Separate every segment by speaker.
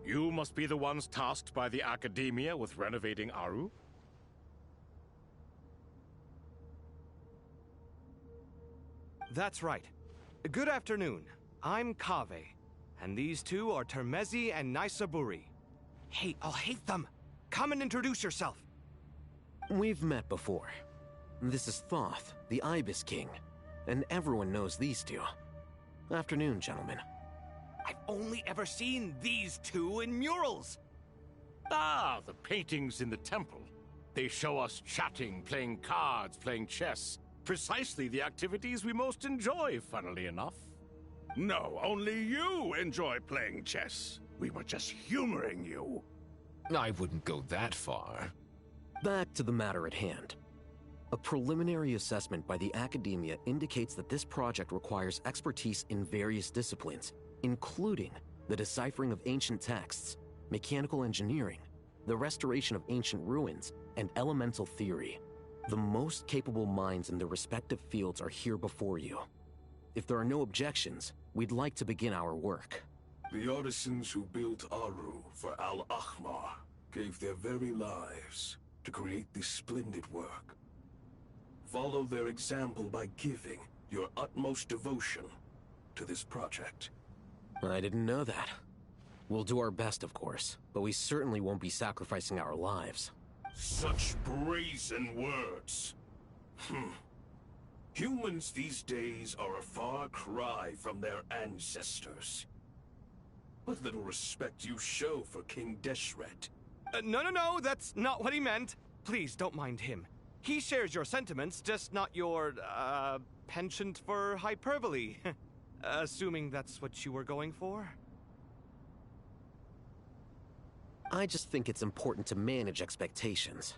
Speaker 1: You must be the ones tasked by the Academia with renovating Aru?
Speaker 2: That's right. Good afternoon. I'm Kaveh, and these two are Termezi and Naisaburi. Hey, I'll hate them! Come and introduce yourself!
Speaker 3: We've met before. This is Thoth, the Ibis King, and everyone knows these two. Afternoon, gentlemen.
Speaker 2: I've only ever seen these two in murals!
Speaker 1: Ah, the paintings in the temple. They show us chatting, playing cards, playing chess. Precisely the activities we most enjoy, funnily enough.
Speaker 4: No, only you enjoy playing chess. We were just humoring you.
Speaker 5: I wouldn't go that far.
Speaker 3: Back to the matter at hand. A preliminary assessment by the Academia indicates that this project requires expertise in various disciplines, including the deciphering of ancient texts, mechanical engineering, the restoration of ancient ruins, and elemental theory. The most capable minds in their respective fields are here before you. If there are no objections, we'd like to begin our work.
Speaker 6: The artisans who built Aru for Al-Ahmar gave their very lives to create this splendid work. Follow their example by giving your utmost devotion to this project.
Speaker 3: I didn't know that. We'll do our best, of course, but we certainly won't be sacrificing our lives.
Speaker 6: Such brazen words. Humans these days are a far cry from their ancestors. What little respect you show for King Deshret.
Speaker 2: No, that's not what he meant. Please, don't mind him. He shares your sentiments, just not your, penchant for hyperbole. Assuming that's what you were going for?
Speaker 3: I just think it's important to manage expectations.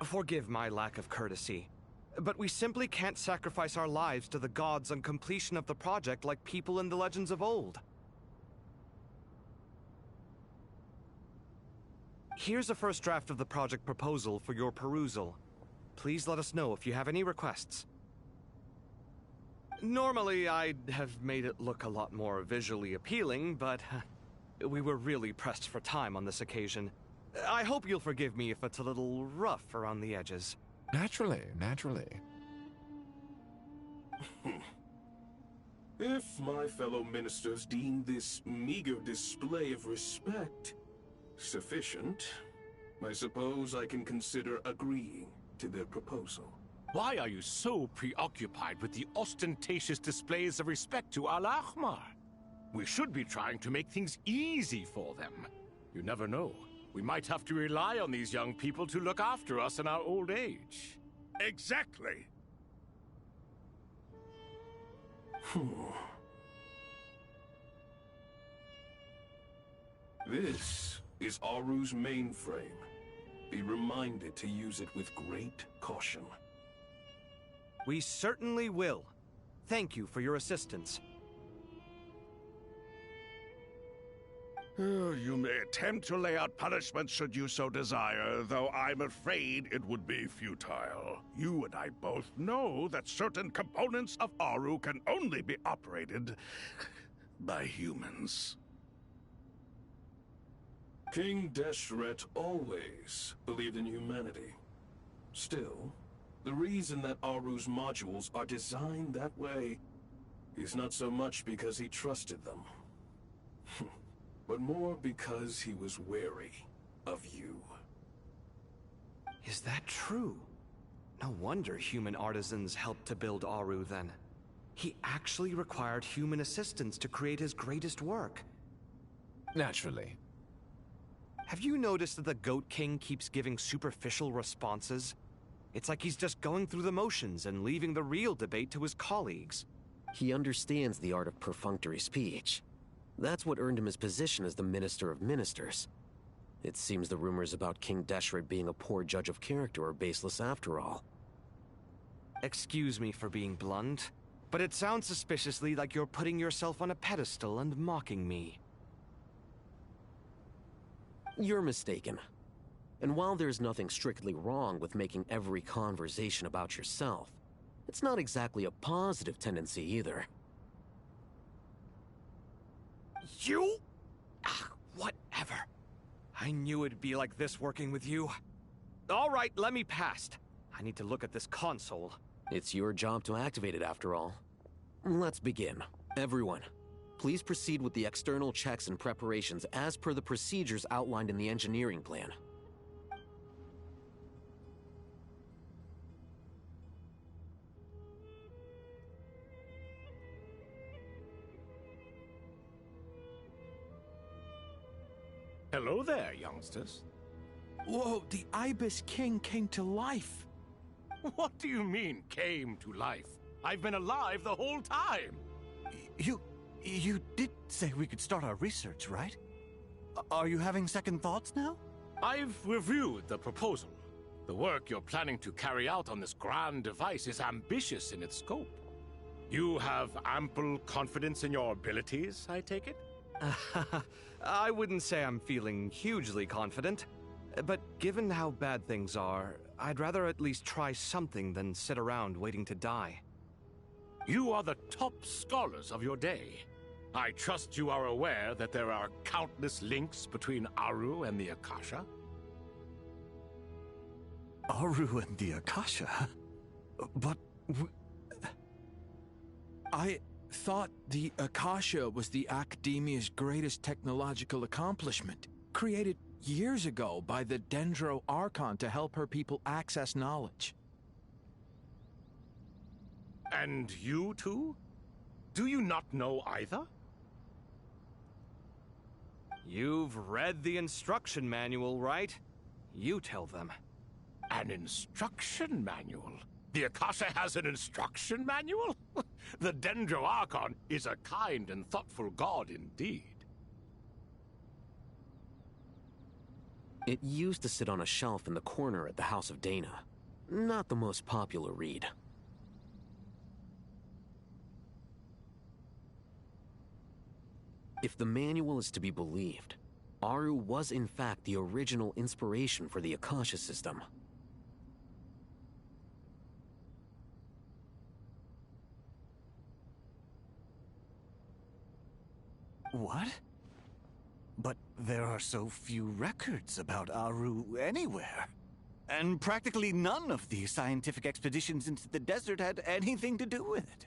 Speaker 2: Forgive my lack of courtesy, but we simply can't sacrifice our lives to the gods on completion of the project like people in the legends of old. Here's a first draft of the project proposal for your perusal. Please let us know if you have any requests. Normally, I'd have made it look a lot more visually appealing, but we were really pressed for time on this occasion. I hope you'll forgive me if it's a little rough around the edges.
Speaker 5: Naturally, naturally.
Speaker 6: If my fellow ministers deem this meager display of respect sufficient, I suppose I can consider agreeing to their proposal.
Speaker 1: Why are you so preoccupied with the ostentatious displays of respect to Al-Ahmar? We should be trying to make things easy for them. You never know. We might have to rely on these young people to look after us in our old age.
Speaker 4: Exactly.
Speaker 6: This is Aru's mainframe. Be reminded to use it with great caution.
Speaker 2: We certainly will. Thank you for your assistance.
Speaker 4: You may attempt to lay out punishment should you so desire, though I'm afraid it would be futile. You and I both know that certain components of Aru can only be operated by humans.
Speaker 6: King Deshret always believed in humanity. Still, the reason that Aru's modules are designed that way is not so much because he trusted them, but more because he was wary of you.
Speaker 2: Is that true? No wonder human artisans helped to build Aru then. He actually required human assistance to create his greatest work.
Speaker 5: Naturally.
Speaker 2: Have you noticed that the Goat King keeps giving superficial responses? It's like he's just going through the motions and leaving the real debate to his colleagues.
Speaker 3: He understands the art of perfunctory speech. That's what earned him his position as the Minister of Ministers. It seems the rumors about King Deshret being a poor judge of character are baseless after all.
Speaker 2: Excuse me for being blunt, but it sounds suspiciously like you're putting yourself on a pedestal and mocking me.
Speaker 3: You're mistaken. And while there's nothing strictly wrong with making every conversation about yourself, It's not exactly a positive tendency either.
Speaker 2: You? Ah, whatever. I knew it'd be like this working with you. All right, let me past. I need to look at this console.
Speaker 3: It's your job to activate it after all. Let's begin. Everyone, please proceed with the external checks and preparations as per the procedures outlined in the engineering plan.
Speaker 1: Hello there, youngsters.
Speaker 7: Whoa, the Ibis King came to life.
Speaker 1: What do you mean, came to life? I've been alive the whole time.
Speaker 8: You did say we could start our research, right? Are you having second thoughts now?
Speaker 1: I've reviewed the proposal. The work you're planning to carry out on this grand device is ambitious in its scope. You have ample confidence in your abilities, I take it?
Speaker 2: I wouldn't say I'm feeling hugely confident, but given how bad things are, I'd rather at least try something than sit around waiting to die.
Speaker 1: You are the top scholars of your day. I trust you are aware that there are countless links between Aru and the Akasha?
Speaker 8: Aru and the Akasha? But
Speaker 7: I thought the Akasha was the Academia's greatest technological accomplishment, created years ago by the Dendro Archon to help her people access knowledge.
Speaker 1: And you too? Do you not know either?
Speaker 2: You've read the instruction manual, right? You tell them.
Speaker 1: An instruction manual? The Akasha has an instruction manual? The Dendro Archon is a kind and thoughtful god indeed.
Speaker 3: It used to sit on a shelf in the corner at the House of Dana. Not the most popular read. If the manual is to be believed, Aru was in fact the original inspiration for the Akasha system.
Speaker 8: what? But there are so few records about Aru anywhere. And practically none of the scientific expeditions into the desert had anything to do with it.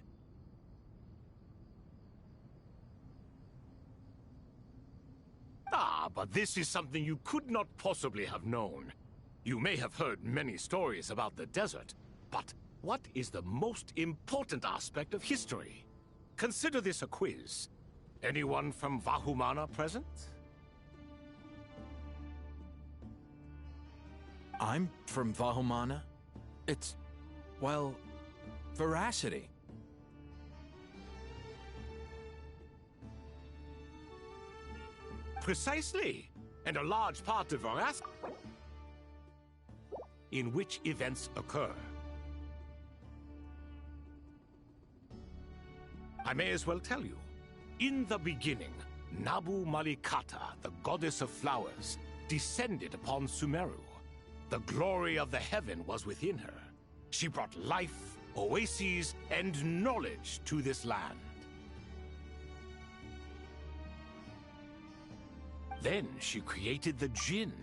Speaker 1: Ah, but this is something you could not possibly have known. You may have heard many stories about the desert, but what is the most important aspect of history? Consider this a quiz. Anyone from Vahumana present?
Speaker 7: I'm from Vahumana. It's, well, veracity.
Speaker 1: Precisely. And a large part of veracity in which events occur. I may as well tell you. In the beginning, Nabu Malikata, the goddess of flowers, descended upon Sumeru. The glory of the heaven was within her. She brought life, oases, and knowledge to this land. Then she created the Jinn,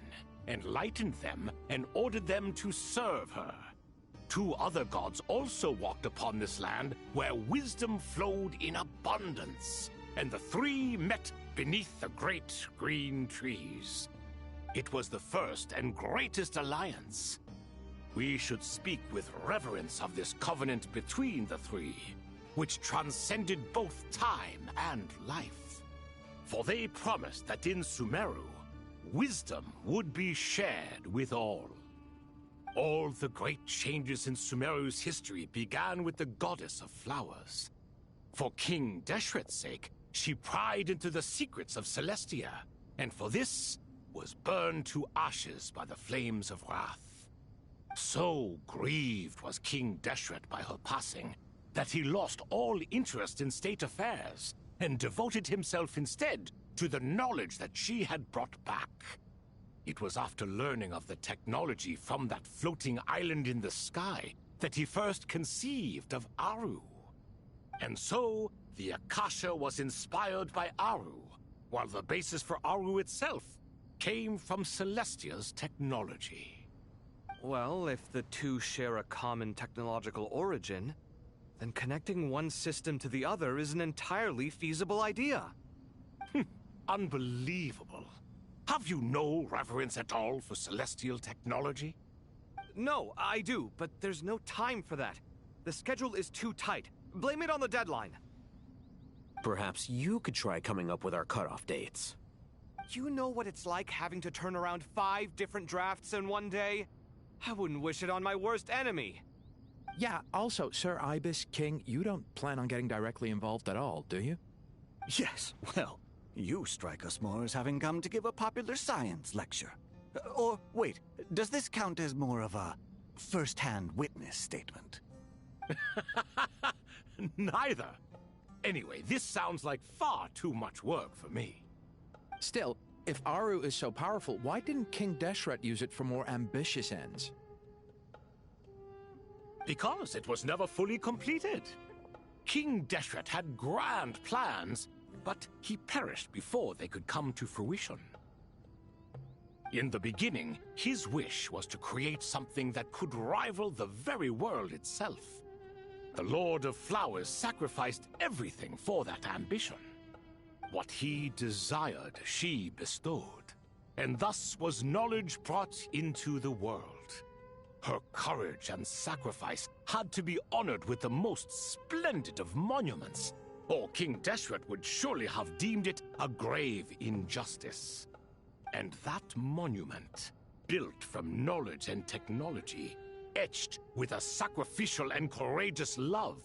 Speaker 1: enlightened them, and ordered them to serve her. Two other gods also walked upon this land where wisdom flowed in abundance, and the three met beneath the great green trees. It was the first and greatest alliance. We should speak with reverence of this covenant between the three, which transcended both time and life. For they promised that in Sumeru, wisdom would be shared with all. All the great changes in Sumeru's history began with the goddess of flowers. For King Deshret's sake, she pried into the secrets of Celestia, and for this was burned to ashes by the flames of wrath. So grieved was King Deshret by her passing, that he lost all interest in state affairs, and devoted himself instead to the knowledge that she had brought back. It was after learning of the technology from that floating island in the sky that he first conceived of Aru. And so, the Akasha was inspired by Aru, while the basis for Aru itself came from Celestia's technology.
Speaker 2: Well, if the two share a common technological origin, then connecting one system to the other is an entirely feasible idea.
Speaker 1: Unbelievable. Have you no reverence at all for celestial technology?
Speaker 2: No, I do, but there's no time for that. The schedule is too tight. Blame it on the deadline.
Speaker 3: Perhaps you could try coming up with our cutoff dates.
Speaker 2: You know what it's like having to turn around 5 different drafts in one day? I wouldn't wish it on my worst enemy.
Speaker 7: Yeah, also, Sir Ibis, King, you don't plan on getting directly involved at all, do you?
Speaker 8: Yes, well, you strike us more as having come to give a popular science lecture. Or, wait, does this count as more of a first-hand witness statement?
Speaker 1: Neither. Anyway, this sounds like far too much work for me.
Speaker 7: Still, if Aru is so powerful, why didn't King Deshret use it for more ambitious ends?
Speaker 1: Because it was never fully completed. King Deshret had grand plans, but he perished before they could come to fruition. In the beginning, his wish was to create something that could rival the very world itself. The Lord of Flowers sacrificed everything for that ambition. What he desired, she bestowed, and thus was knowledge brought into the world. Her courage and sacrifice had to be honored with the most splendid of monuments, or King Deshret would surely have deemed it a grave injustice. And that monument, built from knowledge and technology, etched with a sacrificial and courageous love,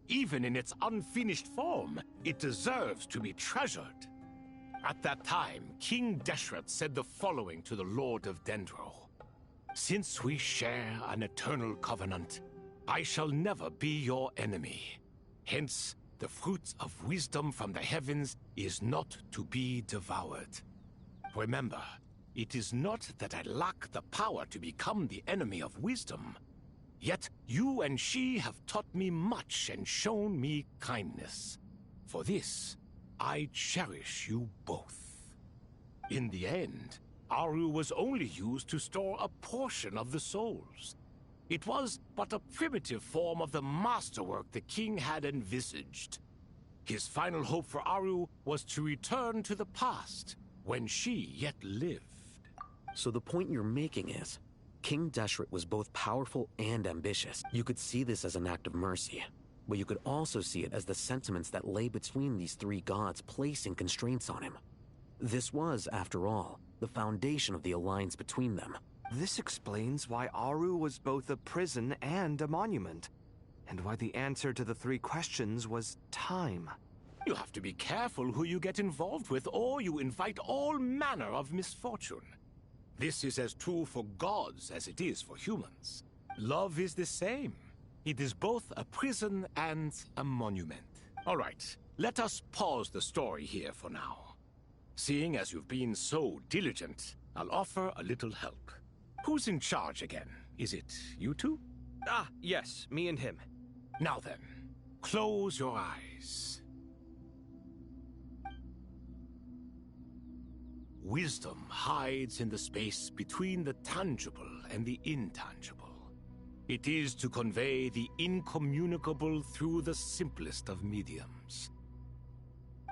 Speaker 1: even in its unfinished form, it deserves to be treasured. At that time, King Deshret said the following to the Lord of Dendro. Since we share an eternal covenant, I shall never be your enemy. Hence, the fruit of wisdom from the heavens is not to be devoured. Remember, it is not that I lack the power to become the enemy of wisdom. Yet you and she have taught me much and shown me kindness. For this, I cherish you both. In the end, Aru was only used to store a portion of the souls. It was but a primitive form of the masterwork the king had envisaged. His final hope for Aru was to return to the past, when she yet lived.
Speaker 3: So the point you're making is, King Deshret was both powerful and ambitious. You could see this as an act of mercy, but you could also see it as the sentiments that lay between these three gods placing constraints on him. This was, after all, the foundation of the alliance between them.
Speaker 2: This explains why Aru was both a prison and a monument, and why the answer to the 3 questions was time.
Speaker 1: You have to be careful who you get involved with, or you invite all manner of misfortune. This is as true for gods as it is for humans. Love is the same. It is both a prison and a monument. All right, let us pause the story here for now. Seeing as you've been so diligent, I'll offer a little help. Who's in charge again? Is it you two?
Speaker 2: Ah, yes, me and him.
Speaker 1: Now then, close your eyes. Wisdom hides in the space between the tangible and the intangible. It is to convey the incommunicable through the simplest of mediums.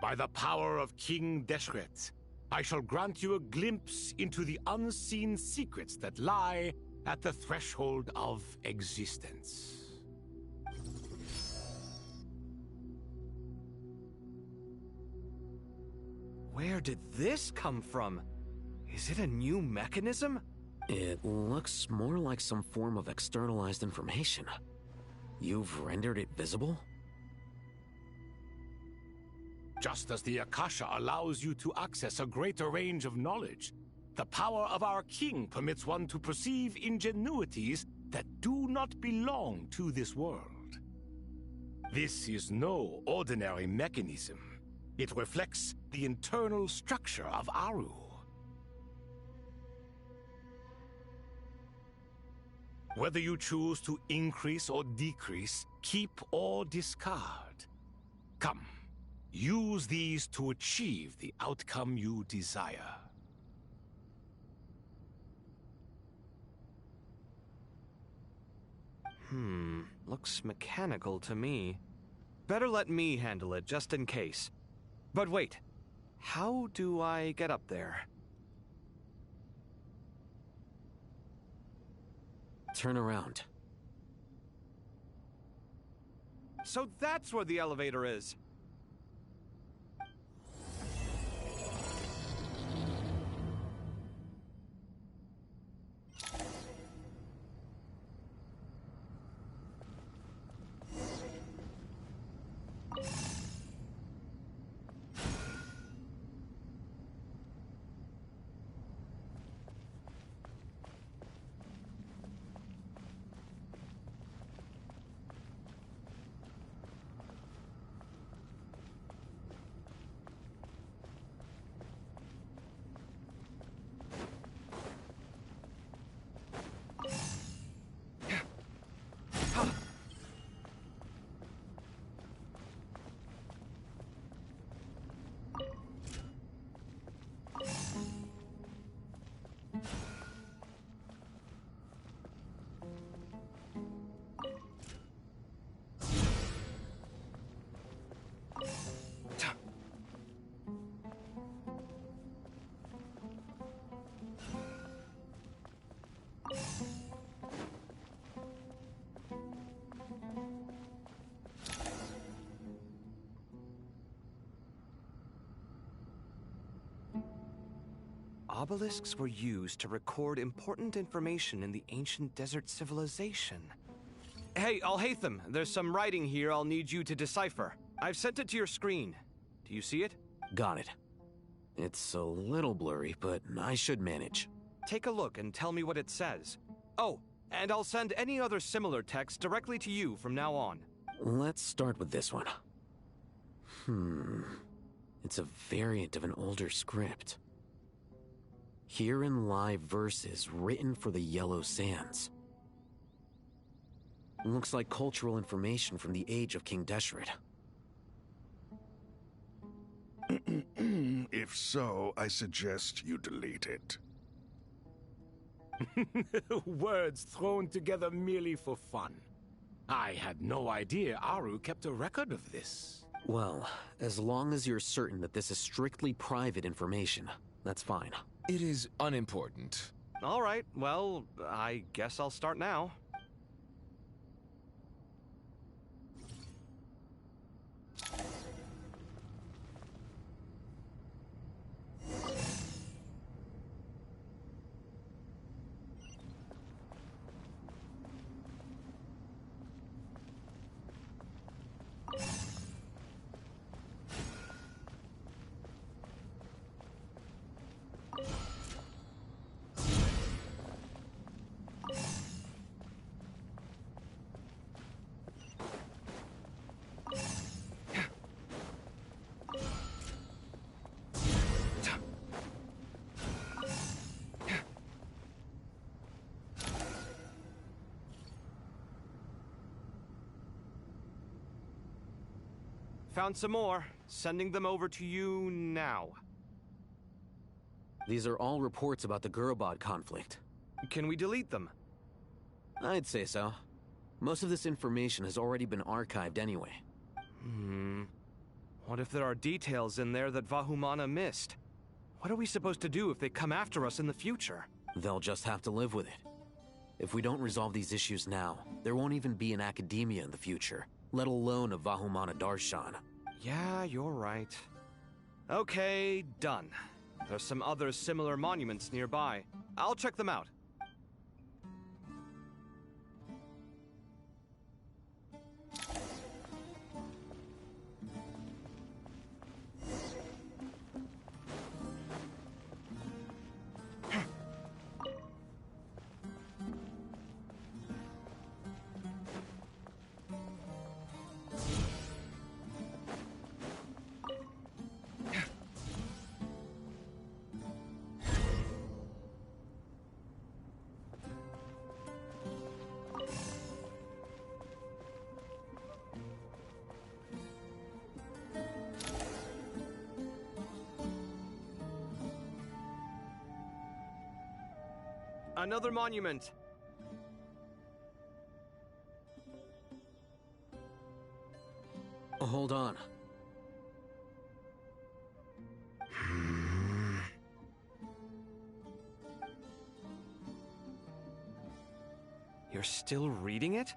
Speaker 1: By the power of King Deshret, I shall grant you a glimpse into the unseen secrets that lie at the threshold of existence.
Speaker 2: Where did this come from? Is it a new mechanism?
Speaker 3: It looks more like some form of externalized information. You've rendered it visible?
Speaker 1: Just as the Akasha allows you to access a greater range of knowledge, the power of our king permits one to perceive ingenuities that do not belong to this world. This is no ordinary mechanism. It reflects the internal structure of Aru. Whether you choose to increase or decrease, keep or discard. Come, use these to achieve the outcome you desire.
Speaker 2: Looks mechanical to me. Better let me handle it, just in case. But wait, how do I get up there?
Speaker 3: Turn around.
Speaker 2: So that's where the elevator is. Obelisks were used to record important information in the ancient desert civilization. Hey, Alhaitham, there's some writing here I'll need you to decipher. I've sent it to your screen. Do you see it?
Speaker 3: Got it. It's a little blurry, but I should manage.
Speaker 2: Take a look and tell me what it says. Oh, and I'll send any other similar text directly to you from now on.
Speaker 3: Let's start with this one. It's a variant of an older script. Herein lie verses written for the Yellow Sands. Looks like cultural information from the age of King Deshret.
Speaker 4: If so, I suggest you delete it.
Speaker 1: Words thrown together merely for fun. I had no idea Aru kept a record of this.
Speaker 3: Well, as long as you're certain that this is strictly private information, that's fine.
Speaker 5: It is unimportant.
Speaker 2: All right, well, I guess I'll start now. Found some more. Sending them over to you now.
Speaker 3: These are all reports about the Gurubad conflict.
Speaker 2: Can we delete them?
Speaker 3: I'd say so. Most of this information has already been archived anyway.
Speaker 2: What if there are details in there that Vahumana missed? What are we supposed to do if they come after us in the future?
Speaker 3: They'll just have to live with it. If we don't resolve these issues now, there won't even be an academia in the future, let alone a Vahumana Darshan.
Speaker 2: Yeah, you're right. Okay, done. There's some other similar monuments nearby. I'll check them out. Another monument.
Speaker 3: Hold on.
Speaker 2: You're still reading it?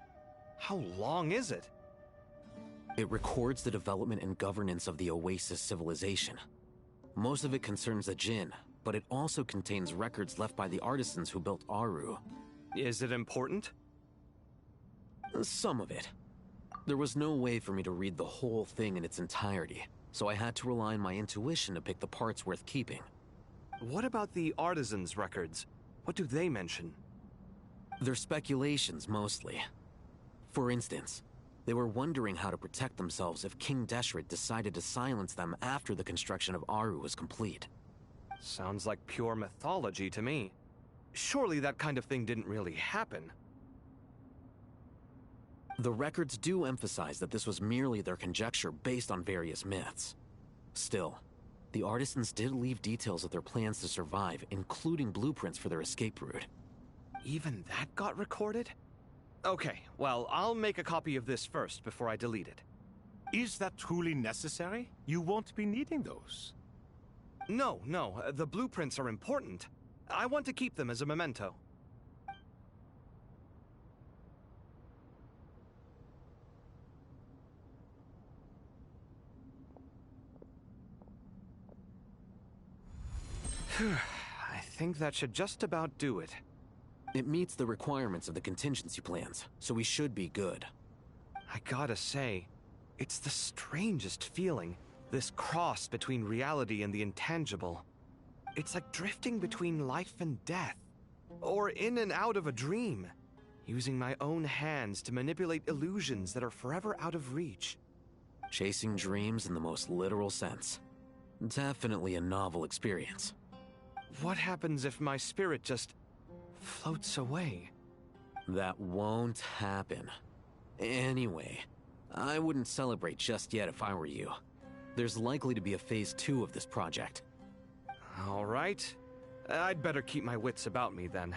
Speaker 2: How long is it?
Speaker 3: It records the development and governance of the Oasis civilization. Most of it concerns the Jinn, but it also contains records left by the artisans who built Aru.
Speaker 2: Is it important?
Speaker 3: Some of it. There was no way for me to read the whole thing in its entirety, so I had to rely on my intuition to pick the parts worth keeping.
Speaker 2: What about the artisans' records? What do they mention?
Speaker 3: They're speculations, mostly. For instance, they were wondering how to protect themselves if King Deshret decided to silence them after the construction of Aru was complete.
Speaker 2: Sounds like pure mythology to me. Surely that kind of thing didn't really happen.
Speaker 3: The records do emphasize that this was merely their conjecture based on various myths. Still, the artisans did leave details of their plans to survive, including blueprints for their escape route.
Speaker 2: Even that got recorded? Okay, well, I'll make a copy of this first before I delete it.
Speaker 1: Is that truly necessary? You won't be needing those.
Speaker 2: No, the blueprints are important. I want to keep them as a memento. I think that should just about do it.
Speaker 3: It meets the requirements of the contingency plans, so we should be good.
Speaker 2: I gotta say, it's the strangest feeling, this cross between reality and the intangible. It's like drifting between life and death, or in and out of a dream, using my own hands to manipulate illusions that are forever out of reach.
Speaker 3: Chasing dreams in the most literal sense. Definitely a novel experience.
Speaker 2: What happens if my spirit just floats away?
Speaker 3: That won't happen. Anyway, I wouldn't celebrate just yet if I were you. There's likely to be a phase 2 of this project.
Speaker 2: All right. I'd better keep my wits about me then.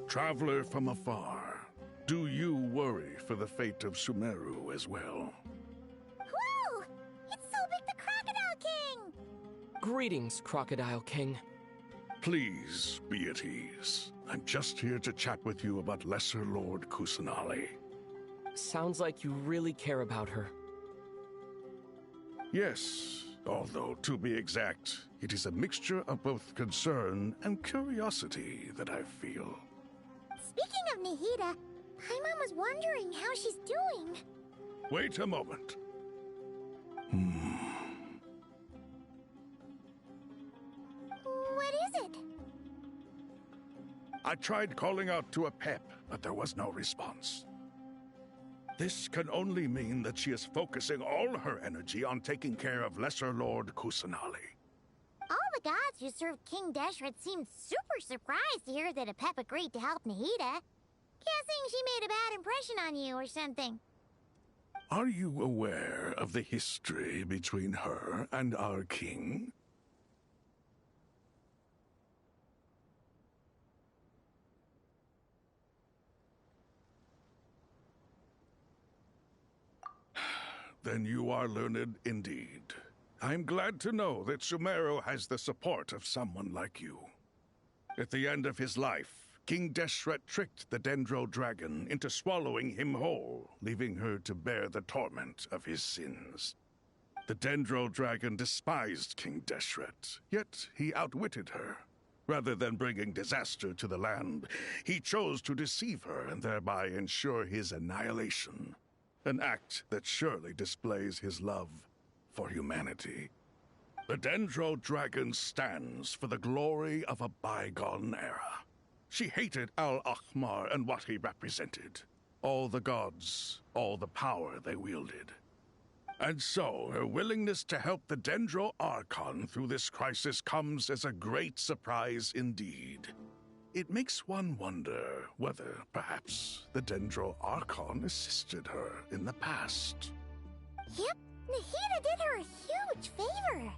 Speaker 4: Traveler from afar, do you worry for the fate of Sumeru as well?
Speaker 9: Whoa! It's so big the Crocodile King!
Speaker 10: Greetings, Crocodile King.
Speaker 4: Please be at ease. I'm just here to chat with you about Lesser Lord Kusanali.
Speaker 10: Sounds like you really care about her.
Speaker 4: Yes, although to be exact, it is a mixture of both concern and curiosity that I feel.
Speaker 9: Speaking of Nahida, Paimon was wondering how she's doing.
Speaker 4: Wait a moment.
Speaker 9: What is it?
Speaker 4: I tried calling out to a pep, but there was no response. This can only mean that she is focusing all her energy on taking care of Lesser Lord Kusanali.
Speaker 9: All the gods who served King Deshret seemed super surprised to hear that Apep agreed to help Nahida. Guessing she made a bad impression on you or something.
Speaker 4: Are you aware of the history between her and our king? Then you are learned indeed. I'm glad to know that Sumeru has the support of someone like you. At the end of his life, King Deshret tricked the Dendro Dragon into swallowing him whole, leaving her to bear the torment of his sins. The Dendro Dragon despised King Deshret, yet he outwitted her. Rather than bringing disaster to the land, he chose to deceive her and thereby ensure his annihilation. An act that surely displays his love for humanity. The Dendro Dragon stands for the glory of a bygone era. She hated Al-Ahmar and what he represented. All the gods, all the power they wielded. And so, her willingness to help the Dendro Archon through this crisis comes as a great surprise indeed. It makes one wonder whether, perhaps, the Dendro Archon assisted her in the past.
Speaker 9: Yep, Nahida did her a huge favor.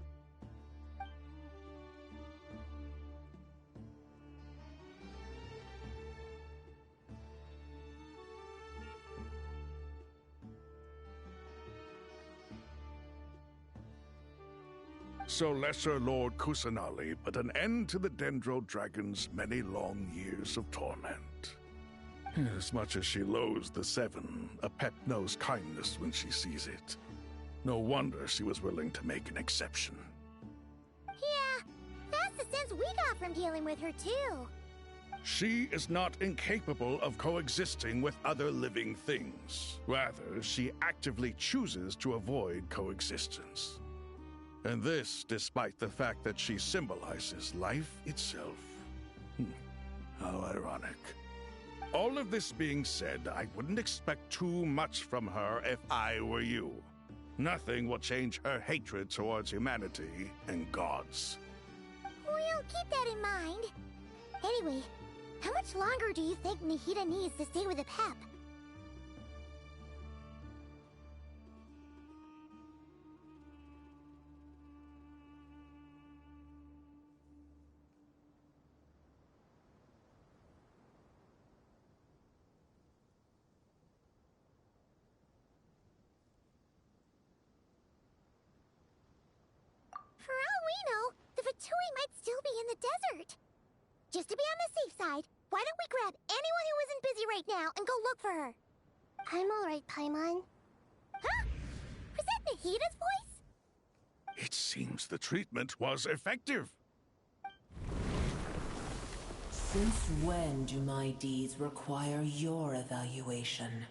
Speaker 4: So Lesser Lord Kusanali put an end to the Dendro Dragon's many long years of torment. As much as she loathes the Seven, a pet knows kindness when she sees it. No wonder she was willing to make an exception.
Speaker 9: Yeah, that's the sense we got from dealing with her too.
Speaker 4: She is not incapable of coexisting with other living things. Rather, she actively chooses to avoid coexistence. And this despite the fact that she symbolizes life itself. How ironic. All of this being said, I wouldn't expect too much from her if I were you. Nothing will change her hatred towards humanity and gods.
Speaker 9: We'll keep that in mind. Anyway, how much longer do you think Nahida needs to stay with the Pep? For all we know, the Fatui might still be in the desert. Just to be on the safe side, why don't we grab anyone who isn't busy right now and go look for her? I'm alright, Paimon. Huh? Was that Nahida's voice?
Speaker 4: It seems the treatment was effective.
Speaker 11: Since when do my deeds require your evaluation?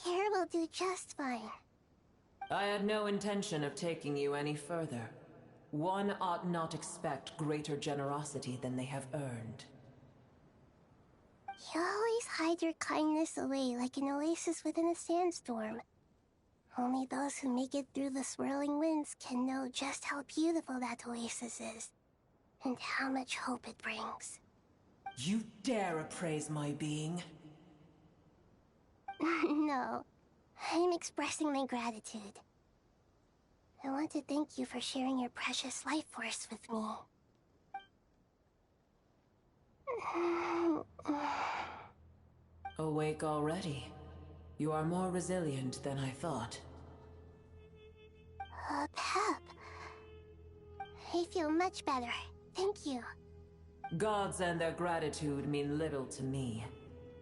Speaker 9: Here will do just fine.
Speaker 11: I had no intention of taking you any further. One ought not expect greater generosity than they have earned.
Speaker 9: You always hide your kindness away like an oasis within a sandstorm. Only those who make it through the swirling winds can know just how beautiful that oasis is, and how much hope it brings.
Speaker 11: You dare appraise my being?
Speaker 9: No, I'm expressing my gratitude. I want to thank you for sharing your precious life force with me.
Speaker 11: Awake already? You are more resilient than I thought.
Speaker 9: Pep. I feel much better. Thank you.
Speaker 11: Gods and their gratitude mean little to me.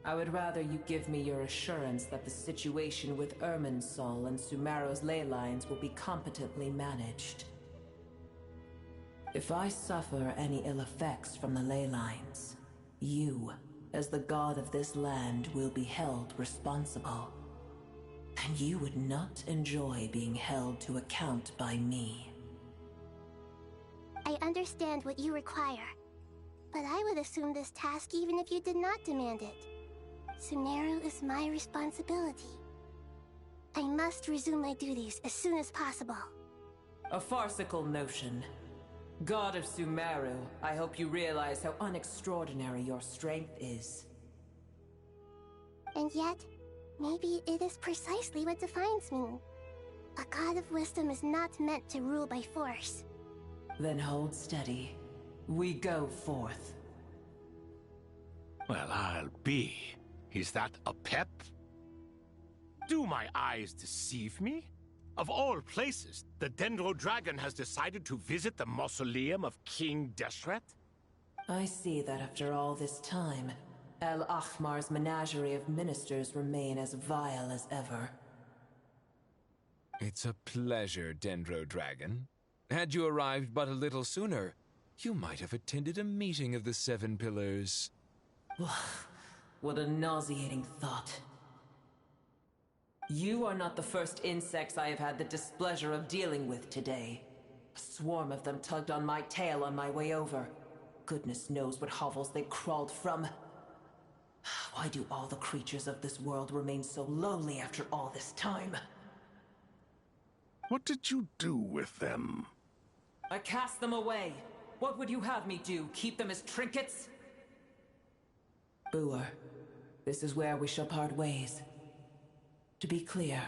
Speaker 11: I would rather you give me your assurance that the situation with Irminsul and Sumeru's ley lines will be competently managed. If I suffer any ill effects from the ley lines, you, as the god of this land, will be held responsible. And you would not enjoy being held to account by me.
Speaker 9: I understand what you require, but I would assume this task even if you did not demand it. Sumeru is my responsibility. I must resume my duties as soon as possible.
Speaker 11: A farcical notion. God of Sumeru, I hope you realize how unextraordinary your strength is.
Speaker 9: And yet, maybe it is precisely what defines me. A god of wisdom is not meant to rule by force.
Speaker 11: Then hold steady. We go forth.
Speaker 1: Well, I'll be. Is that a pep? Do my eyes deceive me? Of all places, the Dendro Dragon has decided to visit the mausoleum of King Deshret?
Speaker 11: I see that after all this time, El Ahmar's menagerie of ministers remain as vile as ever.
Speaker 5: It's a pleasure, Dendro Dragon. Had you arrived but a little sooner, you might have attended a meeting of the Seven Pillars.
Speaker 11: What a nauseating thought. You are not the first insects I have had the displeasure of dealing with today. A swarm of them tugged on my tail on my way over. Goodness knows what hovels they crawled from. Why do all the creatures of this world remain so lowly after all this time?
Speaker 4: What did you do with them?
Speaker 11: I cast them away. What would you have me do? Keep them as trinkets? Boer, this is where we shall part ways. To be clear,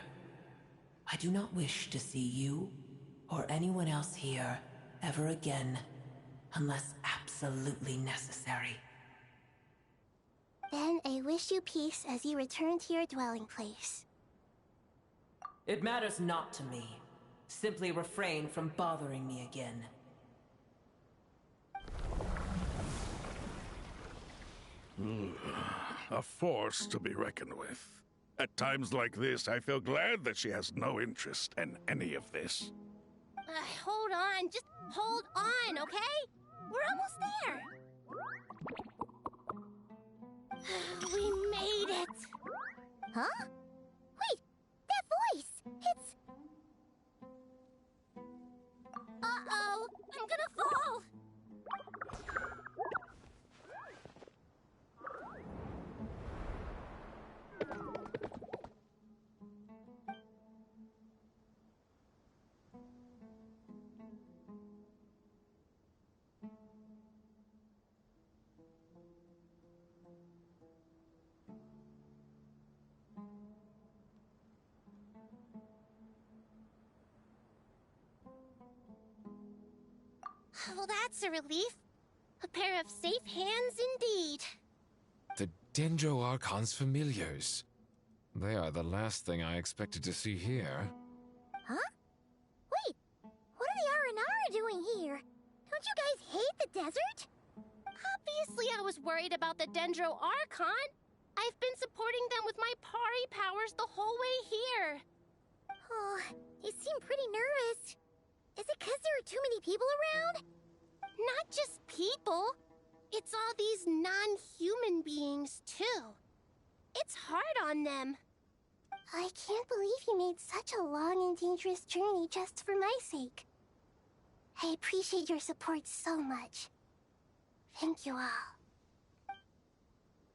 Speaker 11: I do not wish to see you or anyone else here ever again, unless absolutely necessary.
Speaker 9: Then I wish you peace as you return to your dwelling place.
Speaker 11: It matters not to me. Simply refrain from bothering me again.
Speaker 4: A force to be reckoned with. At times like this, I feel glad that she has no interest in any of this.
Speaker 9: Hold on, just hold on, okay? We're almost there. We made it! Huh? Wait, that voice! It's... Uh-oh, I'm gonna fall! Well, that's a relief. A pair of safe hands indeed.
Speaker 5: The Dendro Archon's familiars. They are the last thing I expected to see here.
Speaker 9: Huh? Wait, what are the Aranara doing here? Don't you guys hate the desert? Obviously I was worried about the Dendro Archon. I've been supporting them with my Pari powers the whole way here. Oh, you seem pretty nervous. Is it because there are too many people around? Not just people. It's all these non-human beings, too. It's hard on them. I can't believe you made such a long and dangerous journey just for my sake. I appreciate your support so much. Thank you all.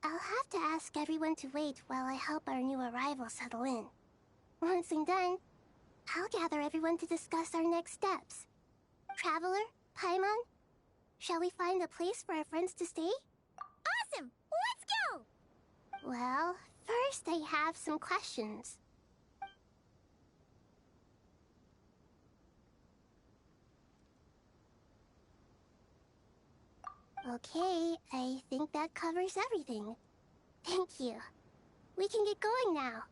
Speaker 9: I'll have to ask everyone to wait while I help our new arrival settle in. Once I'm done, I'll gather everyone to discuss our next steps. Traveler, Paimon, shall we find a place for our friends to stay? Awesome! Let's go! Well, first I have some questions. Okay, I think that covers everything. Thank you. We can get going now.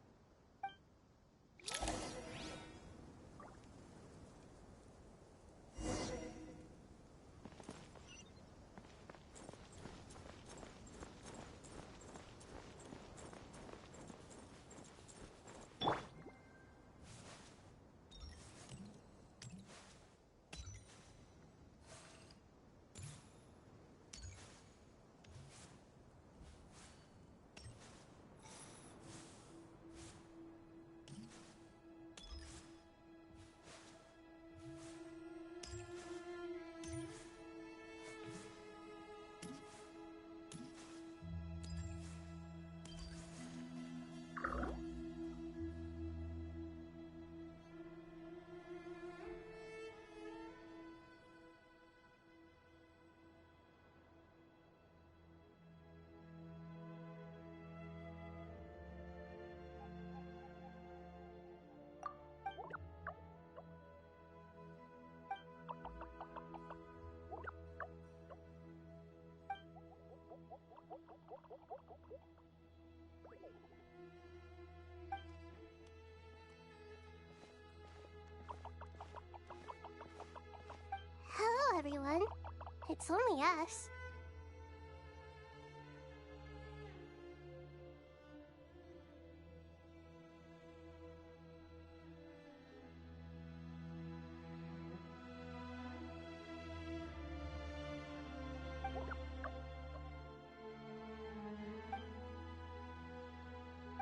Speaker 9: It's only us.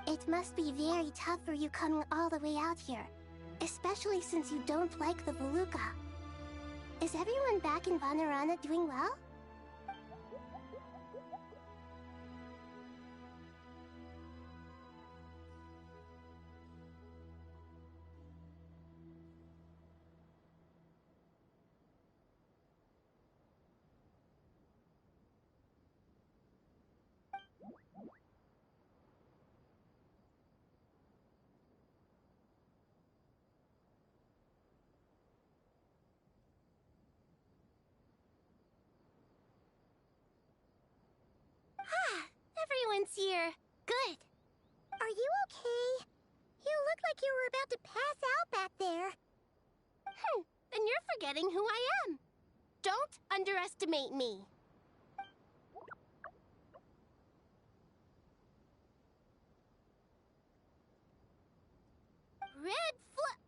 Speaker 9: It must be very tough for you coming all the way out here, especially since you don't like the Voluka. Is everyone back in Purana doing well? Everyone's here. Good. Are you okay? You look like you were about to pass out back there. Then you're forgetting who I am. Don't underestimate me.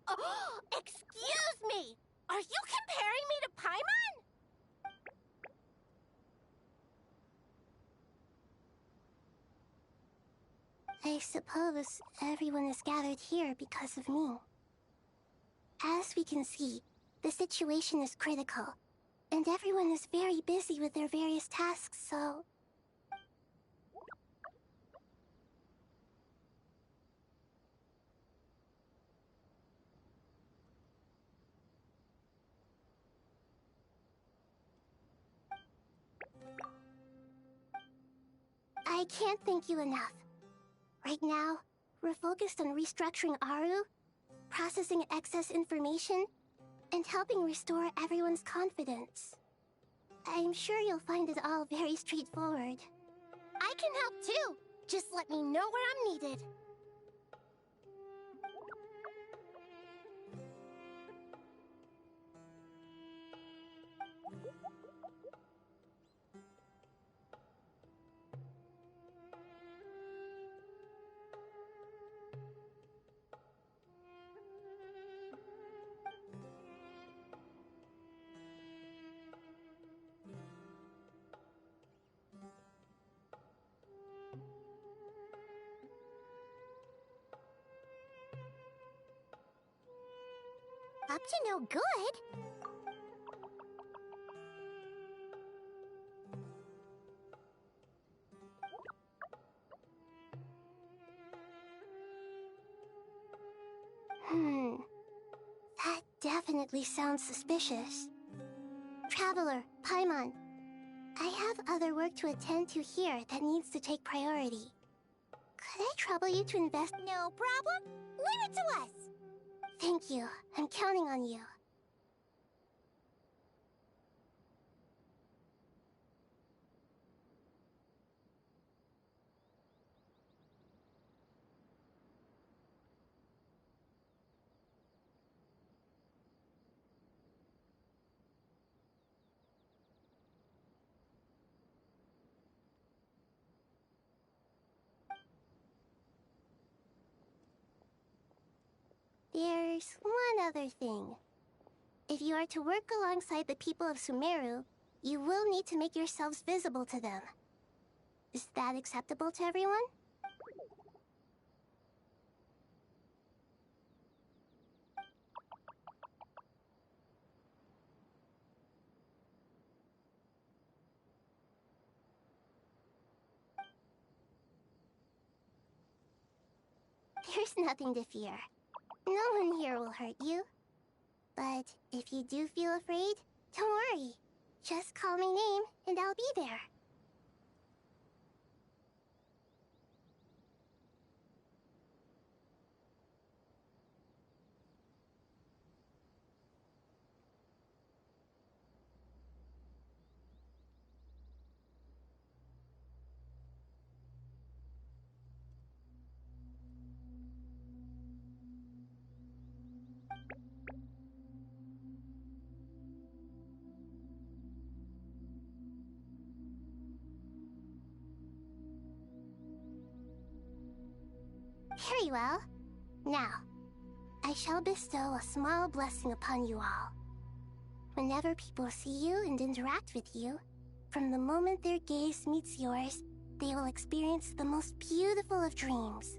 Speaker 9: Oh, excuse me! Are you comparing me to Paimon? I suppose everyone is gathered here because of me. As we can see, the situation is critical, and everyone is very busy with their various tasks, so... I can't thank you enough. Right now, we're focused on restructuring Aru, processing excess information, and helping restore everyone's confidence. I'm sure you'll find it all very straightforward. I can help too! Just let me know where I'm needed. Up to no good? That definitely sounds suspicious. Traveler, Paimon, I have other work to attend to here that needs to take priority. Could I trouble you to invest? No problem. Leave it to us. Thank you. I'm counting on you. There's one other thing. If you are to work alongside the people of Sumeru, you will need to make yourselves visible to them. Is that acceptable to everyone? There's nothing to fear. No one here will hurt you. But if you do feel afraid, don't worry. Just call my name and I'll be there. Very well. Now, I shall bestow a small blessing upon you all. Whenever people see you and interact with you, from the moment their gaze meets yours, they will experience the most beautiful of dreams.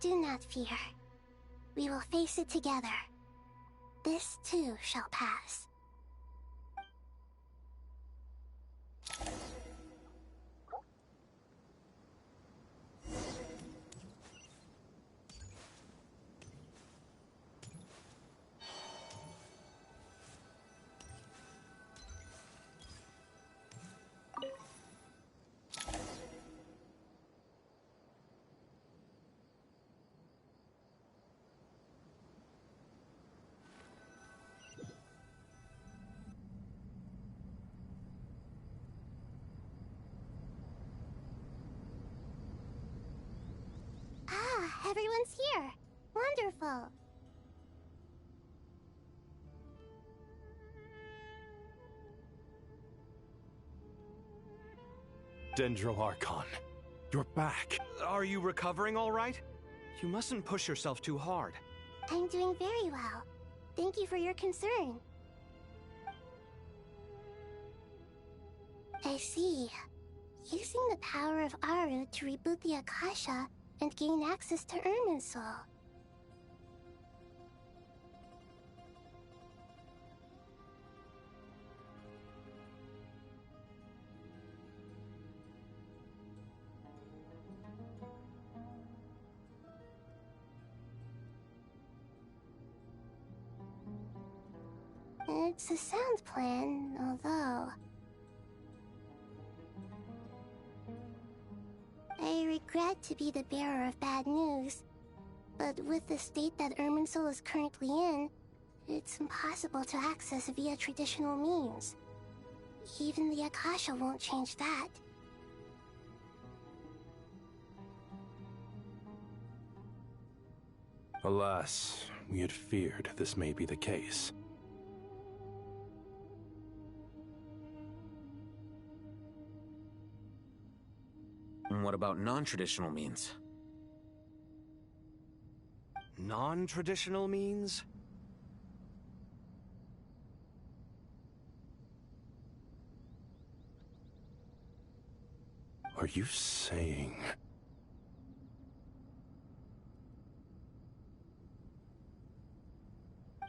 Speaker 9: Do not fear. We will face it together. This too shall pass. Ah, everyone's here. Wonderful.
Speaker 2: Dendro Archon, you're back. Are you recovering all right? You mustn't push yourself too hard.
Speaker 9: I'm doing very well. Thank you for your concern. I see. Using the power of Aru to reboot the Akasha and gain access to Irminsul. It's a sound plan, although... I regret to be the bearer of bad news, but with the state that Irminsul is currently in, it's impossible to access via traditional means. Even the Akasha won't change that.
Speaker 12: Alas, we had feared this may be the case.
Speaker 3: And what about non-traditional means?
Speaker 2: Non-traditional means?
Speaker 12: Are you saying...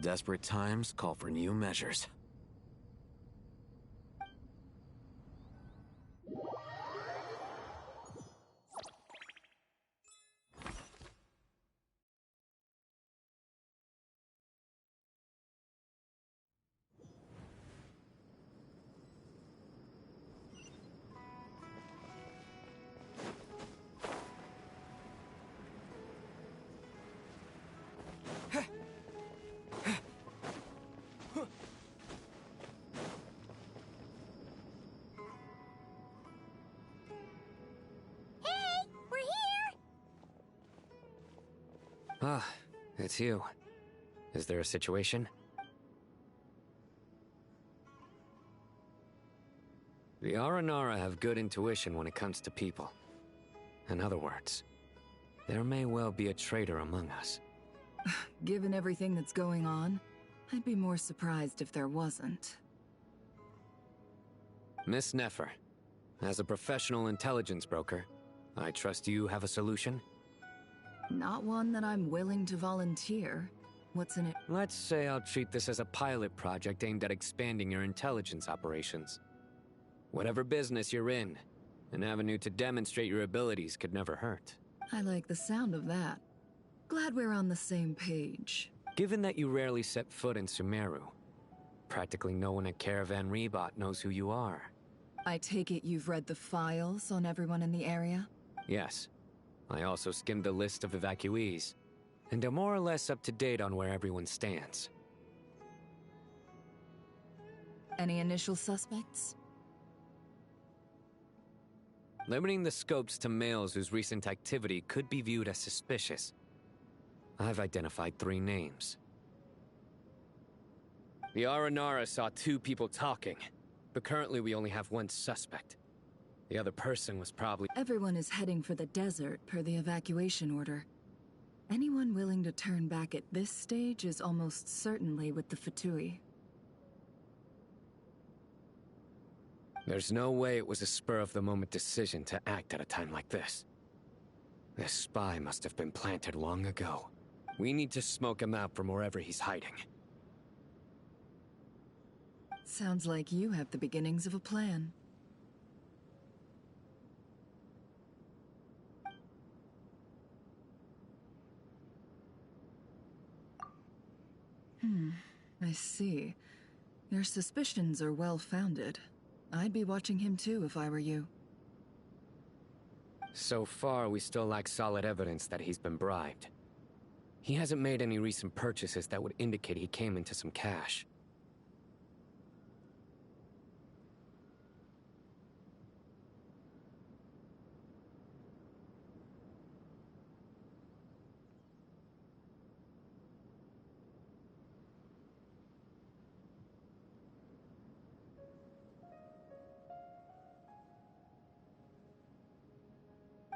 Speaker 3: Desperate times call for new measures.
Speaker 10: Ah, it's you. Is there a situation? The Aranara have good intuition when it comes to people. In other words, there may well be a traitor among us.
Speaker 13: Given everything that's going on, I'd be more surprised if there wasn't.
Speaker 10: Miss Nefer, as a professional intelligence broker, I trust you have a solution?
Speaker 13: Not one that I'm willing to volunteer. What's in it?
Speaker 10: Let's say I'll treat this as a pilot project aimed at expanding your intelligence operations. Whatever business you're in, an avenue to demonstrate your abilities could never hurt.
Speaker 13: I like the sound of that. Glad we're on the same page.
Speaker 10: Given that you rarely set foot in Sumeru, practically no one at Caravan Rebot knows who you are.
Speaker 13: I take it you've read the files on everyone in the area?
Speaker 10: Yes. I also skimmed the list of evacuees, and am more or less up to date on where everyone stands.
Speaker 13: Any initial suspects?
Speaker 10: Limiting the scopes to males whose recent activity could be viewed as suspicious, I've identified 3 names. The Aranara saw 2 people talking, but currently we only have 1 suspect. The other person was probably—
Speaker 13: Everyone is heading for the desert per the evacuation order. Anyone willing to turn back at this stage is almost certainly with the Fatui.
Speaker 10: There's no way it was a spur-of-the-moment decision to act at a time like this. This spy must have been planted long ago. We need to smoke him out from wherever he's hiding.
Speaker 13: Sounds like you have the beginnings of a plan. I see. Your suspicions are well-founded. I'd be watching him too if I were you.
Speaker 10: So far, we still lack solid evidence that he's been bribed. He hasn't made any recent purchases that would indicate he came into some cash.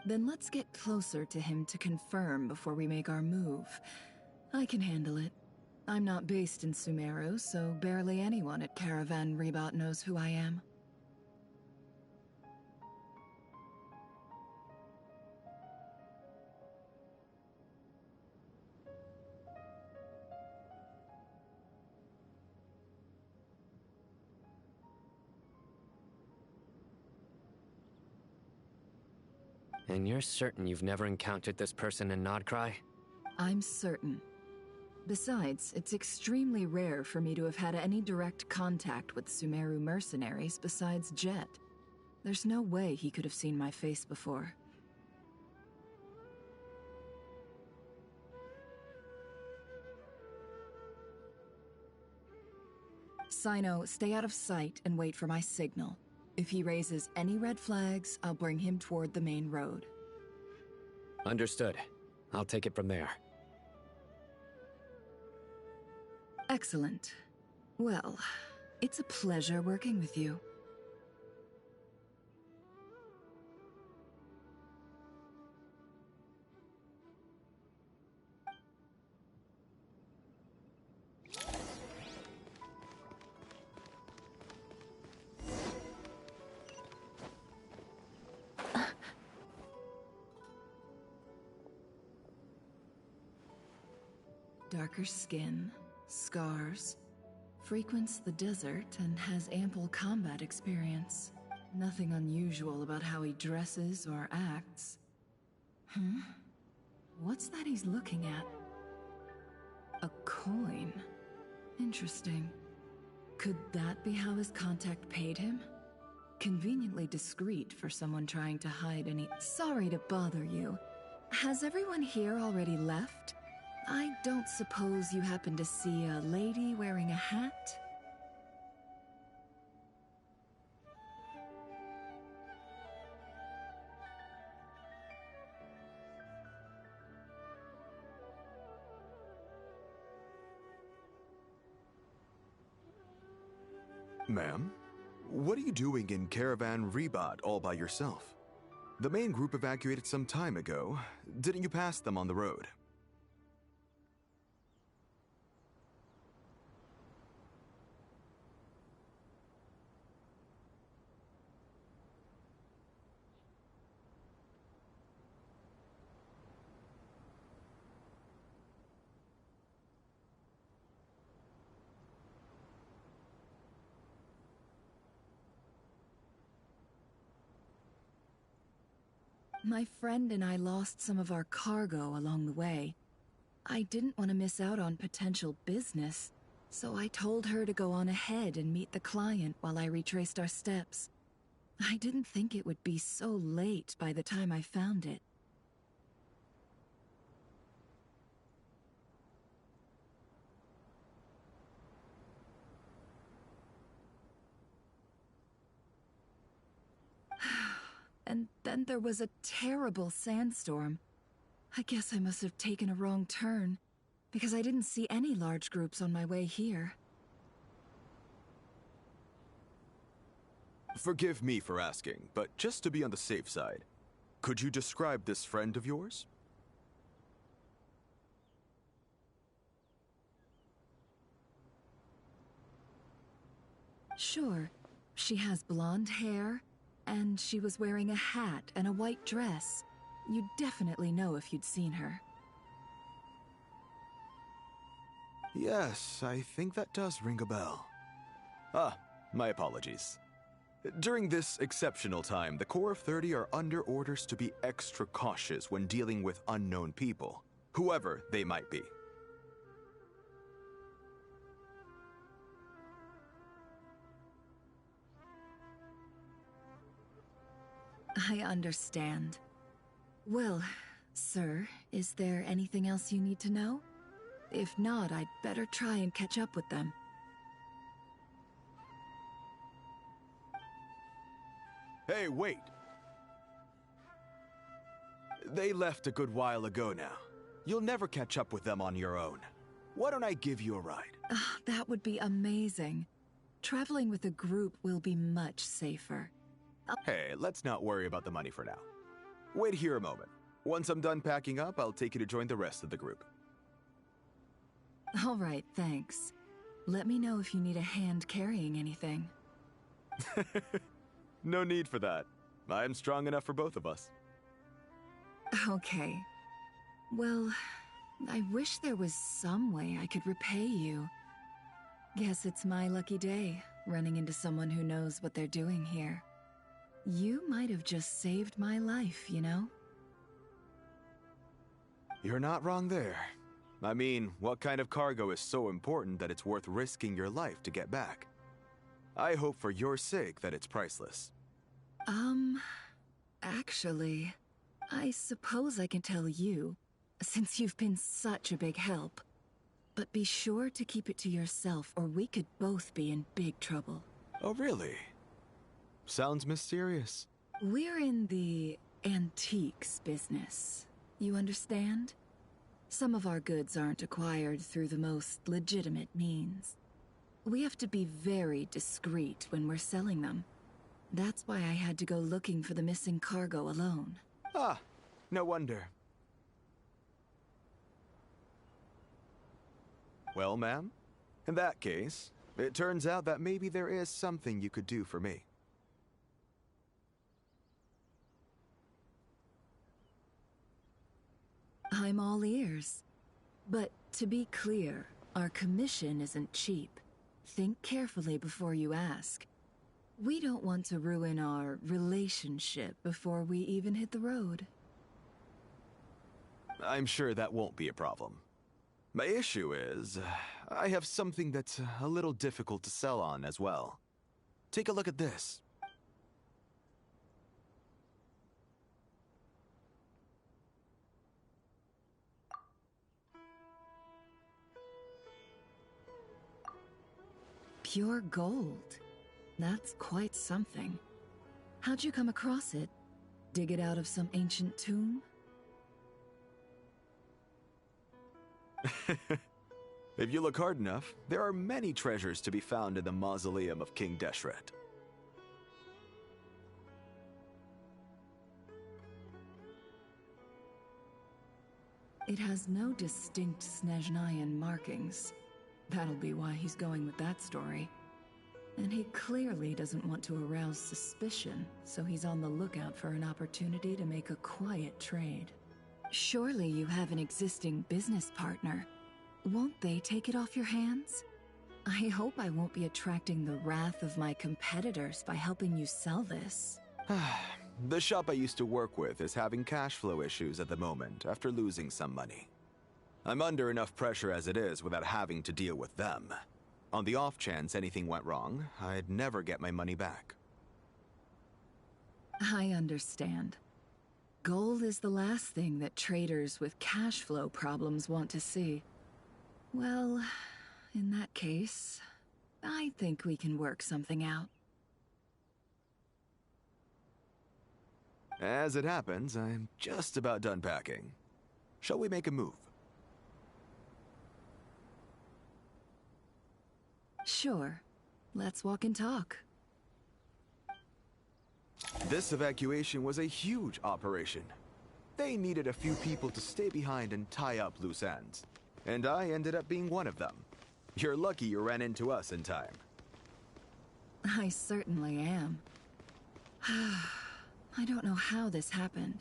Speaker 13: Then let's get closer to him to confirm before we make our move. I can handle it. I'm not based in Sumeru, so barely anyone at Caravan Rebot knows who I am.
Speaker 10: And you're certain you've never encountered this person in Nodcry?
Speaker 13: I'm certain. Besides, it's extremely rare for me to have had any direct contact with Sumeru mercenaries besides Jet. There's no way he could have seen my face before. Sino, stay out of sight and wait for my signal. If he raises any red flags, I'll bring him toward the main road.
Speaker 10: Understood. I'll take it from there.
Speaker 13: Excellent. Well, it's a pleasure working with you. Darker skin, scars, frequents the desert and has ample combat experience. Nothing unusual about how he dresses or acts. What's that he's looking at? A coin. Interesting. Could that be how his contact paid him? Conveniently discreet for someone trying to hide any— Sorry to bother you. Has everyone here already left? I don't suppose you happen to see a lady wearing a hat?
Speaker 14: Ma'am? What are you doing in Caravan Rebot all by yourself? The main group evacuated some time ago. Didn't you pass them on the road?
Speaker 13: My friend and I lost some of our cargo along the way. I didn't want to miss out on potential business, so I told her to go on ahead and meet the client while I retraced our steps. I didn't think it would be so late by the time I found it. And then there was a terrible sandstorm. I guess I must have taken a wrong turn, because I didn't see any large groups on my way here.
Speaker 14: Forgive me for asking, but just to be on the safe side, could you describe this friend of yours?
Speaker 13: Sure. She has blonde hair, and she was wearing a hat and a white dress. You'd definitely know if you'd seen her.
Speaker 14: Yes, I think that does ring a bell. Ah, my apologies. During this exceptional time, the Corps of 30 are under orders to be extra cautious when dealing with unknown people, whoever they might be.
Speaker 13: I understand. Well, sir, is there anything else you need to know? If not, I'd better try and catch up with them.
Speaker 14: Hey, wait! They left a good while ago now. You'll never catch up with them on your own. Why don't I give you a ride?
Speaker 13: That would be amazing. Traveling with a group will be much safer.
Speaker 14: Hey, let's not worry about the money for now. Wait here a moment. Once I'm done packing up, I'll take you to join the rest of the group.
Speaker 13: All right, thanks. Let me know if you need a hand carrying anything.
Speaker 14: No need for that. I'm strong enough for both of us.
Speaker 13: Okay. Well, I wish there was some way I could repay you. Guess it's my lucky day, running into someone who knows what they're doing here. You might have just saved my life, you know?
Speaker 14: You're not wrong there. I mean, what kind of cargo is so important that it's worth risking your life to get back? I hope for your sake that it's priceless.
Speaker 13: Actually, I suppose I can tell you, since you've been such a big help. But be sure to keep it to yourself, or we could both be in big trouble.
Speaker 14: Oh, really? Sounds mysterious.
Speaker 13: We're in the antiques business. You understand? Some of our goods aren't acquired through the most legitimate means. We have to be very discreet when we're selling them. That's why I had to go looking for the missing cargo alone.
Speaker 14: Ah, no wonder. Well, ma'am, in that case, it turns out that maybe there is something you could do for me.
Speaker 13: I'm all ears. But to be clear, our commission isn't cheap. Think carefully before you ask. We don't want to ruin our relationship before we even hit the road.
Speaker 14: I'm sure that won't be a problem. My issue is, I have something that's a little difficult to sell on as well. Take a look at this.
Speaker 13: Pure gold. That's quite something. How'd you come across it? Dig it out of some ancient tomb?
Speaker 14: If you look hard enough, there are many treasures to be found in the mausoleum of King Deshret.
Speaker 13: It has no distinct Snezhnayan markings. That'll be why he's going with that story. And he clearly doesn't want to arouse suspicion, so he's on the lookout for an opportunity to make a quiet trade. Surely you have an existing business partner. Won't they take it off your hands? I hope I won't be attracting the wrath of my competitors by helping you sell this.
Speaker 14: The shop I used to work with is having cash flow issues at the moment after losing some money. I'm under enough pressure as it is without having to deal with them. On the off chance anything went wrong, I'd never get my money back.
Speaker 13: I understand. Gold is the last thing that traders with cash flow problems want to see. Well, in that case, I think we can work something out.
Speaker 14: As it happens, I'm just about done packing. Shall we make a move?
Speaker 13: Sure. Let's walk and talk.
Speaker 14: This evacuation was a huge operation. They needed a few people to stay behind and tie up loose ends. And I ended up being one of them. You're lucky you ran into us in time.
Speaker 13: I certainly am. I don't know how this happened.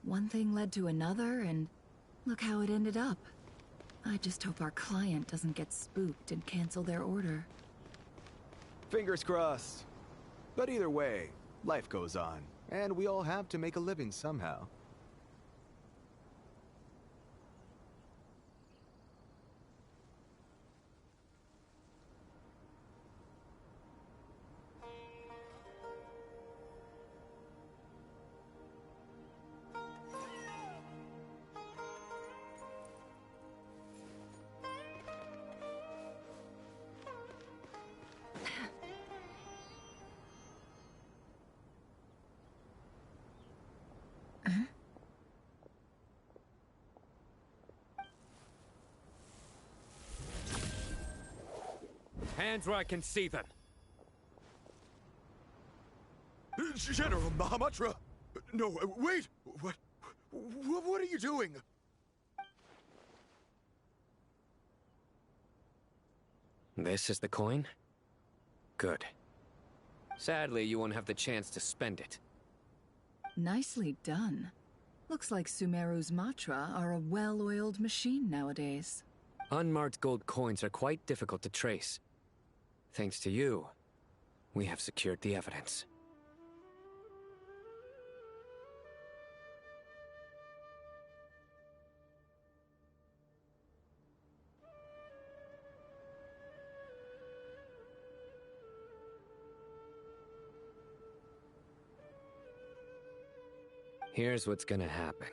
Speaker 13: One thing led to another, and look how it ended up. I just hope our client doesn't get spooked and cancel their order.
Speaker 14: Fingers crossed. But either way, life goes on, and we all have to make a living somehow.
Speaker 10: Hands where I can see them.
Speaker 14: General Mahamatra! No, wait! What are you doing?
Speaker 10: This is the coin? Good. Sadly, you won't have the chance to spend it.
Speaker 13: Nicely done. Looks like Sumeru's Matra are a well-oiled machine nowadays.
Speaker 10: Unmarked gold coins are quite difficult to trace. Thanks to you, we have secured the evidence. Here's what's gonna happen.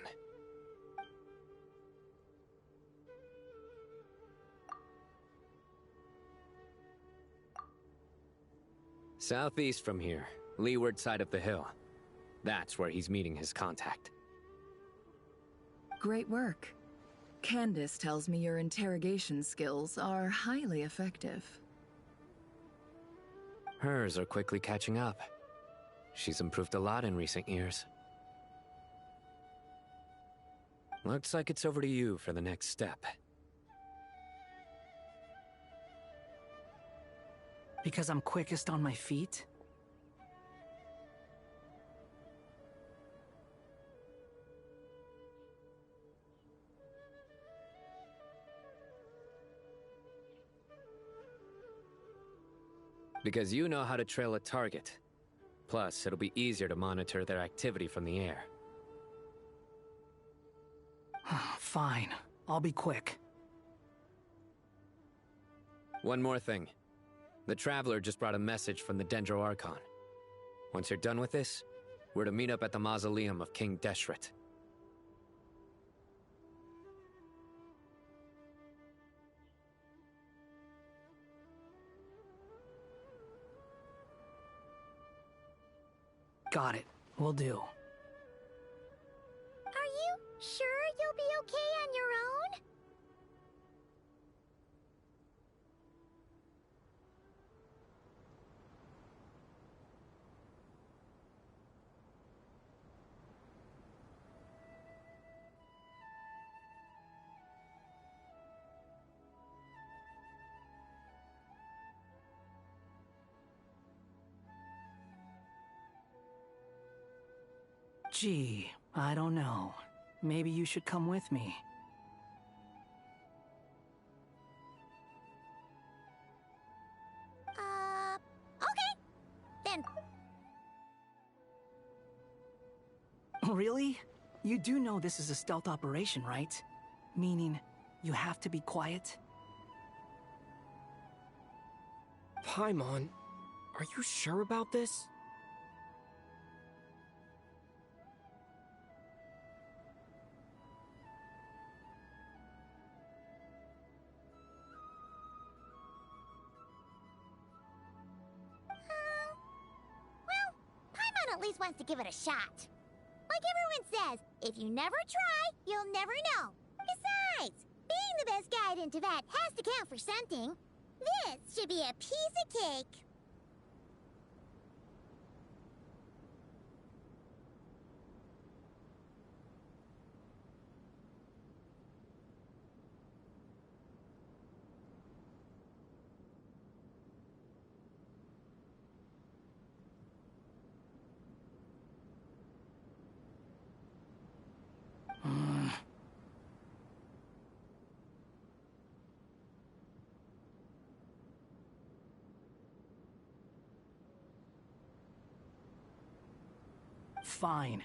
Speaker 10: Southeast from here, leeward side of the hill. That's where he's meeting his contact.
Speaker 13: Great work. Candace tells me your interrogation skills are highly effective.
Speaker 10: Hers are quickly catching up. She's improved a lot in recent years. Looks like it's over to you for the next step.
Speaker 15: Because I'm quickest on my feet?
Speaker 10: Because you know how to trail a target. Plus, it'll be easier to monitor their activity from the air.
Speaker 15: Fine. I'll be quick.
Speaker 10: One more thing. The Traveler just brought a message from the Dendro Archon. Once you're done with this, we're to meet up at the mausoleum of King Deshret.
Speaker 15: Got it. Will do.
Speaker 9: Are you sure you'll be okay on your own?
Speaker 15: Gee, I don't know. Maybe you should come with me.
Speaker 9: Okay. Then.
Speaker 15: Really? You do know this is a stealth operation, right? Meaning, You have to be quiet.
Speaker 16: Paimon, are you sure about this?
Speaker 9: Well, Paimon at least wants to give it a shot. Like everyone says, if you never try, you'll never know. Besides, being the best guide into that has to count for something. This should be a piece of cake.
Speaker 15: Fine.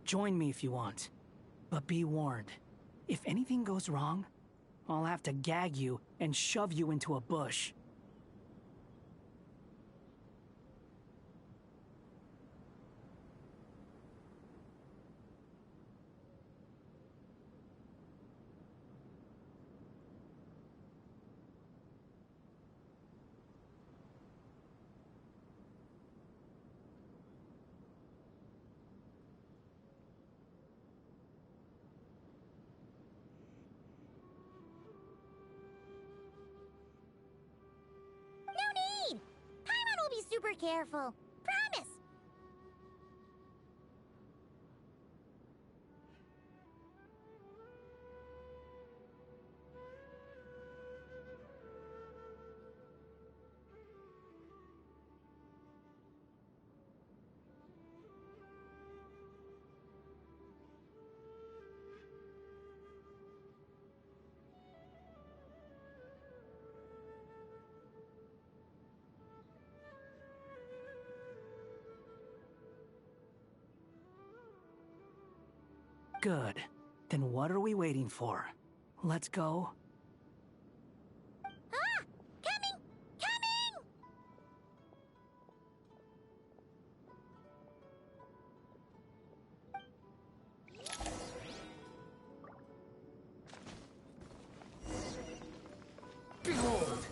Speaker 15: Join me if you want. But be warned. If anything goes wrong, I'll have to gag you and shove you into a bush.
Speaker 9: No need! Paimon will be super careful. Promise!
Speaker 15: Good. Then what are we waiting for? Let's go.
Speaker 9: Ah! Coming! Coming!
Speaker 16: Behold!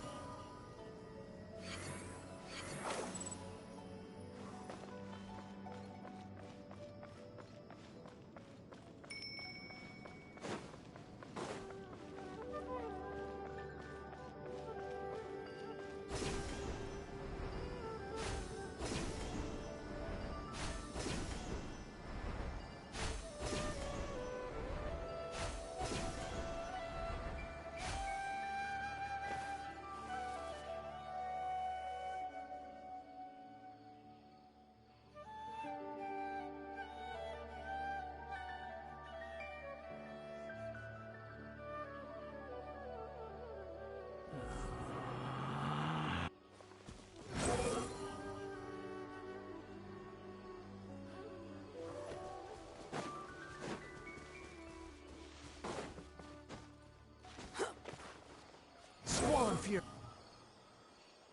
Speaker 16: Swarm Fury!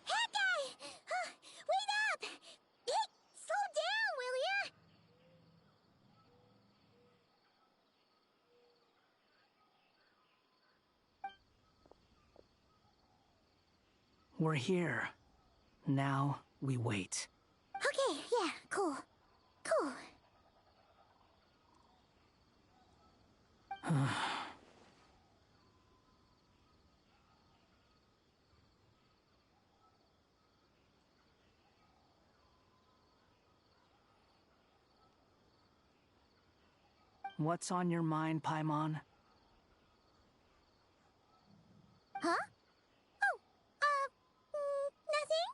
Speaker 9: Hawkeye! Wait up! Hey, slow down, will ya?
Speaker 15: We're here. Now we wait.
Speaker 9: Okay, yeah, cool. Cool.
Speaker 15: What's on your mind, Paimon?
Speaker 9: Huh? Oh, nothing?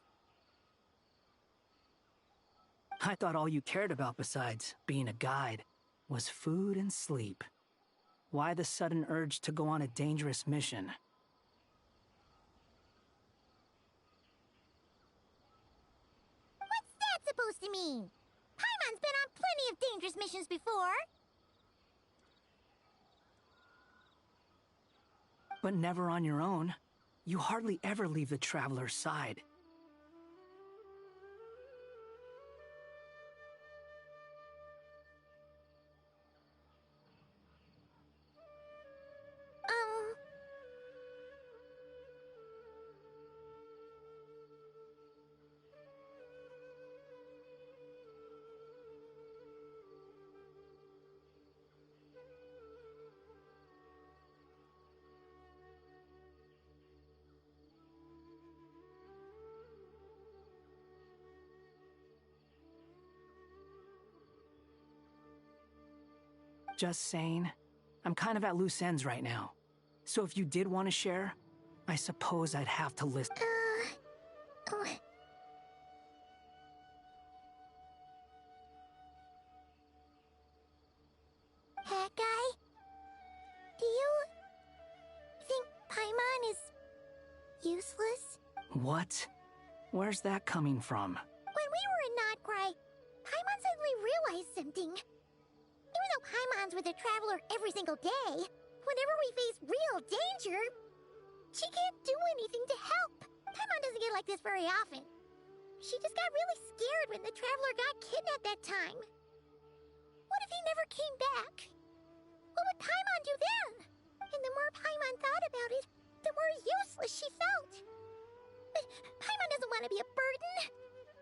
Speaker 15: I thought all you cared about besides being a guide was food and sleep. Why the sudden urge to go on a dangerous mission?
Speaker 9: What's that supposed to mean? Paimon's been on plenty of dangerous missions before.
Speaker 15: But never on your own. You hardly ever leave the Traveler's side. Just saying, I'm kind of at loose ends right now. So if you did want to share, I suppose I'd have to list.
Speaker 9: That guy? Do you think Paimon is useless?
Speaker 15: What? Where's that coming from?
Speaker 9: When we were in Notcry, Paimon suddenly realized something. Even though Paimon's with the Traveler every single day, whenever we face real danger, she can't do anything to help. Paimon doesn't get like this very often. She just got really scared when the Traveler got kidnapped that time. What if he never came back? What would Paimon do then? And the more Paimon thought about it, the more useless she felt. But Paimon doesn't want to be a burden.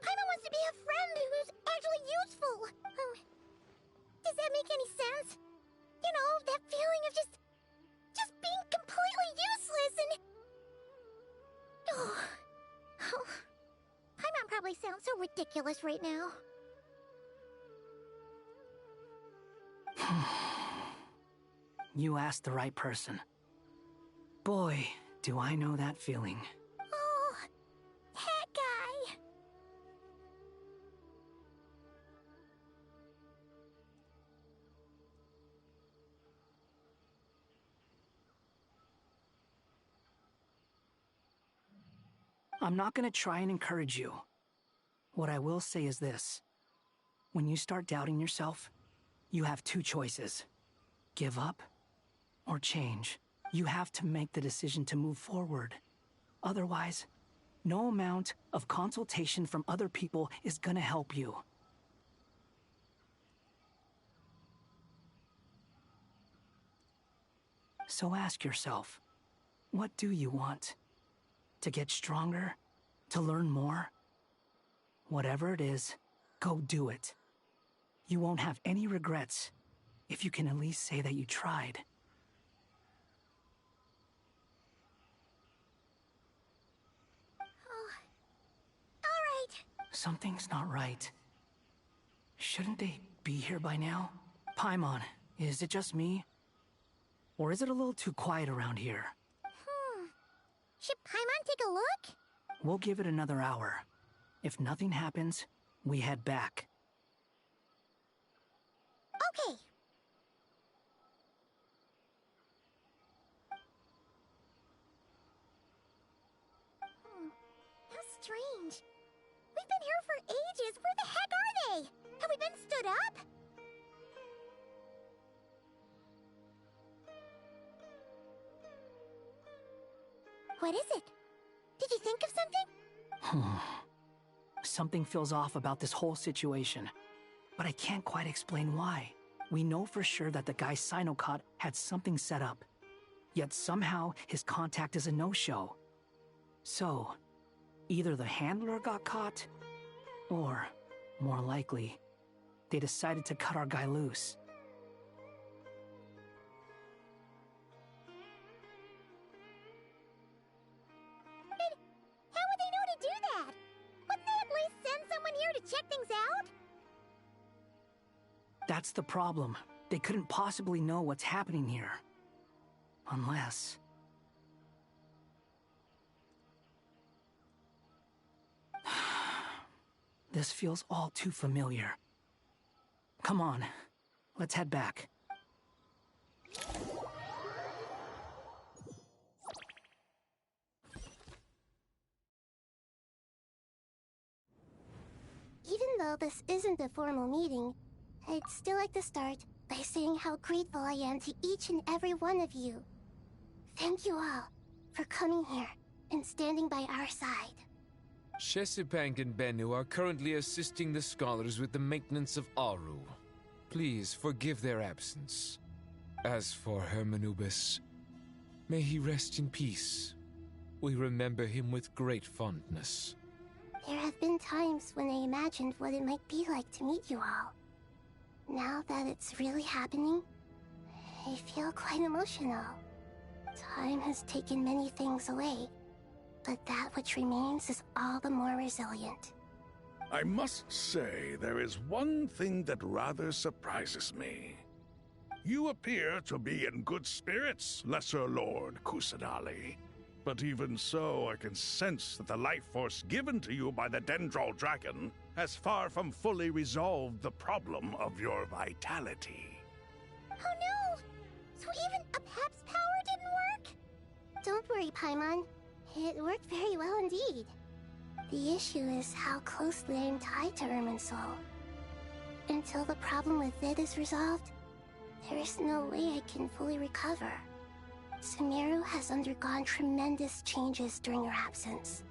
Speaker 9: Paimon wants to be a friend who's actually useful. Does that make any sense? You know, that feeling of just being completely useless and... Oh. Paimon probably sounds so ridiculous right now.
Speaker 15: You asked the right person. Boy, do I know that feeling.
Speaker 9: Oh, that guy.
Speaker 15: I'm not gonna try and encourage you. What I will say is this. When you start doubting yourself, you have two choices. Give up or change. You have to make the decision to move forward. Otherwise, no amount of consultation from other people is gonna help you. So ask yourself, what do you want? To get stronger? To learn more? Whatever it is, go do it. You won't have any regrets if you can at least say that you tried.
Speaker 9: Alright.
Speaker 15: Something's not right. Shouldn't they be here by now? Paimon, is it just me? Or is it a little too quiet around here?
Speaker 9: Should Paimon take a look?
Speaker 15: We'll give it another hour. If nothing happens, we head back.
Speaker 9: Okay. How strange. We've been here for ages. Where the heck are they? Have we been stood up? What is it? Did you think of something?
Speaker 15: Something feels off about this whole situation, but I can't quite explain why. We know for sure that the guy Sinocot had something set up, yet somehow his contact is a no-show. So, either the handler got caught, or, more likely, they decided to cut our guy loose.
Speaker 9: How would they know to do that? Wouldn't they at least send someone here to check things out?
Speaker 15: That's the problem. They couldn't possibly know what's happening here. Unless... This feels all too familiar. Come on, let's head back.
Speaker 9: Even though this isn't a formal meeting, I'd still like to start by saying how grateful I am to each and every one of you. Thank you all for coming here and standing by our side.
Speaker 5: Shesipank and Bennu are currently assisting the scholars with the maintenance of Aru. Please forgive their absence. As for Hermanubis, may he rest in peace. We remember him with great fondness.
Speaker 9: There have been times when I imagined what it might be like to meet you all. Now that it's really happening, I feel quite emotional. Time has taken many things away, but that which remains is all the more resilient.
Speaker 4: I must say, there is one thing that rather surprises me. You appear to be in good spirits, Lesser Lord Kusanali. But even so, I can sense that the life force given to you by the Dendral Dragon has far from fully resolved the problem of your vitality.
Speaker 9: Oh no! So even a Pep's power didn't work? Don't worry, Paimon. It worked very well indeed. The issue is how closely I am tied to Irminsul. Until the problem with it is resolved, there is no way I can fully recover. Sumeru has undergone tremendous changes during your absence.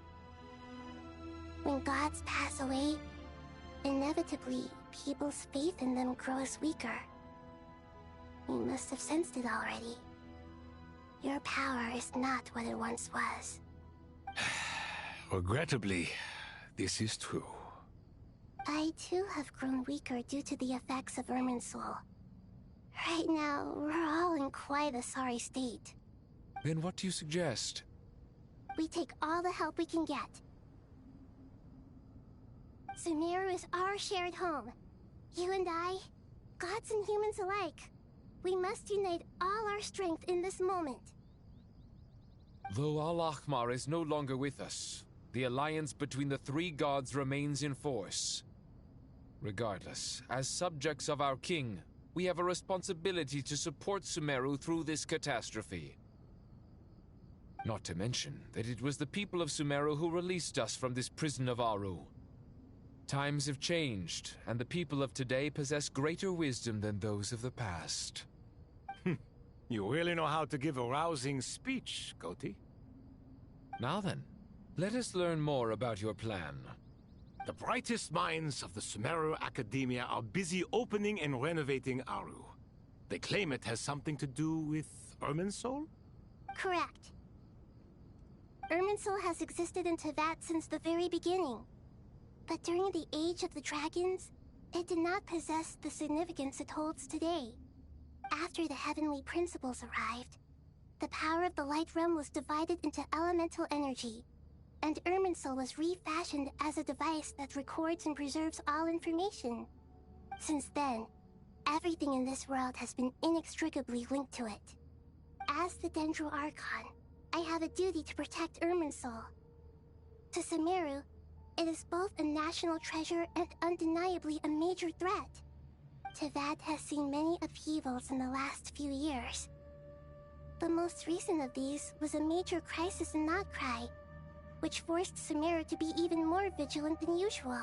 Speaker 9: When gods pass away, inevitably, people's faith in them grows weaker. You must have sensed it already. Your power is not what it once was.
Speaker 1: Regrettably, this is true.
Speaker 9: I too have grown weaker due to the effects of Irminsul. Right now, we're all in quite a sorry state.
Speaker 5: Then what do you suggest?
Speaker 9: We take all the help we can get. Sumeru is our shared home. You and I, gods and humans alike. We must unite all our strength in this moment.
Speaker 5: Though Al-Ahmar is no longer with us, the alliance between the three gods remains in force. Regardless, as subjects of our king, we have a responsibility to support Sumeru through this catastrophe. Not to mention that it was the people of Sumeru who released us from this prison of Aru. Times have changed, and the people of today possess greater wisdom than those of the past.
Speaker 1: You really know how to give a rousing speech, Goti.
Speaker 5: Now then, let us learn more about your plan.
Speaker 1: The brightest minds of the Sumeru Academia are busy opening and renovating Aru. They claim it has something to do with Irminsul?
Speaker 9: Correct. Irminsul has existed in Teyvat since the very beginning. But during the Age of the Dragons, it did not possess the significance it holds today. After the heavenly principles arrived, the power of the Light Realm was divided into elemental energy, and Irminsul was refashioned as a device that records and preserves all information. Since then, everything in this world has been inextricably linked to it. As the Dendro Archon, I have a duty to protect Irminsul. To Sumeru, it is both a national treasure and undeniably a major threat. Teyvat has seen many upheavals in the last few years. The most recent of these was a major crisis in Notcry, which forced Sumeru to be even more vigilant than usual.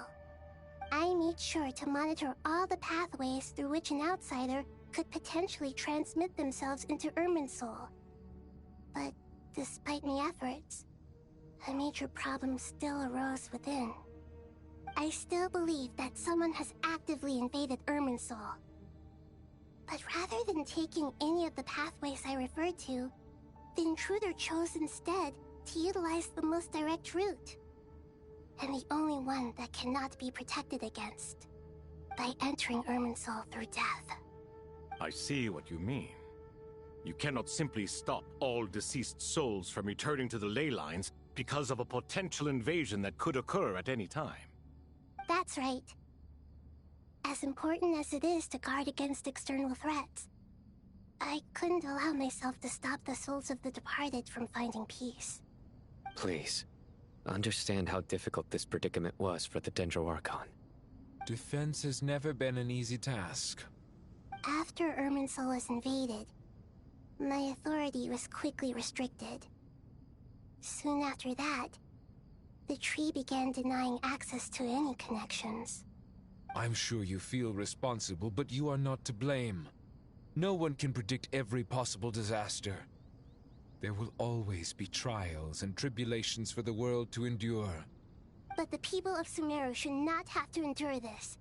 Speaker 9: I made sure to monitor all the pathways through which an outsider could potentially transmit themselves into Irminsul. But despite my efforts, a major problem still arose within. I still believe that someone has actively invaded Irminsul. But rather than taking any of the pathways I referred to, the intruder chose instead to utilize the most direct route. And the only one that cannot be protected against. By entering Irminsul through death.
Speaker 1: I see what you mean. You cannot simply stop all deceased souls from returning to the ley lines because of a potential invasion that could occur at any time.
Speaker 9: That's right. As important as it is to guard against external threats, I couldn't allow myself to stop the souls of the departed from finding peace.
Speaker 10: Please, understand how difficult this predicament was for the Dendro Archon.
Speaker 5: Defense has never been an easy task.
Speaker 9: After Irminsul was invaded, my authority was quickly restricted. Soon after that, the tree began denying access to any connections.
Speaker 5: I'm sure you feel responsible, but you are not to blame. No one can predict every possible disaster. There will always be trials and tribulations for the world to endure.
Speaker 9: But the people of Sumeru should not have to endure this.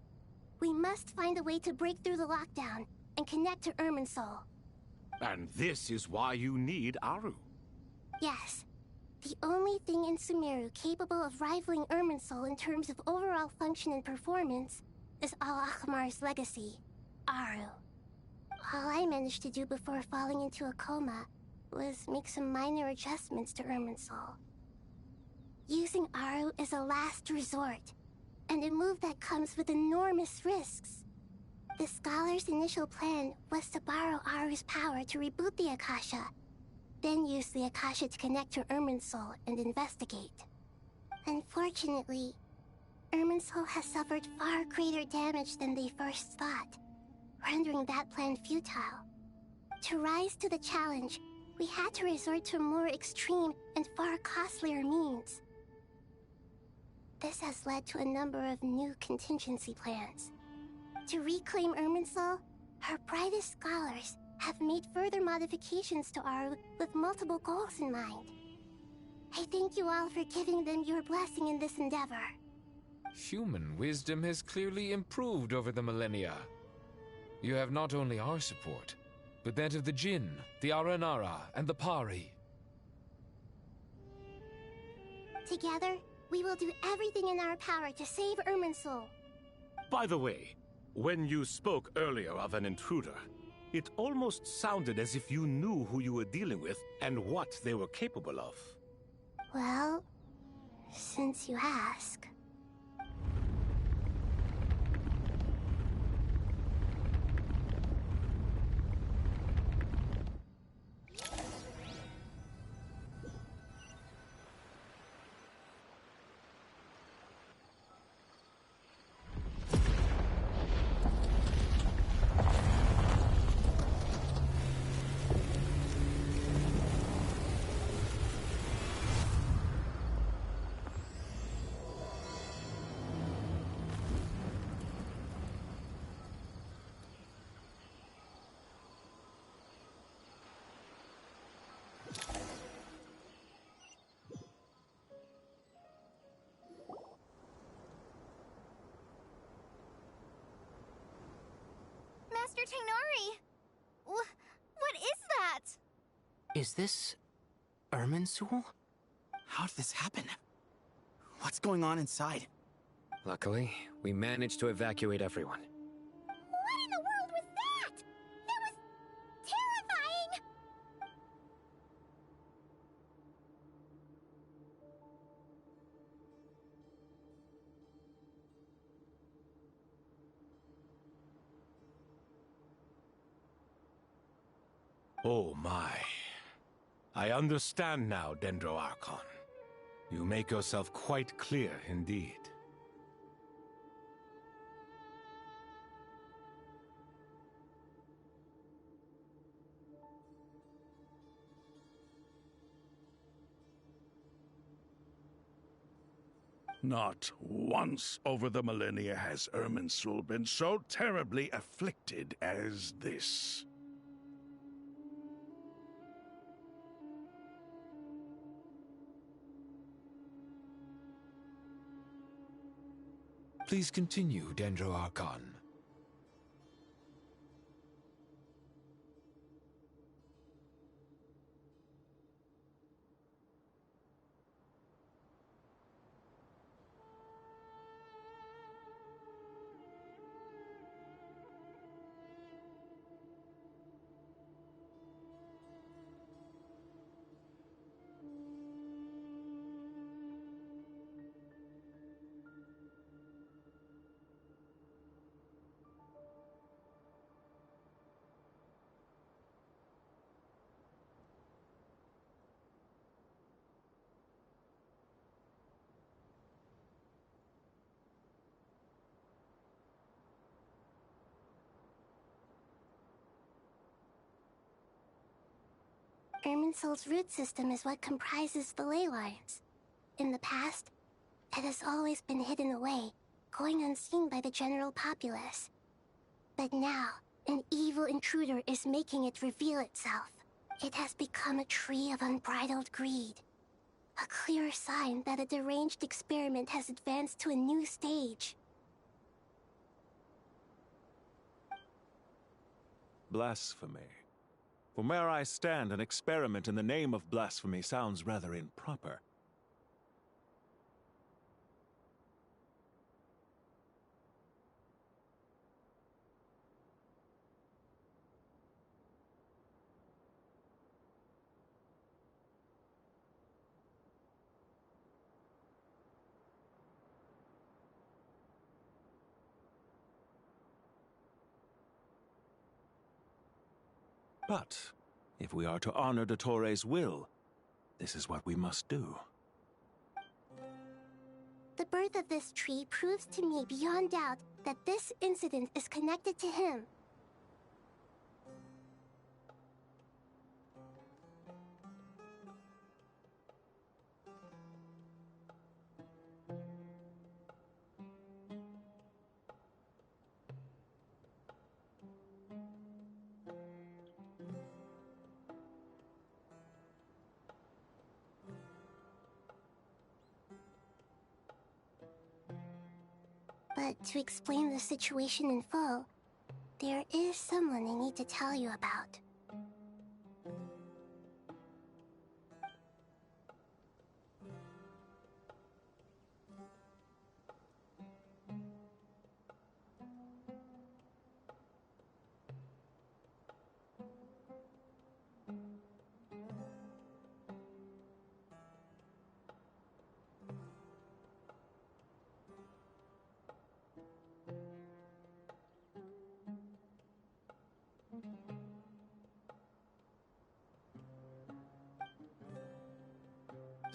Speaker 9: We must find a way to break through the lockdown and connect to Irminsul.
Speaker 1: And this is why you need Aru.
Speaker 9: Yes. The only thing in Sumeru capable of rivaling Irminsul in terms of overall function and performance is Al-Akhmar's legacy, Aru. All I managed to do before falling into a coma was make some minor adjustments to Irminsul. Using Aru is a last resort, and a move that comes with enormous risks. The Scholar's initial plan was to borrow Aru's power to reboot the Akasha, then use the Akasha to connect to Irminsul and investigate. Unfortunately, Irminsul has suffered far greater damage than they first thought, rendering that plan futile. To rise to the challenge, we had to resort to more extreme and far costlier means. This has led to a number of new contingency plans. To reclaim Irminsul, our brightest scholars have made further modifications to Aru with multiple goals in mind. I thank you all for giving them your blessing in this endeavor.
Speaker 5: Human wisdom has clearly improved over the millennia. You have not only our support, but that of the Jinn, the Aranara, and the Pari.
Speaker 9: Together, we will do everything in our power to save Irminsul.
Speaker 1: By the way, when you spoke earlier of an intruder, it almost sounded as if you knew who you were dealing with and what they were capable of.
Speaker 9: Well, since you ask. Master Tainari! What is that?
Speaker 16: Is this Irminsul? How did this happen? What's going on inside?
Speaker 10: Luckily, we managed to evacuate everyone.
Speaker 9: What in the world was that? That was terrifying!
Speaker 1: Oh my. I understand now, Dendro Archon. You make yourself quite clear indeed.
Speaker 4: Not once over the millennia has Irminsul been so terribly afflicted as this.
Speaker 5: Please continue, Dendro Archon.
Speaker 9: Irminsul's root system is what comprises the ley lines. In the past, it has always been hidden away, going unseen by the general populace. But now, an evil intruder is making it reveal itself. It has become a tree of unbridled greed. A clear sign that a deranged experiment has advanced to a new stage.
Speaker 17: Blasphemy. From where I stand, an experiment in the name of blasphemy sounds rather improper. But if we are to honor Dottores' will, this is what we must do.
Speaker 9: The birth of this tree proves to me beyond doubt that this incident is connected to him. But to explain the situation in full, there is someone I need to tell you about.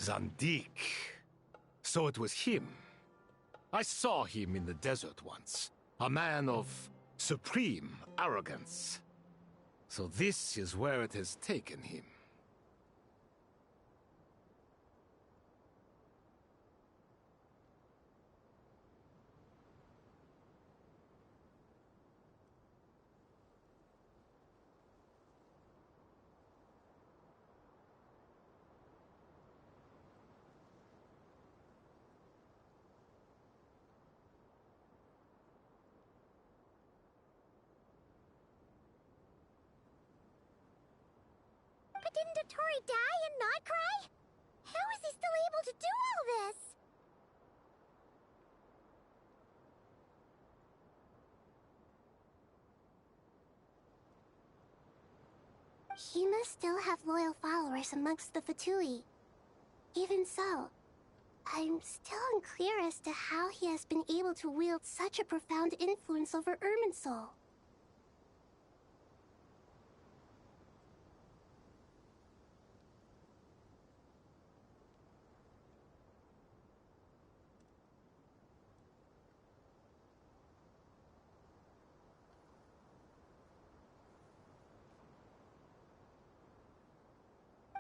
Speaker 1: Zandik. So it was him. I saw him in the desert once. A man of supreme arrogance. So this is where it has taken him.
Speaker 9: But didn't Dottore die and not cry? How is he still able to do all this? He must still have loyal followers amongst the Fatui. Even so, I'm still unclear as to how he has been able to wield such a profound influence over Irminsul.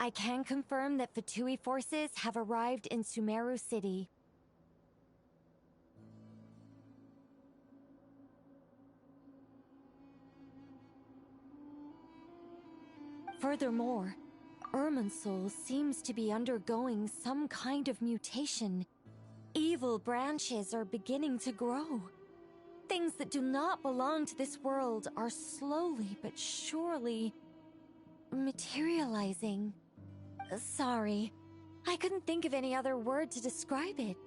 Speaker 18: I can confirm that Fatui forces have arrived in Sumeru City. Furthermore, Irminsul seems to be undergoing some kind of mutation. Evil branches are beginning to grow. Things that do not belong to this world are slowly but surely materializing. Sorry, I couldn't think of any other word to describe it.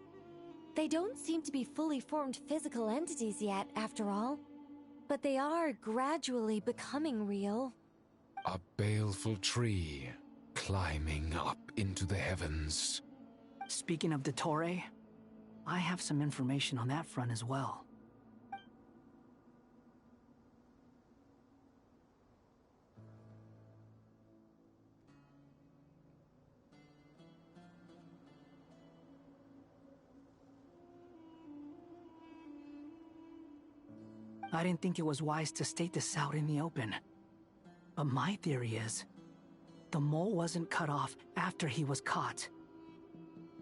Speaker 18: They don't seem to be fully formed physical entities yet, after all. But they are gradually becoming real.
Speaker 5: A baleful tree climbing up into the heavens.
Speaker 15: Speaking of Dottore, I have some information on that front as well. I didn't think it was wise to state this out in the open. But my theory is, the mole wasn't cut off after he was caught.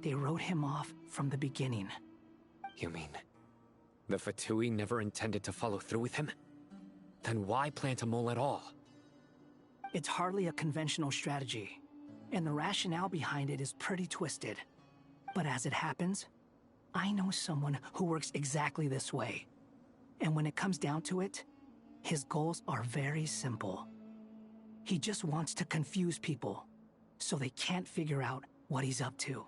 Speaker 15: They wrote him off from the beginning.
Speaker 10: You mean, the Fatui never intended to follow through with him? Then why plant a mole at all?
Speaker 15: It's hardly a conventional strategy, and the rationale behind it is pretty twisted. But as it happens, I know someone who works exactly this way. And when it comes down to it, his goals are very simple. He just wants to confuse people, so they can't figure out what he's up to.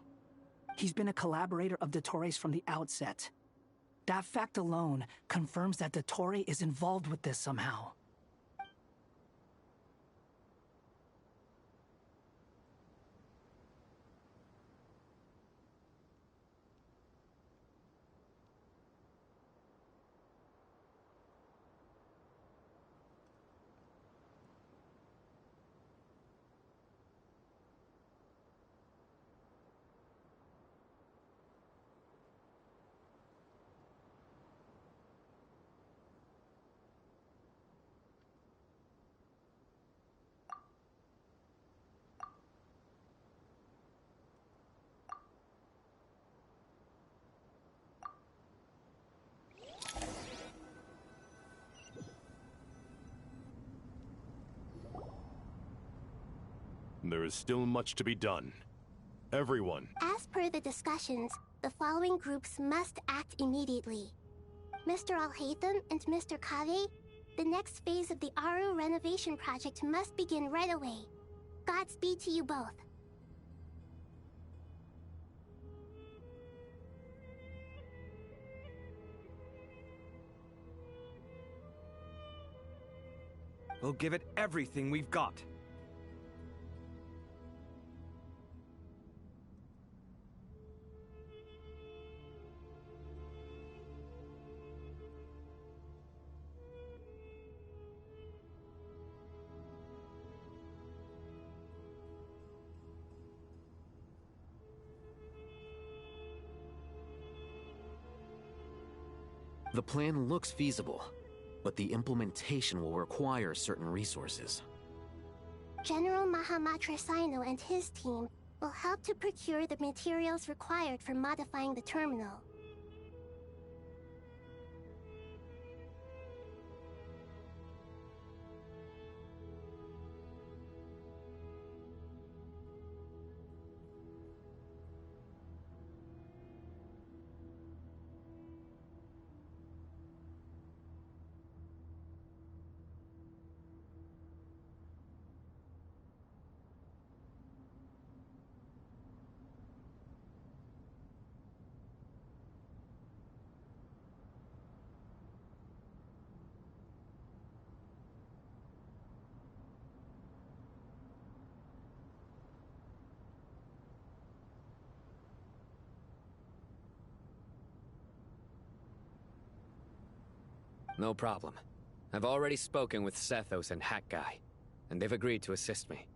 Speaker 15: He's been a collaborator of Dottore from the outset. That fact alone confirms that Dottore is involved with this somehow.
Speaker 12: There is still much to be done. Everyone.
Speaker 9: As per the discussions, the following groups must act immediately. Mr. Al-Haytham and Mr. Kave, the next phase of the Aru renovation project must begin right away. Godspeed to you both.
Speaker 2: We'll give it everything we've got.
Speaker 3: The plan looks feasible, but the implementation will require certain resources.
Speaker 9: General Mahamatra Sino and his team will help to procure the materials required for modifying the terminal.
Speaker 10: No problem. I've already spoken with Sethos and Hack Guy, and they've agreed to assist me.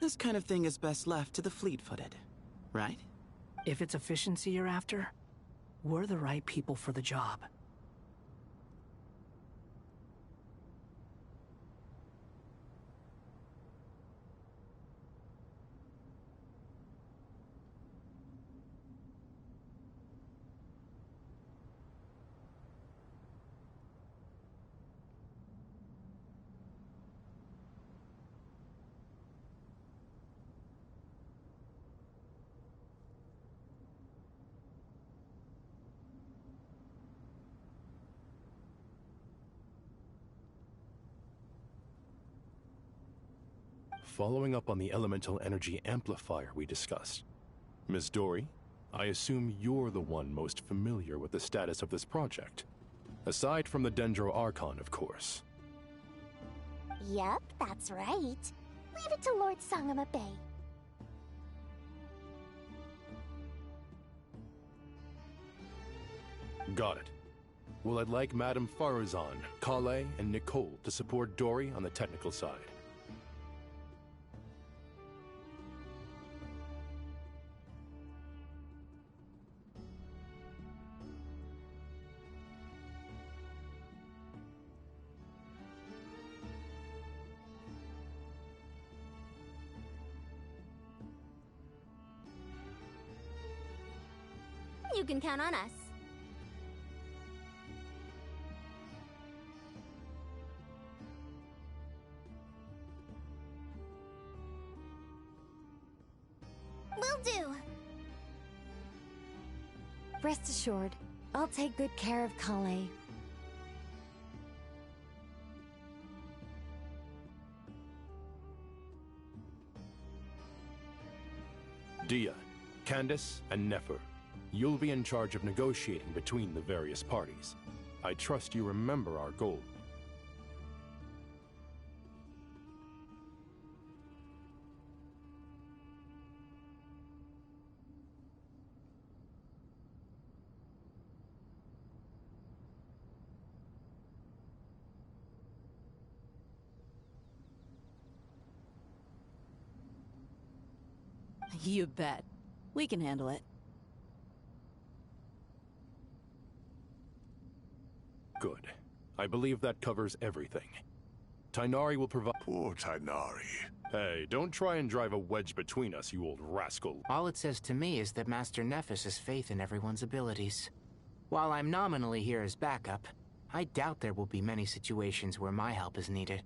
Speaker 16: This kind of thing is best left to the fleet-footed, right?
Speaker 15: If it's efficiency you're after, we're the right people for the job.
Speaker 12: Following up on the elemental energy amplifier we discussed. Ms. Dory, I assume you're the one most familiar with the status of this project. Aside from the Dendro Archon, of course.
Speaker 9: Yep, that's right. Leave it to Lord Sangama Bay.
Speaker 12: Got it. Well, I'd like Madame Farazan, Kale, and Nicole to support Dory on the technical side.
Speaker 18: You can count on us. Rest assured, I'll take good care of Kale.
Speaker 12: Dia, Candace, and Nefer, you'll be in charge of negotiating between the various parties. I trust you remember our goal.
Speaker 19: You bet. We can handle it.
Speaker 12: Good. I believe that covers everything. Tainari will provide—
Speaker 4: Poor Tainari.
Speaker 12: Hey, don't try and drive a wedge between us, you old rascal.
Speaker 16: All it says to me is that Master Nephis has faith in everyone's abilities. While I'm nominally here as backup, I doubt there will be many situations where my help is needed.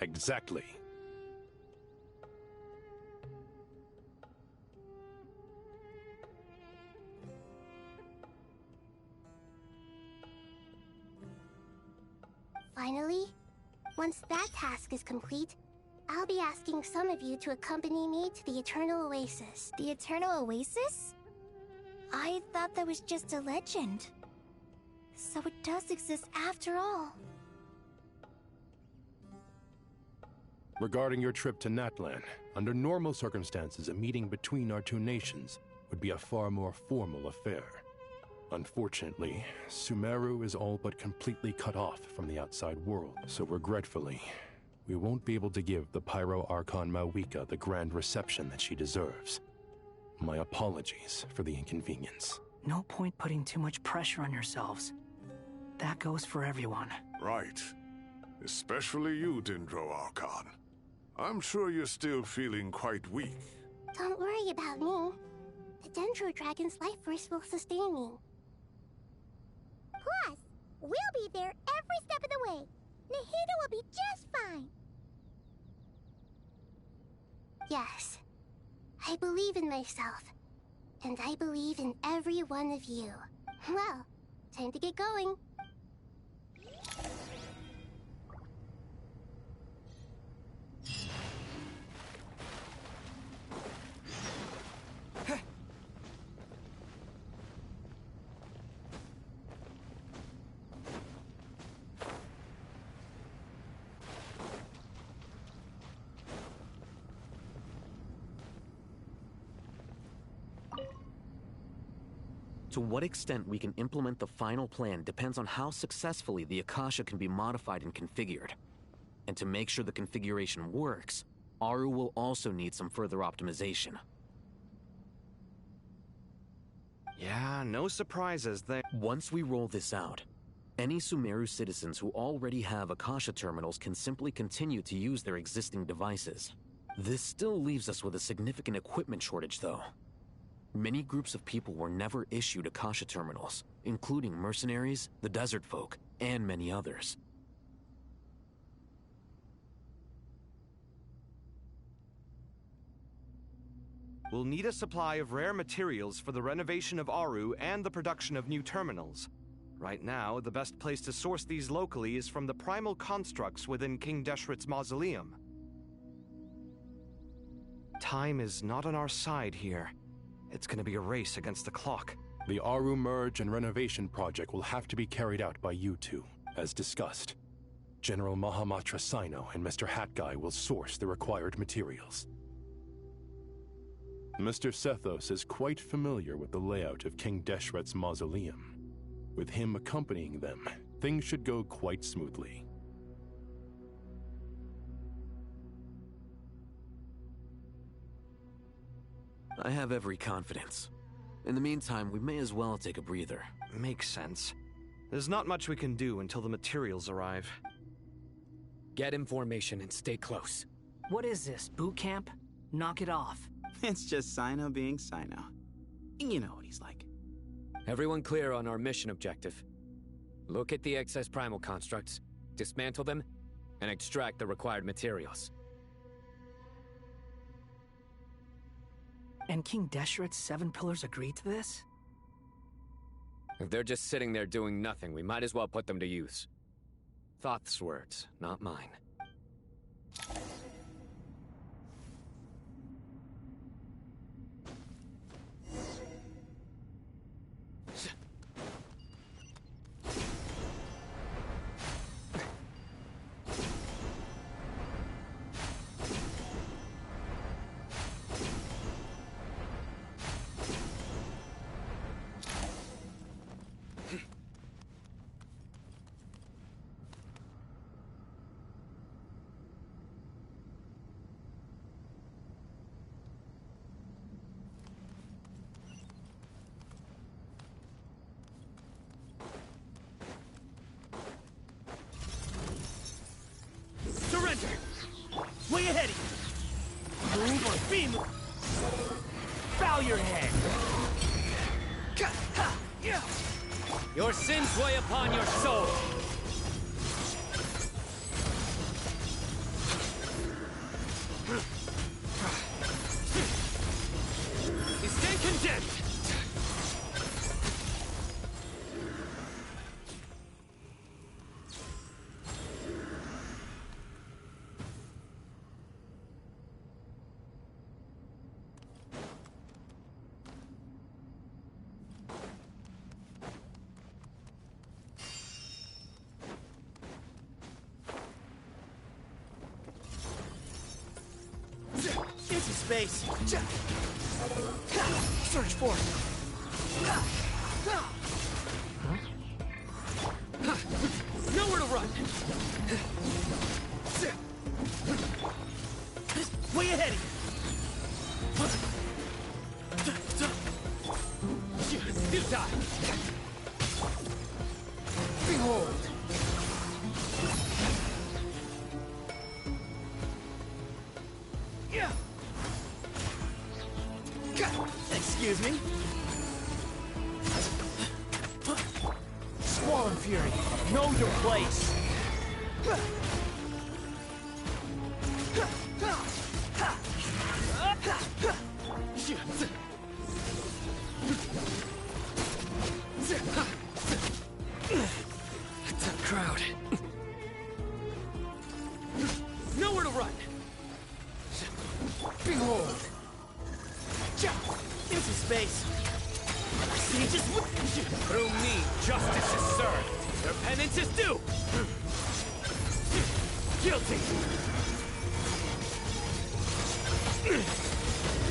Speaker 12: Exactly.
Speaker 9: Finally, once that task is complete, I'll be asking some of you to accompany me to the Eternal Oasis.
Speaker 18: The Eternal Oasis? I thought that was just a legend. So it does exist after all.
Speaker 12: Regarding your trip to Natlan, under normal circumstances, a meeting between our two nations would be a far more formal affair. Unfortunately, Sumeru is all but completely cut off from the outside world, so regretfully, we won't be able to give the Pyro Archon Mawika the grand reception that she deserves. My apologies for the inconvenience.
Speaker 15: No point putting too much pressure on yourselves. That goes for everyone.
Speaker 4: Right. Especially you, Dendro Archon. I'm sure you're still feeling quite weak.
Speaker 9: Don't worry about me. The Dendro Dragon's life force will sustain me. Plus, we'll be there every step of the way. Nahida will be just fine. Yes, I believe in myself. And I believe in every one of you. Well, time to get going.
Speaker 3: To what extent we can implement the final plan depends on how successfully the Akasha can be modified and configured. And to make sure the configuration works, Aru will also need some further optimization.
Speaker 2: Yeah, no surprises there.
Speaker 3: Once we roll this out, any Sumeru citizens who already have Akasha terminals can simply continue to use their existing devices. This still leaves us with a significant equipment shortage, though. Many groups of people were never issued Akasha terminals, including mercenaries, the desert folk, and many others.
Speaker 2: We'll need a supply of rare materials for the renovation of Aru and the production of new terminals. Right now, the best place to source these locally is from the primal constructs within King Deshret's mausoleum. Time is not on our side here. It's gonna be a race against the clock.
Speaker 12: The Aru merge and renovation project will have to be carried out by you two, as discussed. General Mahamatra Sino and Mr. Hat Guy will source the required materials. Mr. Sethos is quite familiar with the layout of King Deshret's mausoleum. With him accompanying them, things should go quite smoothly.
Speaker 3: I have every confidence. In the meantime, we may as well take a breather.
Speaker 2: Makes sense. There's not much we can do until the materials arrive.
Speaker 10: Get information and stay close.
Speaker 15: What is this, boot camp? Knock it off.
Speaker 20: It's just Sino being Sino. You know what he's like.
Speaker 10: Everyone clear on our mission objective. Look at the excess primal constructs, dismantle them, and extract the required materials.
Speaker 15: And King Deshret's 7 pillars agreed to this?
Speaker 10: If they're just sitting there doing nothing, we might as well put them to use. Thoth's words, not mine.
Speaker 21: Way ahead of you! Move or be moved! Bow your head!
Speaker 10: Your sins weigh upon your soul!
Speaker 21: You stand condemned! Into space. Search for it. Nowhere to run. Way ahead of you. You die. Behold. Excuse me? Squall Fury, know your place!
Speaker 10: It's a crowd.
Speaker 21: Nowhere to run! Behold! Into space! Sages
Speaker 10: Through me, justice is served. Their penance is due!
Speaker 21: Guilty!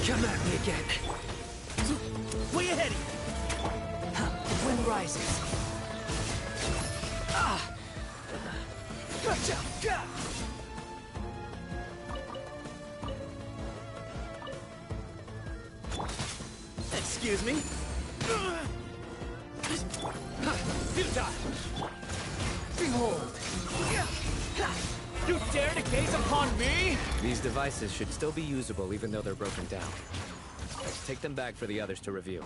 Speaker 15: Come at me again.
Speaker 21: Way ahead of you!
Speaker 15: The wind rises.
Speaker 21: Gotcha! Excuse me? Futile! Behold! You dare to gaze upon me?
Speaker 10: These devices should still be usable even though they're broken down. Take them back for the others to review.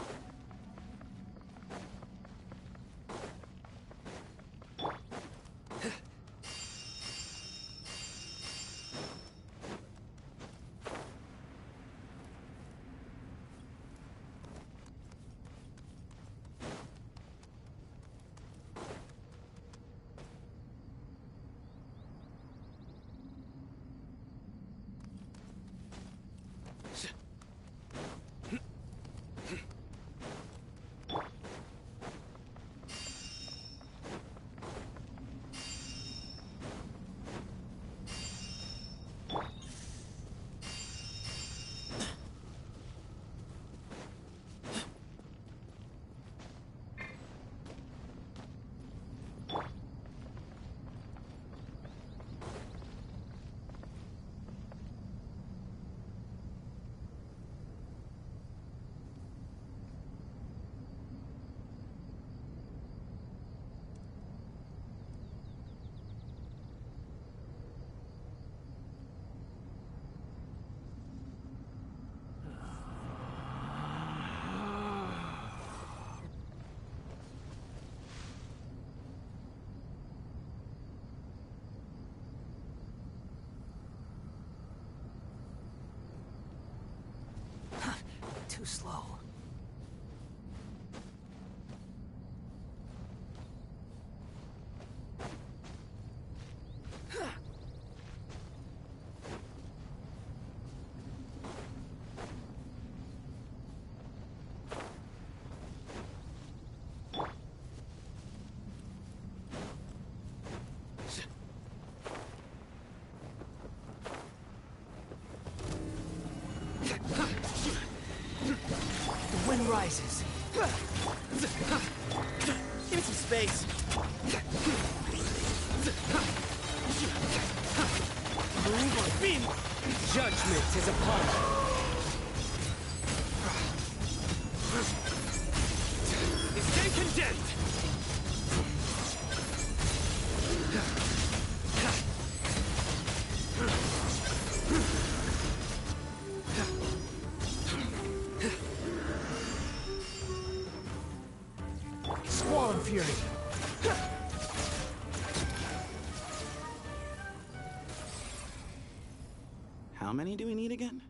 Speaker 15: slow. The wind rises.
Speaker 21: Give me some space. Move on, beam! Judgment is upon you. Stay condemned!
Speaker 15: Squall Fury.
Speaker 21: How many do we need again?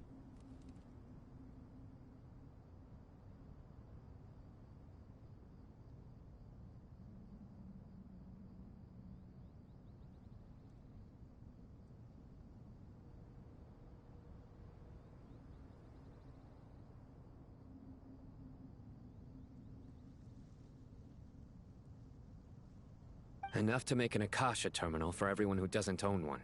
Speaker 10: Enough to make an Akasha terminal for everyone who doesn't own one.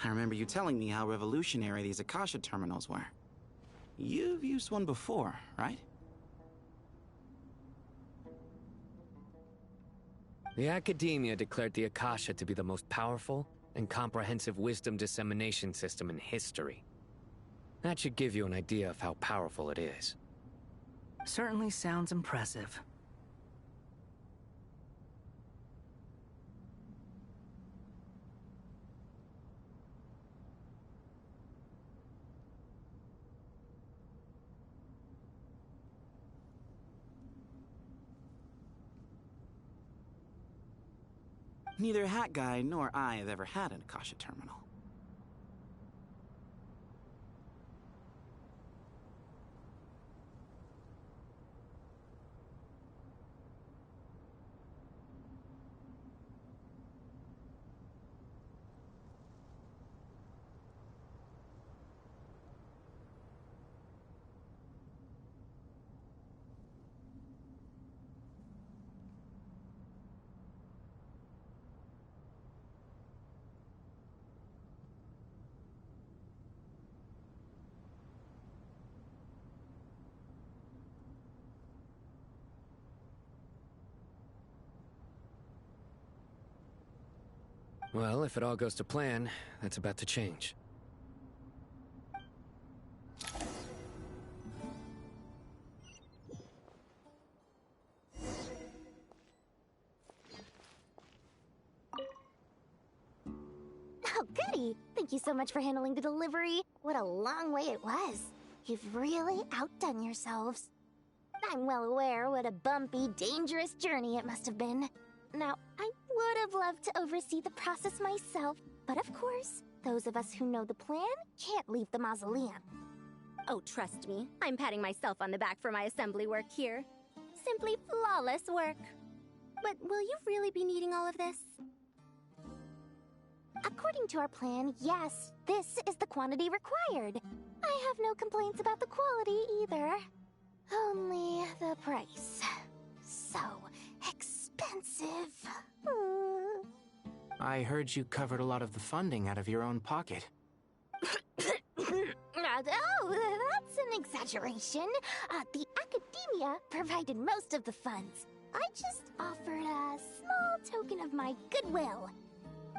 Speaker 20: I remember you telling me how revolutionary these Akasha terminals were. You've used one before, right?
Speaker 10: The Academia declared the Akasha to be the most powerful and comprehensive wisdom dissemination system in history. That should give you an idea of how powerful it is.
Speaker 15: Certainly sounds impressive.
Speaker 20: Neither Hat Guy nor I have ever had an Akasha terminal.
Speaker 10: Well, if it all goes to plan, that's about to change.
Speaker 9: Oh, goody! Thank you so much for handling the delivery. What a long way it was. You've really outdone yourselves. I'm well aware what a bumpy, dangerous journey it must have been. Now, I would have loved to oversee the process myself, but of course, those of us who know the plan can't leave the mausoleum.
Speaker 6: Oh, trust me, I'm patting myself on the back for my assembly work here. Simply flawless work. But will you really be needing all of this?
Speaker 9: According to our plan, yes, this is the quantity required. I have no complaints about the quality either. Only the price. So expensive.
Speaker 16: I heard you covered a lot of the funding out of your own pocket.
Speaker 9: Oh, that's an exaggeration. The academia provided most of the funds. I just offered a small token of my goodwill.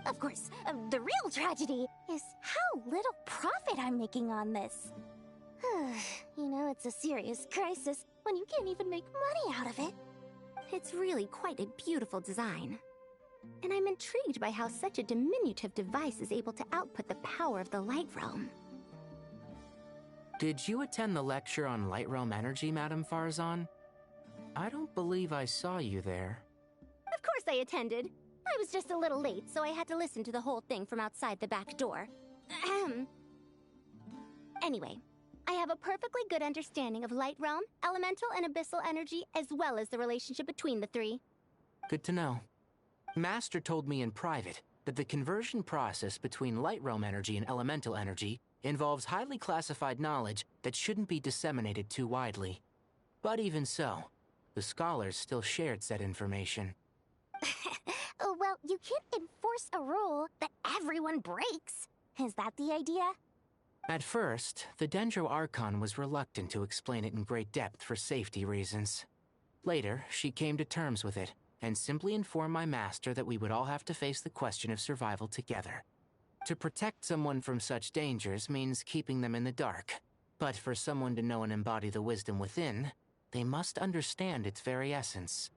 Speaker 9: Of course, the real tragedy is how little profit I'm making on this. You know, it's a serious crisis when you can't even make money out of it.
Speaker 6: It's really quite a beautiful design. And I'm intrigued by how such a diminutive device is able to output the power of the Light Realm.
Speaker 16: Did you attend the lecture on Light Realm energy, Madame Farzan? I don't believe I saw you there.
Speaker 6: Of course I attended. I was just a little late, so I had to listen to the whole thing from outside the back door. Anyway, I have a perfectly good understanding of Light Realm, elemental and abyssal energy, as well as the relationship between the three.
Speaker 16: Good to know. Master told me in private that the conversion process between Light Realm energy and elemental energy involves highly classified knowledge that shouldn't be disseminated too widely. But even so, the scholars still shared said information.
Speaker 9: Well, you can't enforce a rule that everyone breaks. Is that the idea?
Speaker 16: At first, the Dendro Archon was reluctant to explain it in great depth for safety reasons. Later, she came to terms with it, and simply informed my master that we would all have to face the question of survival together. To protect someone from such dangers means keeping them in the dark. But for someone to know and embody the wisdom within, they must understand its very essence.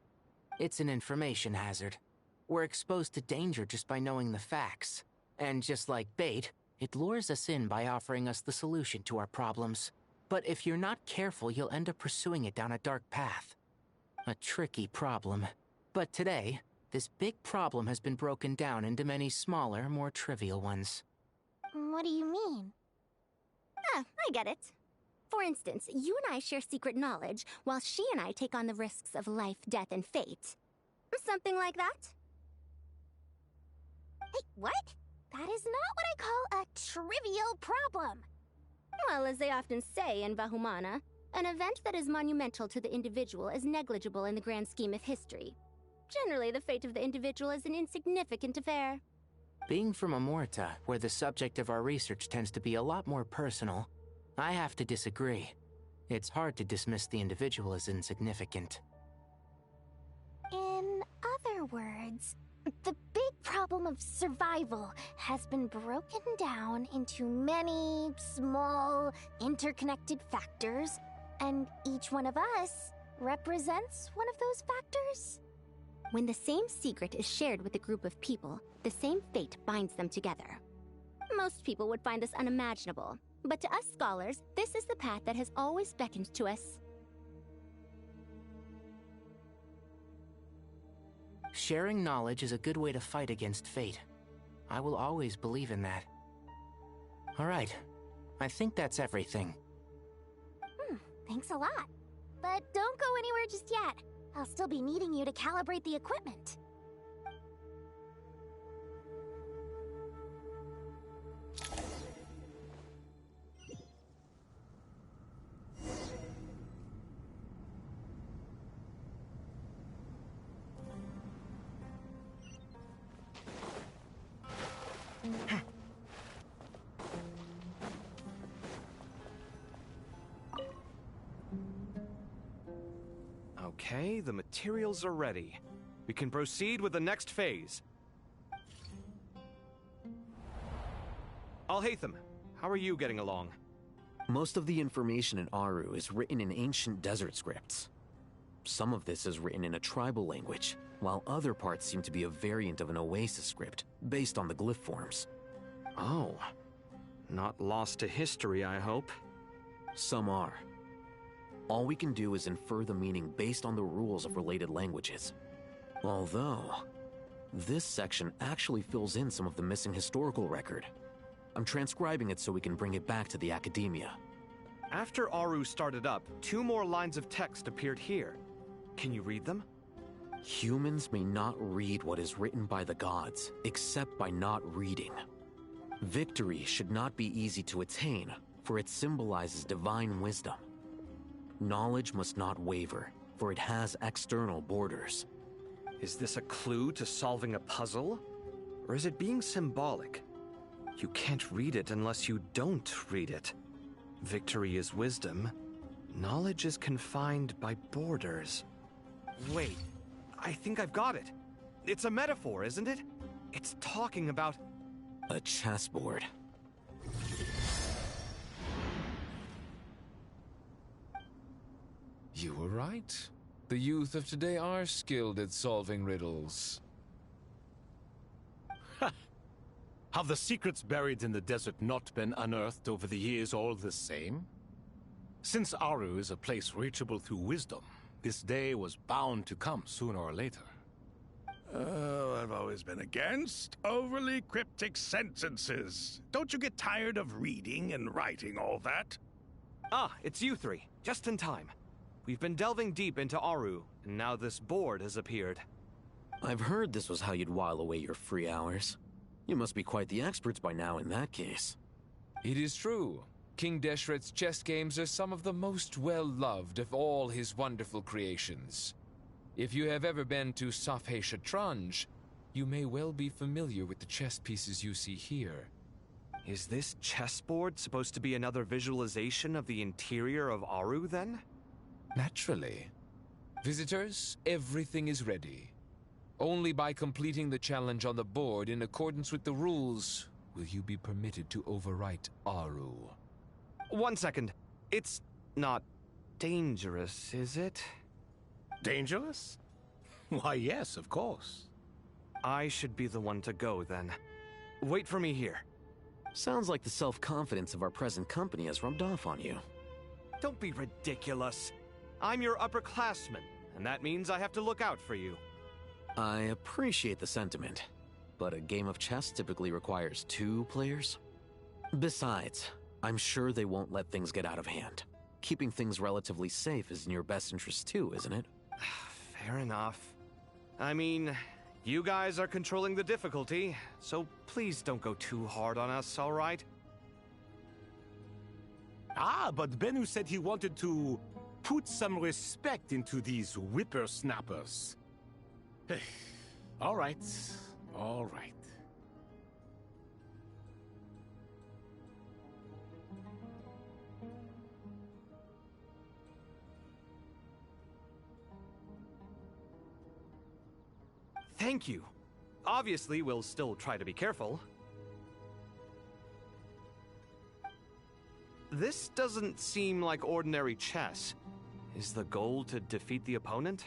Speaker 16: It's an information hazard. We're exposed to danger just by knowing the facts. And just like bait, it lures us in by offering us the solution to our problems. But if you're not careful, you'll end up pursuing it down a dark path. A tricky problem. But today, this big problem has been broken down into many smaller, more trivial ones.
Speaker 9: What do you mean?
Speaker 6: I get it. For instance, you and I share secret knowledge, while she and I take on the risks of life, death, and fate. Something like that?
Speaker 9: Hey, what? That is not what I call a trivial problem.
Speaker 6: Well, as they often say in Vahumana, an event that is monumental to the individual is negligible in the grand scheme of history. Generally, the fate of the individual is an insignificant affair.
Speaker 16: Being from Amorta, where the subject of our research tends to be a lot more personal, I have to disagree. It's hard to dismiss the individual as insignificant.
Speaker 9: In other words, the big problem of survival has been broken down into many small, interconnected factors, and each one of us represents one of those factors.
Speaker 6: When the same secret is shared with a group of people, the same fate binds them together. Most people would find this unimaginable, but to us scholars, this is the path that has always beckoned to us.
Speaker 16: Sharing knowledge is a good way to fight against fate. I will always believe in that. All right, I think that's everything.
Speaker 9: Thanks a lot. But don't go anywhere just yet. I'll still be needing you to calibrate the equipment.
Speaker 2: Okay, the materials are ready. We can proceed with the next phase. Al-Haytham, how are you getting along?
Speaker 3: Most of the information in Aru is written in ancient desert scripts. Some of this is written in a tribal language, while other parts seem to be a variant of an Oasis script, based on the glyph forms.
Speaker 2: Oh. Not lost to history, I hope.
Speaker 3: Some are. All we can do is infer the meaning based on the rules of related languages. Although, this section actually fills in some of the missing historical record. I'm transcribing it so we can bring it back to the Academia.
Speaker 2: After Aru started up, 2 more lines of text appeared here. Can you read them?
Speaker 3: Humans may not read what is written by the gods, except by not reading. Victory should not be easy to attain, for it symbolizes divine wisdom. Knowledge must not waver, for it has external borders.
Speaker 2: Is this a clue to solving a puzzle? Or is it being symbolic? You can't read it unless you don't read it. Victory is wisdom. Knowledge is confined by borders. Wait, I think I've got it. It's a metaphor, isn't it? It's talking about...
Speaker 3: a chessboard.
Speaker 5: You were right. The youth of today are skilled at solving riddles.
Speaker 1: Have the secrets buried in the desert not been unearthed over the years all the same? Since Aru is a place reachable through wisdom, this day was bound to come sooner or later.
Speaker 4: I've always been against overly cryptic sentences. Don't you get tired of reading and writing all that?
Speaker 2: Ah, it's you 3. Just in time. We've been delving deep into Aru, and now this board has appeared.
Speaker 3: I've heard this was how you'd while away your free hours. You must be quite the experts by now in that case.
Speaker 5: It is true. King Deshret's chess games are some of the most well-loved of all his wonderful creations. If you have ever been to Safhe Shatranj, you may well be familiar with the chess pieces you see here.
Speaker 2: Is this chessboard supposed to be another visualization of the interior of Aru, then?
Speaker 5: Naturally. Visitors, everything is ready. Only by completing the challenge on the board in accordance with the rules will you be permitted to overwrite Aru.
Speaker 2: 1 second. It's not dangerous, is it?
Speaker 1: Dangerous? Why, yes, of course.
Speaker 2: I should be the one to go, then. Wait for me here.
Speaker 3: Sounds like the self-confidence of our present company has rubbed off on you.
Speaker 2: Don't be ridiculous. I'm your upperclassman, and that means I have to look out for you.
Speaker 3: I appreciate the sentiment, but a game of chess typically requires 2 players. Besides, I'm sure they won't let things get out of hand. Keeping things relatively safe is in your best interest too, isn't it?
Speaker 2: Fair enough. I mean, you guys are controlling the difficulty, so please don't go too hard on us, all right?
Speaker 1: Ah, but Bennu said he wanted to put some respect into these whippersnappers. All right, all right.
Speaker 2: Thank you. Obviously, we'll still try to be careful. This doesn't seem like ordinary chess. Is the goal to defeat the opponent?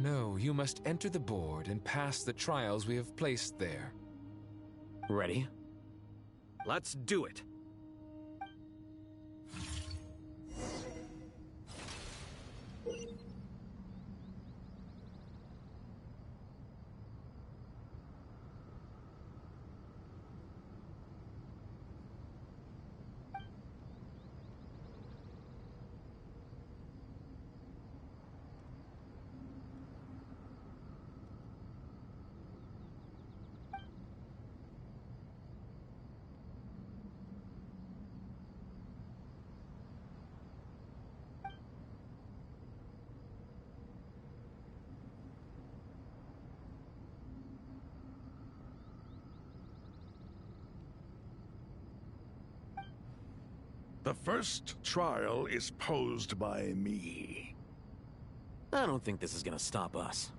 Speaker 5: No, you must enter the board and pass the trials we have placed there.
Speaker 3: Ready?
Speaker 2: Let's do it.
Speaker 4: The first trial is posed by me.
Speaker 3: I don't think this is gonna stop us.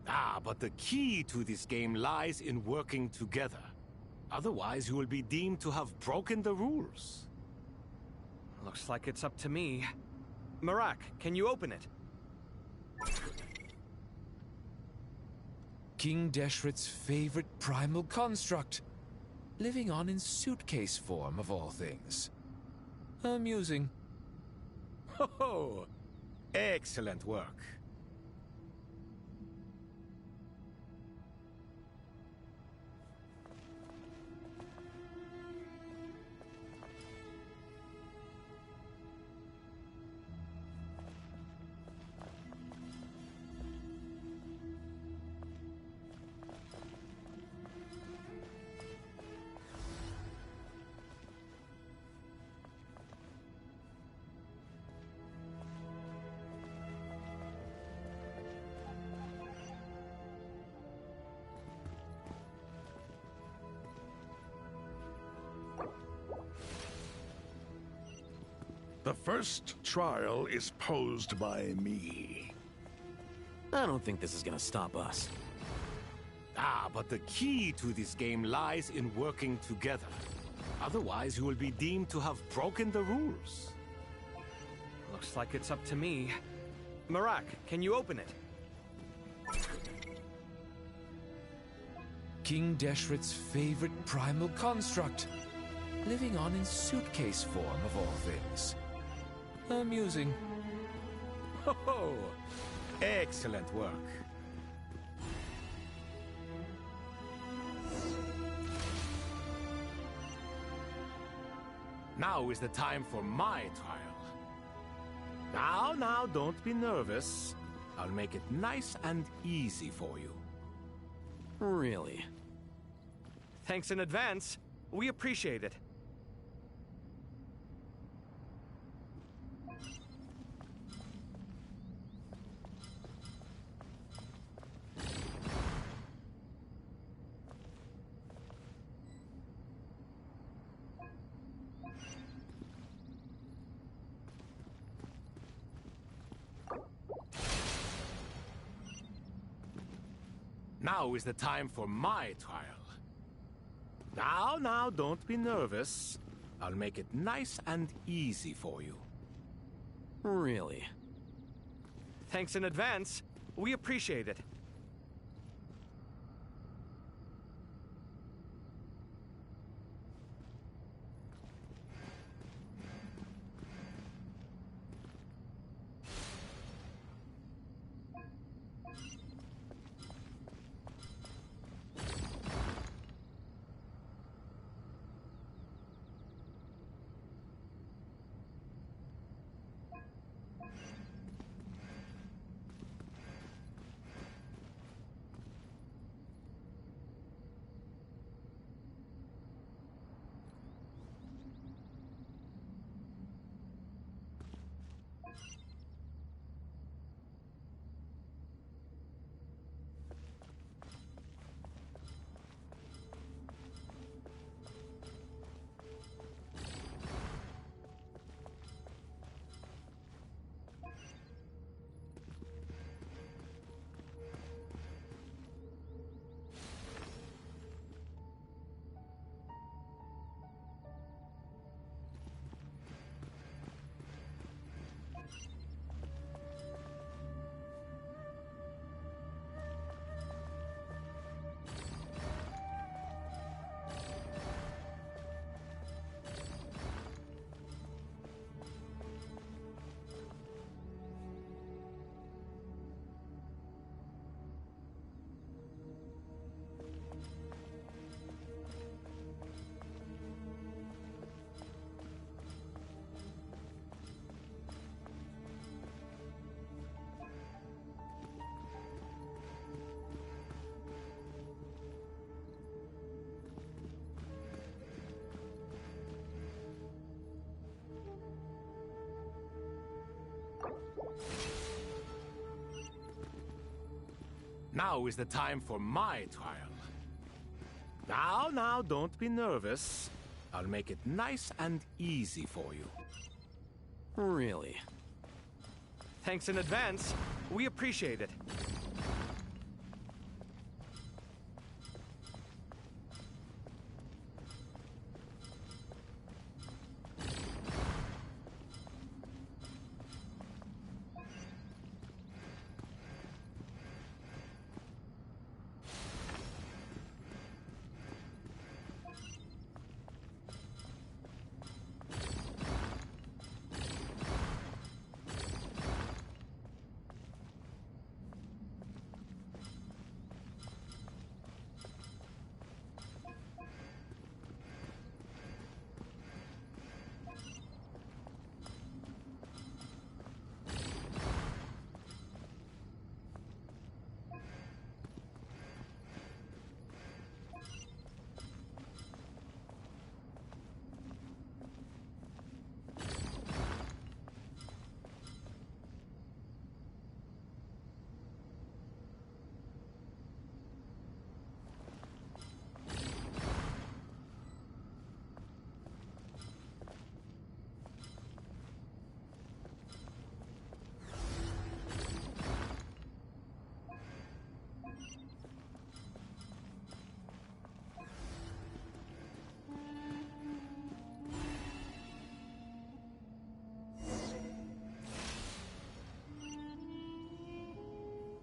Speaker 1: Ah, but the key to this game lies in working together. Otherwise, you will be deemed to have broken the rules.
Speaker 2: Looks like it's up to me. Marak, can you open it?
Speaker 5: King Deshret's favorite primal construct. living on in suitcase form of all things. Amusing.
Speaker 1: Ho ho! Excellent work.
Speaker 4: The first trial is posed by me.
Speaker 3: I don't think this is gonna stop us.
Speaker 1: Ah, but the key to this game lies in working together. Otherwise, you will be deemed to have broken the rules.
Speaker 2: Looks like it's up to me. Marak, can you open it?
Speaker 5: King Deshret's favorite primal construct, living on in suitcase form of all things. Amusing.
Speaker 1: Ho ho! Excellent work. Now is the time for my trial. Now, don't be nervous. I'll make it nice and easy for you.
Speaker 3: Really?
Speaker 2: Thanks in advance. We appreciate it.
Speaker 1: Now is the time for my trial. Now, don't be nervous. I'll make it nice and easy for you.
Speaker 3: Really?
Speaker 2: Thanks in advance. We appreciate it.
Speaker 1: Now is the time for my trial. Now, don't be nervous. I'll make it nice and easy for you.
Speaker 3: Really?
Speaker 2: Thanks in advance. We appreciate it.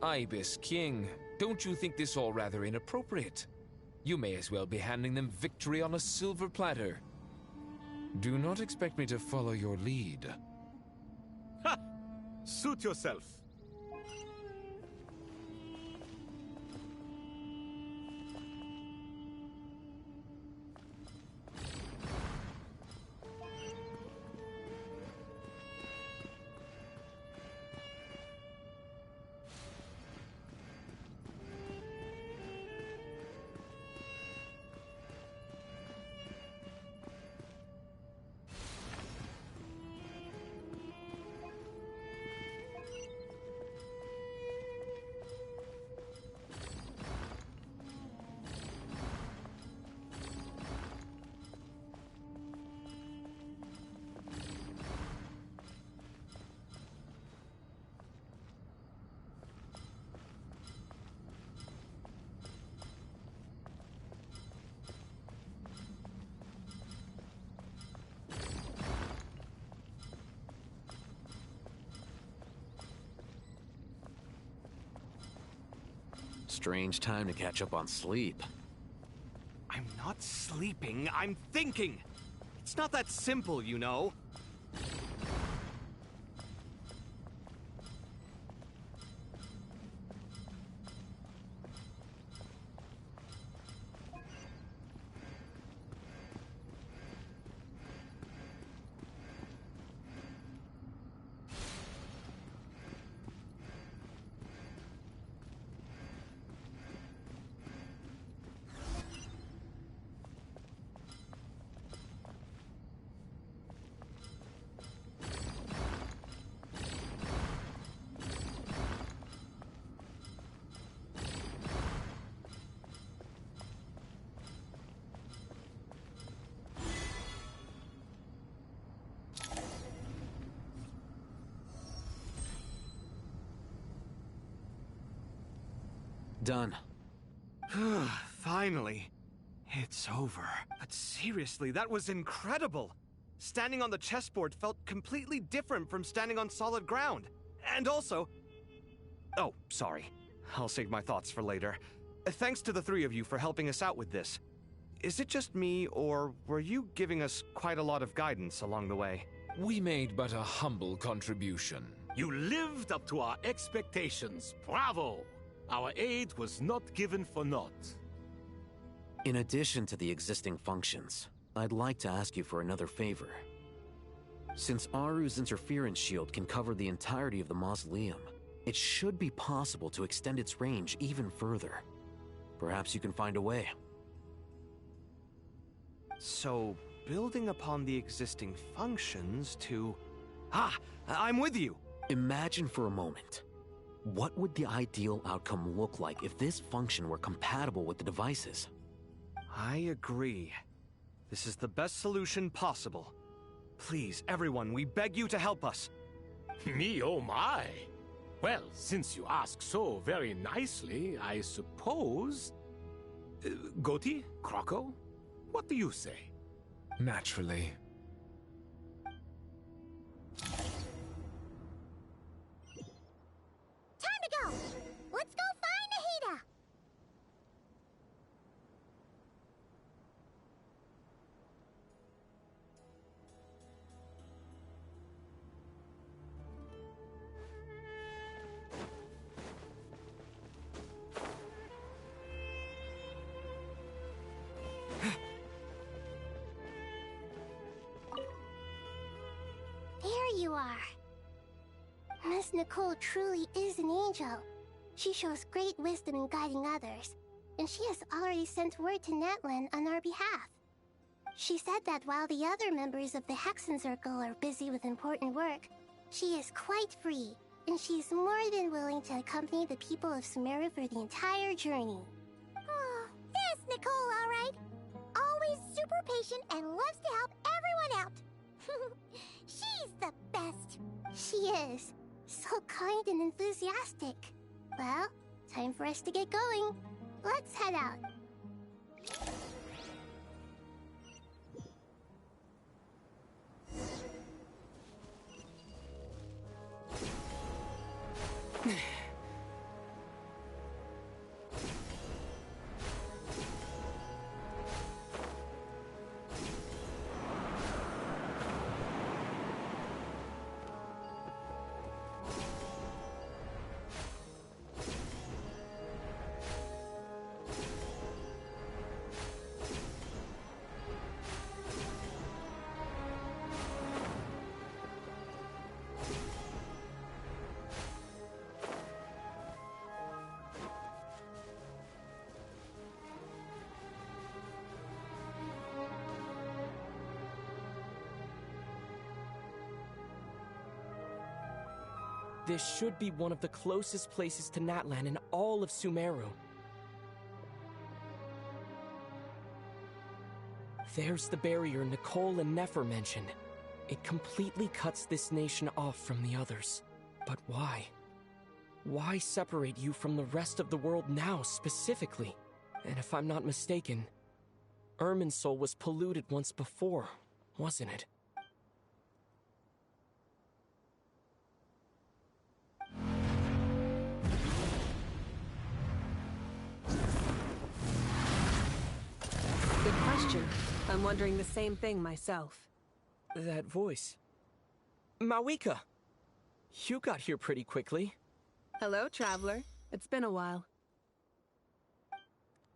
Speaker 5: Ibis King, don't you think this all rather inappropriate? You may as well be handing them victory on a silver platter. Do not expect me to follow your lead.
Speaker 2: Ha! Suit yourself.
Speaker 3: Strange time to catch up on sleep.
Speaker 2: I'm not sleeping, I'm thinking. It's not that simple, you know.
Speaker 3: Done.
Speaker 2: Finally. It's over. But seriously, that was incredible. Standing on the chessboard felt completely different from standing on solid ground. And also... Oh, sorry. I'll save my thoughts for later. Thanks to the three of you for helping us out with this. Is it just me, or were you giving us quite a lot of guidance along the way?
Speaker 5: We made but a humble contribution.
Speaker 1: You lived up to our expectations. Bravo! Our aid was not given for naught.
Speaker 3: In addition to the existing functions, I'd like to ask you for another favor. Since Aru's interference shield can cover the entirety of the mausoleum, it should be possible to extend its range even further. Perhaps you can find a way.
Speaker 2: So, building upon the existing functions to... Ah! I'm with you!
Speaker 3: Imagine for a moment. What would the ideal outcome look like if this function were compatible with the devices?
Speaker 2: I agree. This is the best solution possible. Please, everyone, we beg you to help us.
Speaker 1: Me, oh my! Well, since you ask so very nicely, I suppose... Goti? Croco? What do you say?
Speaker 5: Naturally.
Speaker 9: Time to go! Let's go find Nahida! There you are. Miss Nicole truly is an angel. She shows great wisdom in guiding others, and she has already sent word to Natlan on our behalf. She said that while the other members of the Hexen Circle are busy with important work, she is quite free, and she's more than willing to accompany the people of Sumeru for the entire journey. Oh, there's Nicole, all right. Always super patient and loves to help everyone out. She's the best. She is. So kind and enthusiastic. Well, time for us to get going. Let's head out.
Speaker 8: This should be one of the closest places to Natlan in all of Sumeru. There's the barrier Nicole and Nefer mentioned. It completely cuts this nation off from the others. But why? Why separate you from the rest of the world now, specifically? And if I'm not mistaken, Irminsul was polluted once before, wasn't it?
Speaker 22: Good question. I'm wondering the same thing myself.
Speaker 8: That voice. Mawika! You got here pretty quickly.
Speaker 22: Hello, traveler. It's been a while.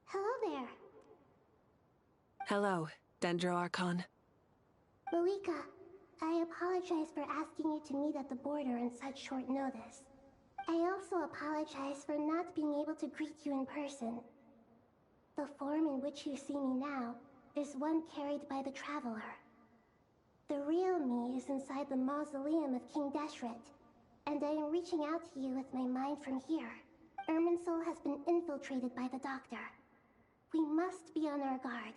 Speaker 9: Hello there.
Speaker 22: Hello, Dendro Archon.
Speaker 9: Mawika, I apologize for asking you to meet at the border on such short notice. I also apologize for not being able to greet you in person. The form in which you see me now is one carried by the Traveler. The real me is inside the mausoleum of King Deshret, and I am reaching out to you with my mind from here. Irminsul has been infiltrated by the Doctor. We must be on our guard,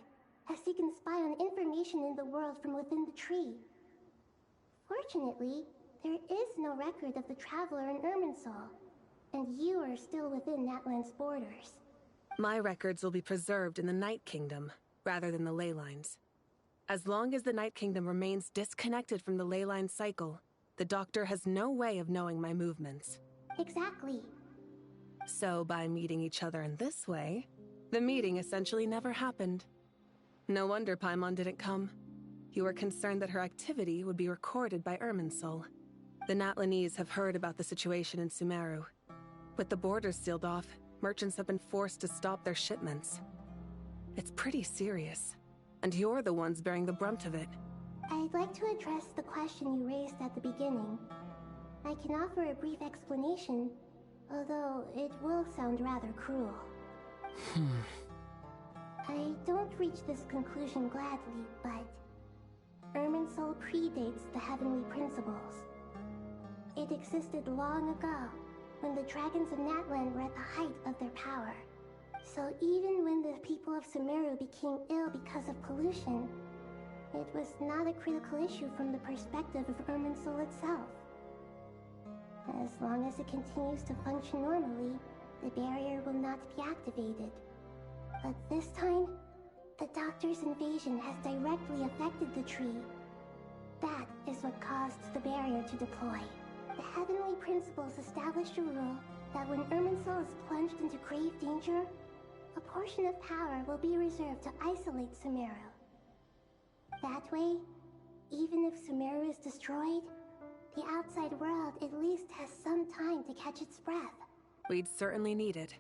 Speaker 9: as he can spy on information in the world from within the tree. Fortunately, there is no record of the Traveler in Irminsul, and you are still within Natlan's borders.
Speaker 22: My records will be preserved in the Night Kingdom, rather than the ley lines. As long as the Night Kingdom remains disconnected from the ley line cycle, the Doctor has no way of knowing my movements.
Speaker 9: Exactly.
Speaker 22: So by meeting each other in this way, the meeting essentially never happened. No wonder Paimon didn't come. You were concerned that her activity would be recorded by Irminsul. The Natlanese have heard about the situation in Sumeru. With the borders sealed off, merchants have been forced to stop their shipments. It's pretty serious, and you're the ones bearing the brunt of it.
Speaker 9: I'd like to address the question you raised at the beginning. I can offer a brief explanation, although it will sound rather cruel. I don't reach this conclusion gladly, but Irminsul predates the Heavenly Principles. It existed long ago, when the dragons of Natlan were at the height of their power. So even when the people of Sumeru became ill because of pollution, it was not a critical issue from the perspective of Irminsul itself. As long as it continues to function normally, the barrier will not be activated. But this time, the Doctor's invasion has directly affected the tree. That is what caused the barrier to deploy. The Heavenly Principles established a rule that when Irminsul is plunged into grave danger, a portion of power will be reserved to isolate Sumeru. That way, even if Sumeru is destroyed, the outside world at least has some time to catch its breath.
Speaker 22: We'd certainly need it.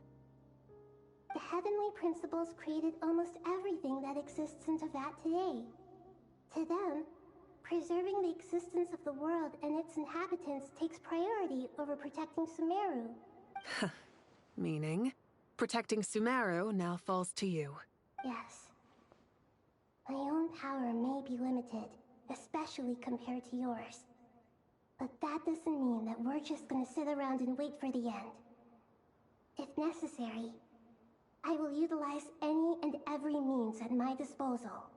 Speaker 9: The Heavenly Principles created almost everything that exists in Teyvat today. To them, preserving the existence of the world and its inhabitants takes priority over protecting Sumeru.
Speaker 22: Meaning, protecting Sumeru now falls to you.
Speaker 9: Yes. My own power may be limited, especially compared to yours. But that doesn't mean that we're just gonna sit around and wait for the end. If necessary, I will utilize any and every means at my disposal.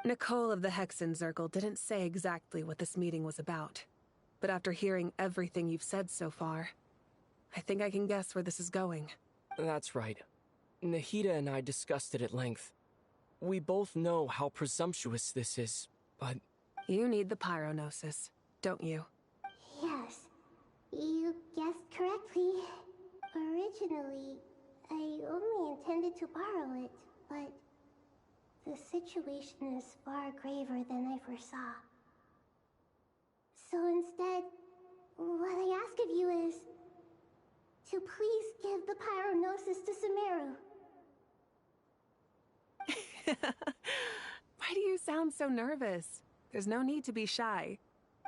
Speaker 22: Nicole of the Hexen Circle didn't say exactly what this meeting was about. But after hearing everything you've said so far, I think I can guess where this is going.
Speaker 8: That's right. Nahida and I discussed it at length. We both know how presumptuous this is, but...
Speaker 22: You need the Pyrognosis, don't you?
Speaker 9: Yes. You guessed correctly. Originally, I only intended to borrow it, but the situation is far graver than I foresaw. So instead, what I ask of you is to please give the Pyrognosis to Sumeru.
Speaker 22: Why do you sound so nervous? There's no need to be shy.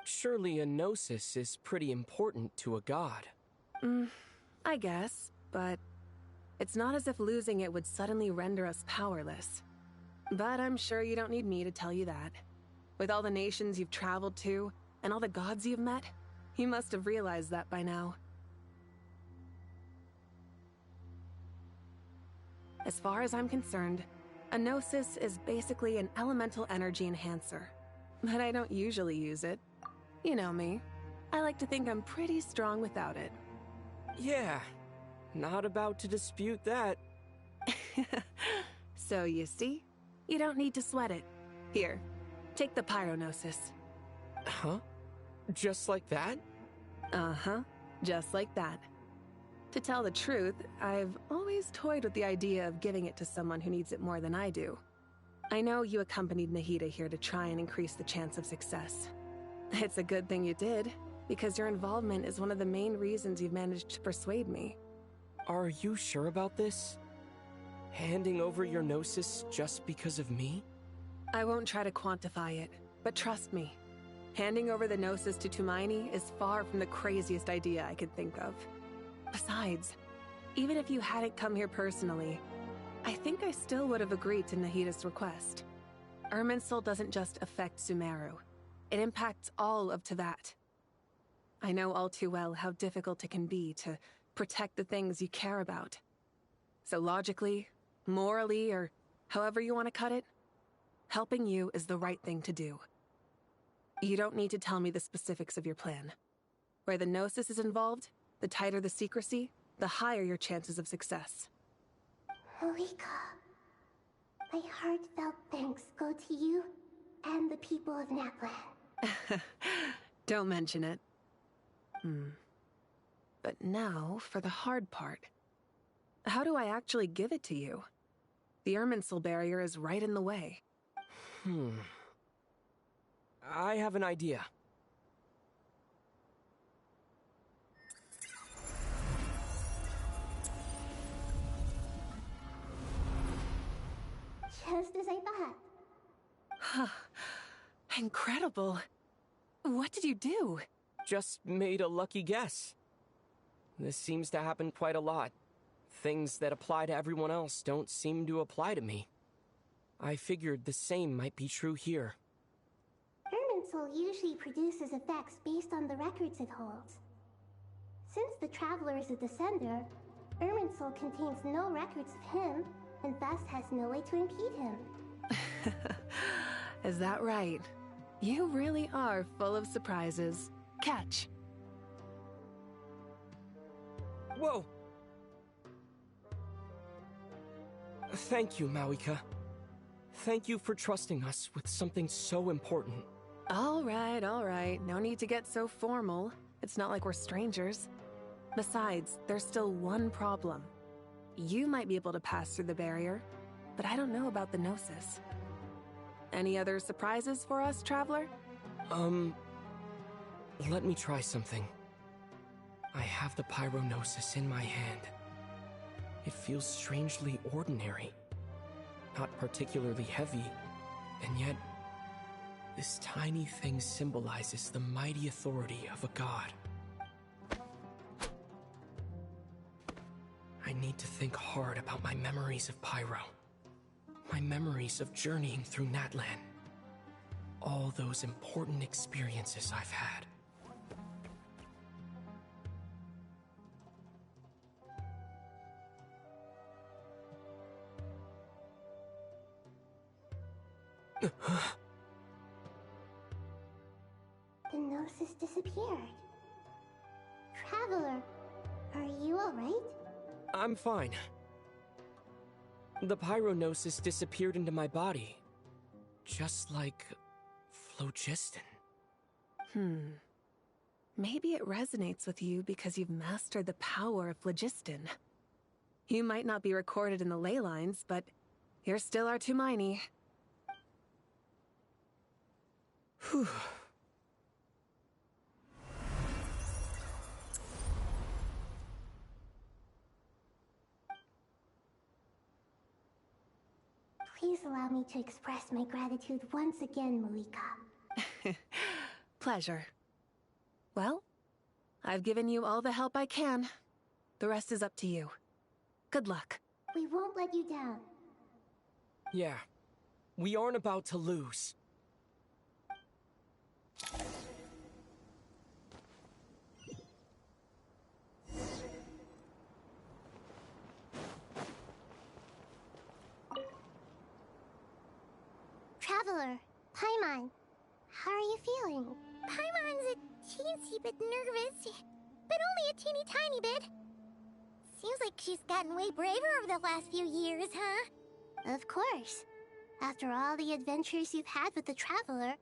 Speaker 8: Surely a gnosis is pretty important to a god.
Speaker 22: I guess, but it's not as if losing it would suddenly render us powerless. But I'm sure you don't need me to tell you that. With all the nations you've traveled to, and all the gods you've met, you must have realized that by now. As far as I'm concerned, a Gnosis is basically an elemental energy enhancer. But I don't usually use it. You know me. I like to think I'm pretty strong without it.
Speaker 8: Yeah, not about to dispute that.
Speaker 22: So you see? You don't need to sweat it. Here, take the Pyrognosis.
Speaker 8: Huh? Just like that?
Speaker 22: Uh-huh, just like that. To tell the truth, I've always toyed with the idea of giving it to someone who needs it more than I do. I know you accompanied Nahida here to try and increase the chance of success. It's a good thing you did, because your involvement is one of the main reasons you've managed to persuade me.
Speaker 8: Are you sure about this? Handing over your Gnosis just because of me?
Speaker 22: I won't try to quantify it, but trust me, handing over the Gnosis to Tumaini is far from the craziest idea I could think of. Besides, even if you hadn't come here personally, I think I still would have agreed to Nahida's request. Irminsul doesn't just affect Sumeru. It impacts all of Teyvat. I know all too well how difficult it can be to protect the things you care about. So logically, morally, or however you want to cut it, helping you is the right thing to do. You don't need to tell me the specifics of your plan. Where the Gnosis is involved, the tighter the secrecy, the higher your chances of success.
Speaker 9: Malika, my heartfelt thanks go to you and the people of Natlan.
Speaker 22: Don't mention it. But now for the hard part. How do I actually give it to you? The Irminsul barrier is right in the way.
Speaker 8: I have an idea.
Speaker 9: Just as I thought.
Speaker 22: Incredible. What did you do?
Speaker 8: Just made a lucky guess. This seems to happen quite a lot. Things that apply to everyone else don't seem to apply to me. I figured the same might be true here.
Speaker 9: Irminsul usually produces effects based on the records it holds. Since the Traveler is a Descender, Irminsul contains no records of him, and thus has no way to impede him.
Speaker 22: Is that right? You really are full of surprises. Catch.
Speaker 8: Whoa! Thank you, Mawika. Thank you for trusting us with something so important.
Speaker 22: All right. No need to get so formal. It's not like we're strangers. Besides, there's still one problem. You might be able to pass through the barrier, but I don't know about the Gnosis. Any other surprises for us, Traveler?
Speaker 8: Let me try something. I have the Pyrognosis in my hand. It feels strangely ordinary. Not particularly heavy, and yet this tiny thing symbolizes the mighty authority of a god. I need to think hard about my memories of Pyro. My memories of journeying through Natlan. All those important experiences I've had.
Speaker 9: The Gnosis disappeared. Traveler, are you alright?
Speaker 8: I'm fine. The Pyrognosis disappeared into my body. Just like phlogiston.
Speaker 22: Maybe it resonates with you because you've mastered the power of phlogiston. You might not be recorded in the ley lines, but you're still our Tumaini.
Speaker 8: Whew.
Speaker 9: Please allow me to express my gratitude once again, Malika.
Speaker 22: Pleasure. Well, I've given you all the help I can. The rest is up to you. Good luck.
Speaker 9: We won't let you down.
Speaker 8: Yeah. We aren't about to lose.
Speaker 9: traveler, Paimon. How are you feeling? Paimon's a teensy bit nervous, but only a teeny tiny bit. Seems like she's gotten way braver over the last few years, huh? Of course. After all the adventures you've had with the Traveler,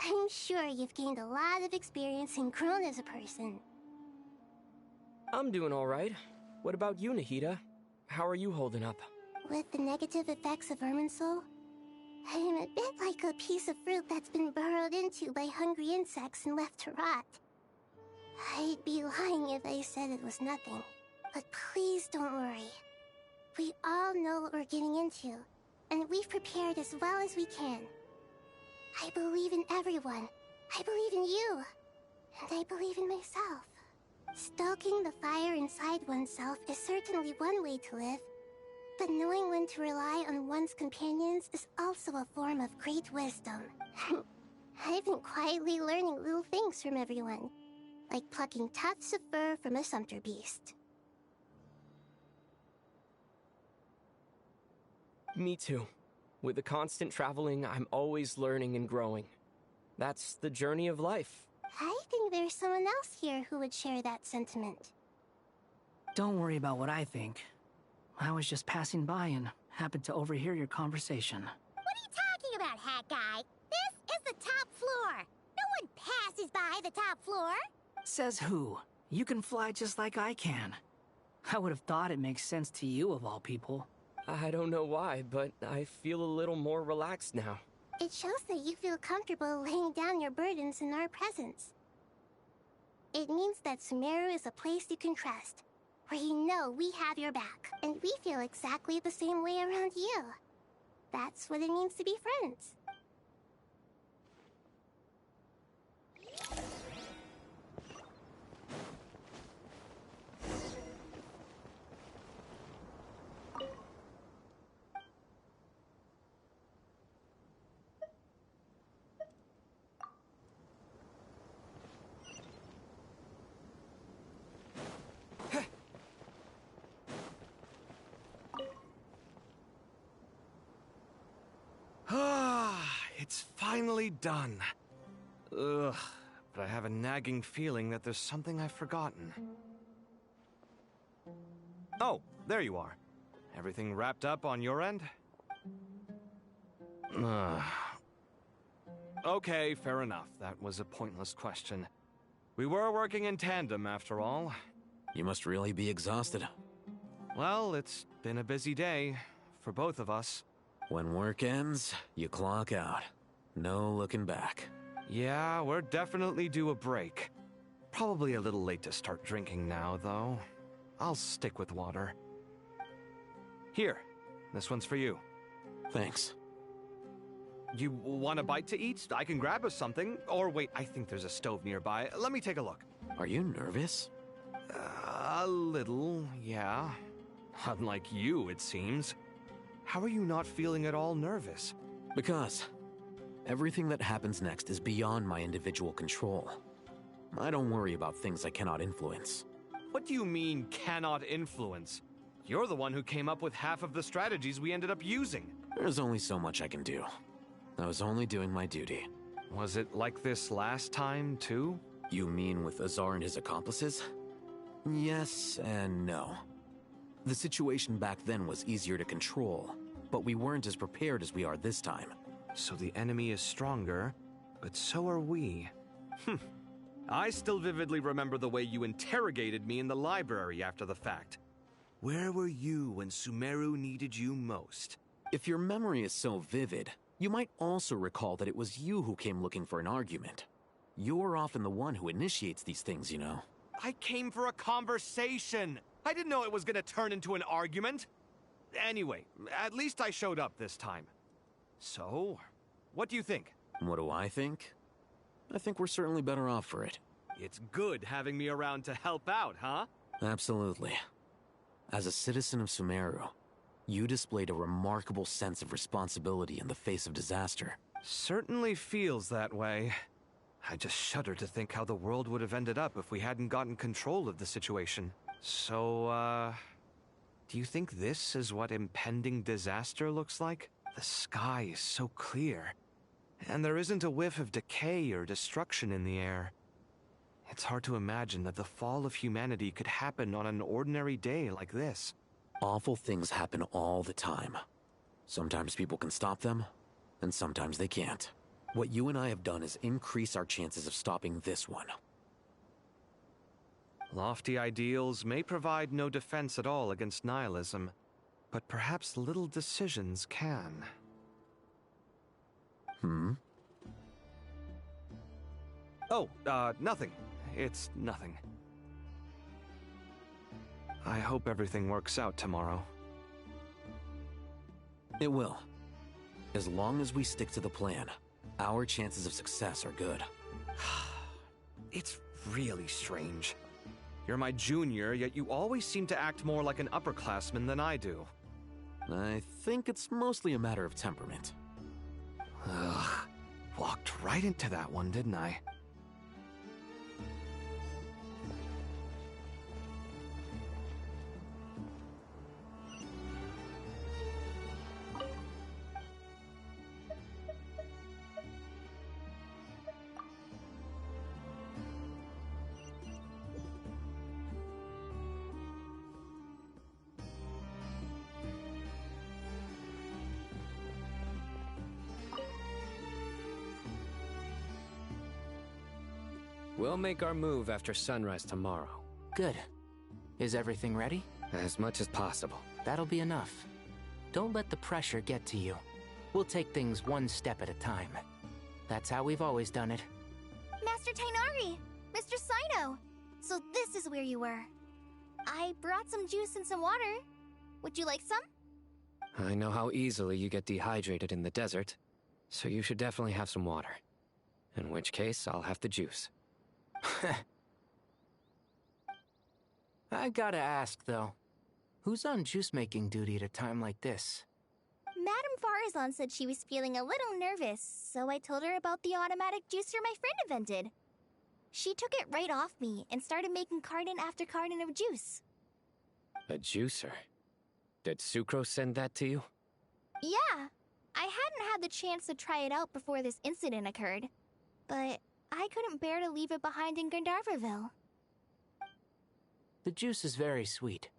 Speaker 9: I'm sure you've gained a lot of experience and grown as a person.
Speaker 8: I'm doing all right. What about you, Nahida? How are you holding up?
Speaker 9: With the negative effects of Irminsul, I am a bit like a piece of fruit that's been burrowed into by hungry insects and left to rot. I'd be lying if I said it was nothing. But please don't worry. We all know what we're getting into, and we've prepared as well as we can. I believe in everyone. I believe in you. And I believe in myself. Stoking the fire inside oneself is certainly one way to live, but knowing when to rely on one's companions is also a form of great wisdom. I've been quietly learning little things from everyone, like plucking tufts of fur from a sumpter beast.
Speaker 8: Me too. With the constant traveling, I'm always learning and growing. That's the journey of life.
Speaker 9: I think there's someone else here who would share that sentiment.
Speaker 15: Don't worry about what I think. I was just passing by and happened to overhear your conversation.
Speaker 9: What are you talking about, Hat Guy? This is the top floor. No one passes by the top floor.
Speaker 15: Says who? You can fly just like I can. I would have thought it makes sense to you of all people.
Speaker 8: I don't know why, but I feel a little more relaxed now.
Speaker 9: It shows that you feel comfortable laying down your burdens in our presence. It means that Sumeru is a place you can trust, where you know we have your back, and we feel exactly the same way around you. That's what it means to be friends.
Speaker 2: It's finally done. Ugh, but I have a nagging feeling that there's something I've forgotten. Oh, there you are. Everything wrapped up on your end? Okay, fair enough. That was a pointless question. We were working in tandem, after all.
Speaker 3: You must really be exhausted.
Speaker 2: Well, it's been a busy day for both of us.
Speaker 3: When work ends, you clock out. No looking back.
Speaker 2: Yeah, we're definitely due a break. Probably a little late to start drinking now, though. I'll stick with water. Here, this one's for you.
Speaker 3: Thanks.
Speaker 2: You want a bite to eat? I can grab us something. Or wait, I think there's a stove nearby. Let me take a look.
Speaker 3: Are you nervous?
Speaker 2: A little, yeah. Unlike you, it seems. How are you not feeling at all nervous?
Speaker 3: Because everything that happens next is beyond my individual control. I don't worry about things I cannot influence.
Speaker 2: What do you mean, cannot influence? You're the one who came up with half of the strategies we ended up using.
Speaker 3: There's only so much I can do. I was only doing my duty.
Speaker 2: Was it like this last time, too?
Speaker 3: You mean with Azar and his accomplices? Yes and no. The situation back then was easier to control, but we weren't as prepared as we are this time.
Speaker 2: So the enemy is stronger, but so are we. I still vividly remember the way you interrogated me in the library after the fact. Where were you when Sumeru needed you most?
Speaker 3: If your memory is so vivid, you might also recall that it was you who came looking for an argument. You're often the one who initiates these things, you know.
Speaker 2: I came for a conversation! I didn't know it was gonna turn into an argument! Anyway, at least I showed up this time. So, what do you think?
Speaker 3: What do I think? I think we're certainly better off for it.
Speaker 2: It's good having me around to help out, huh?
Speaker 3: Absolutely. As a citizen of Sumeru, you displayed a remarkable sense of responsibility in the face of disaster.
Speaker 2: Certainly feels that way. I just shudder to think how the world would have ended up if we hadn't gotten control of the situation. So, do you think this is what impending disaster looks like? The sky is so clear. And there isn't a whiff of decay or destruction in the air. It's hard to imagine that the fall of humanity could happen on an ordinary day like this.
Speaker 3: Awful things happen all the time. Sometimes people can stop them, and sometimes they can't. What you and I have done is increase our chances of stopping this one.
Speaker 2: Lofty ideals may provide no defense at all against nihilism, but perhaps little decisions can. Oh, nothing. It's nothing. I hope everything works out tomorrow.
Speaker 3: It will. As long as we stick to the plan, our chances of success are good.
Speaker 2: It's really strange. You're my junior, yet you always seem to act more like an upperclassman than I do.
Speaker 3: I think it's mostly a matter of temperament.
Speaker 2: Ugh. Walked right into that one, didn't I?
Speaker 10: We'll make our move after sunrise tomorrow.
Speaker 16: Good. Is everything ready?
Speaker 10: As much as possible.
Speaker 16: That'll be enough. Don't let the pressure get to you. We'll take things one step at a time. That's how we've always done it.
Speaker 9: Master Tainari! Mr. Sino! So this is where you were. I brought some juice and some water. Would you like some?
Speaker 10: I know how easily you get dehydrated in the desert, so you should definitely have some water. In which case, I'll have the juice.
Speaker 16: I gotta ask, though. Who's on juice-making duty at a time like this?
Speaker 9: Madame Farazan said she was feeling a little nervous, so I told her about the automatic juicer my friend invented. She took it right off me and started making carton after carton of juice.
Speaker 10: A juicer? Did Sucrose send that to you?
Speaker 9: Yeah. I hadn't had the chance to try it out before this incident occurred, but I couldn't bear to leave it behind in Gandharvaville.
Speaker 16: The juice is very sweet.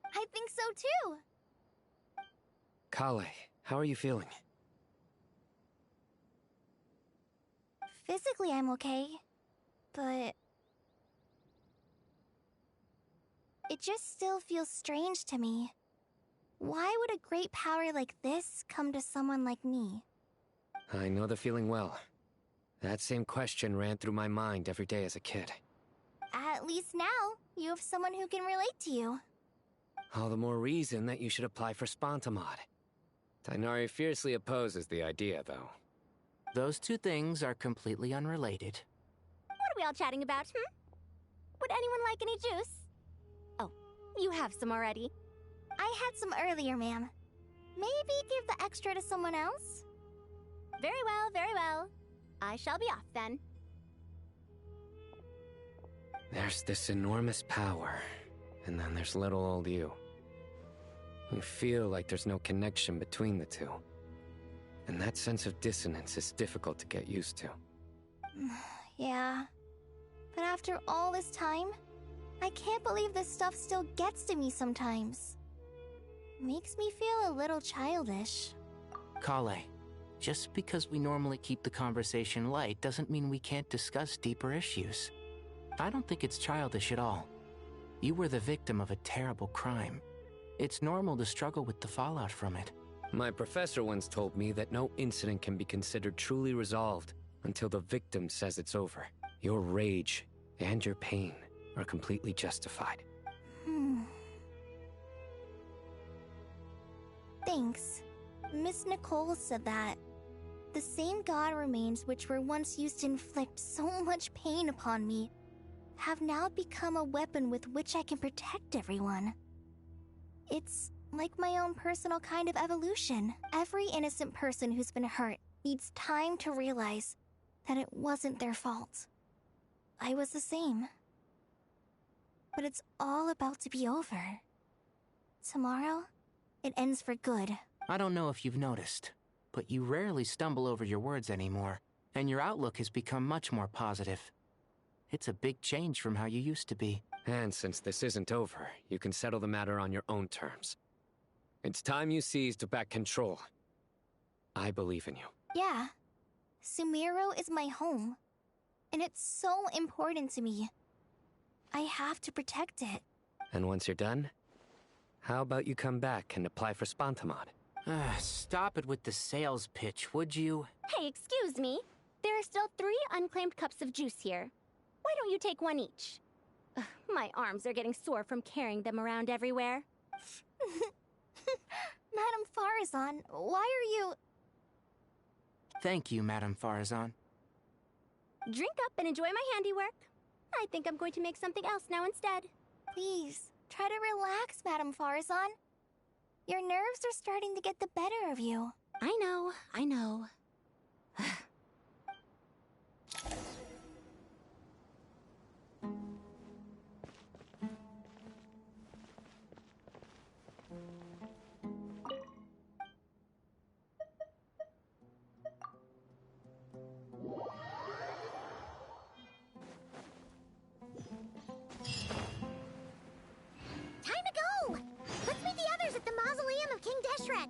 Speaker 9: I think so too.
Speaker 10: Kale, how are you feeling?
Speaker 9: Physically, I'm okay, but it just still feels strange to me. Why would a great power like this come to someone like me?
Speaker 10: I know the feeling well. That same question ran through my mind every day as a kid.
Speaker 9: At least now, you have someone who can relate to you.
Speaker 10: All the more reason that you should apply for Spontamod. Tainari fiercely opposes the idea, though.
Speaker 16: Those two things are completely unrelated.
Speaker 6: What are we all chatting about, Would anyone like any juice? Oh, you have some already.
Speaker 9: I had some earlier, ma'am. Maybe give the extra to someone else?
Speaker 6: Very well, very well. I shall be off then.
Speaker 10: There's this enormous power, and then there's little old you. You feel like there's no connection between the two. And that sense of dissonance is difficult to get used to.
Speaker 9: Yeah. But after all this time, I can't believe this stuff still gets to me sometimes. Makes me feel a little childish.
Speaker 16: Kale, just because we normally keep the conversation light doesn't mean we can't discuss deeper issues. I don't think it's childish at all. You were the victim of a terrible crime. It's normal to struggle with the fallout from it.
Speaker 10: My professor once told me that no incident can be considered truly resolved until the victim says it's over. Your rage and your pain are completely justified.
Speaker 9: Thanks. Miss Nicole said that. The same god remains which were once used to inflict so much pain upon me have now become a weapon with which I can protect everyone. It's like my own personal kind of evolution. Every innocent person who's been hurt needs time to realize that it wasn't their fault. I was the same. But it's all about to be over. Tomorrow, it ends for good.
Speaker 16: I don't know if you've noticed, but you rarely stumble over your words anymore, and your outlook has become much more positive. It's a big change from how you used to be.
Speaker 10: And since this isn't over, you can settle the matter on your own terms. It's time you seized back control. I believe in you.
Speaker 9: Yeah. Sumiro is my home. And it's so important to me. I have to protect it.
Speaker 10: And once you're done, how about you come back and apply for Spantamod?
Speaker 16: Stop it with the sales pitch, would you?
Speaker 6: Hey, excuse me. There are still 3 unclaimed cups of juice here. Why don't you take one each? Ugh, my arms are getting sore from carrying them around everywhere.
Speaker 9: Madame Farazan, why are you...
Speaker 16: Thank you, Madame Farazan.
Speaker 6: Drink up and enjoy my handiwork. I think I'm going to make something else now instead.
Speaker 9: Please, try to relax, Madame Farazan. Your nerves are starting to get the better of you.
Speaker 6: I know.
Speaker 9: Time to go! Let's meet the others at the mausoleum of King Deshret.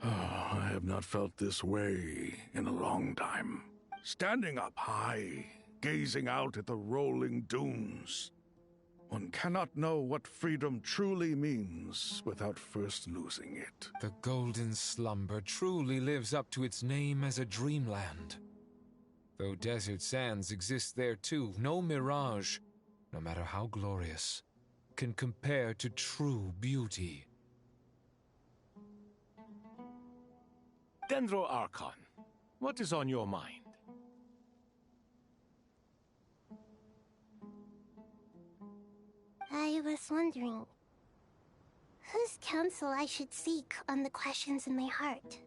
Speaker 4: I have not felt this way in a long time. Standing up high, gazing out at the rolling dunes. One cannot know what freedom truly means without first losing it.
Speaker 5: The Golden Slumber truly lives up to its name as a dreamland. Though desert sands exist there too, no mirage, no matter how glorious, can compare to true beauty.
Speaker 1: Dendro Archon, what is on your mind?
Speaker 9: I was wondering, whose counsel I should seek on the questions in my heart.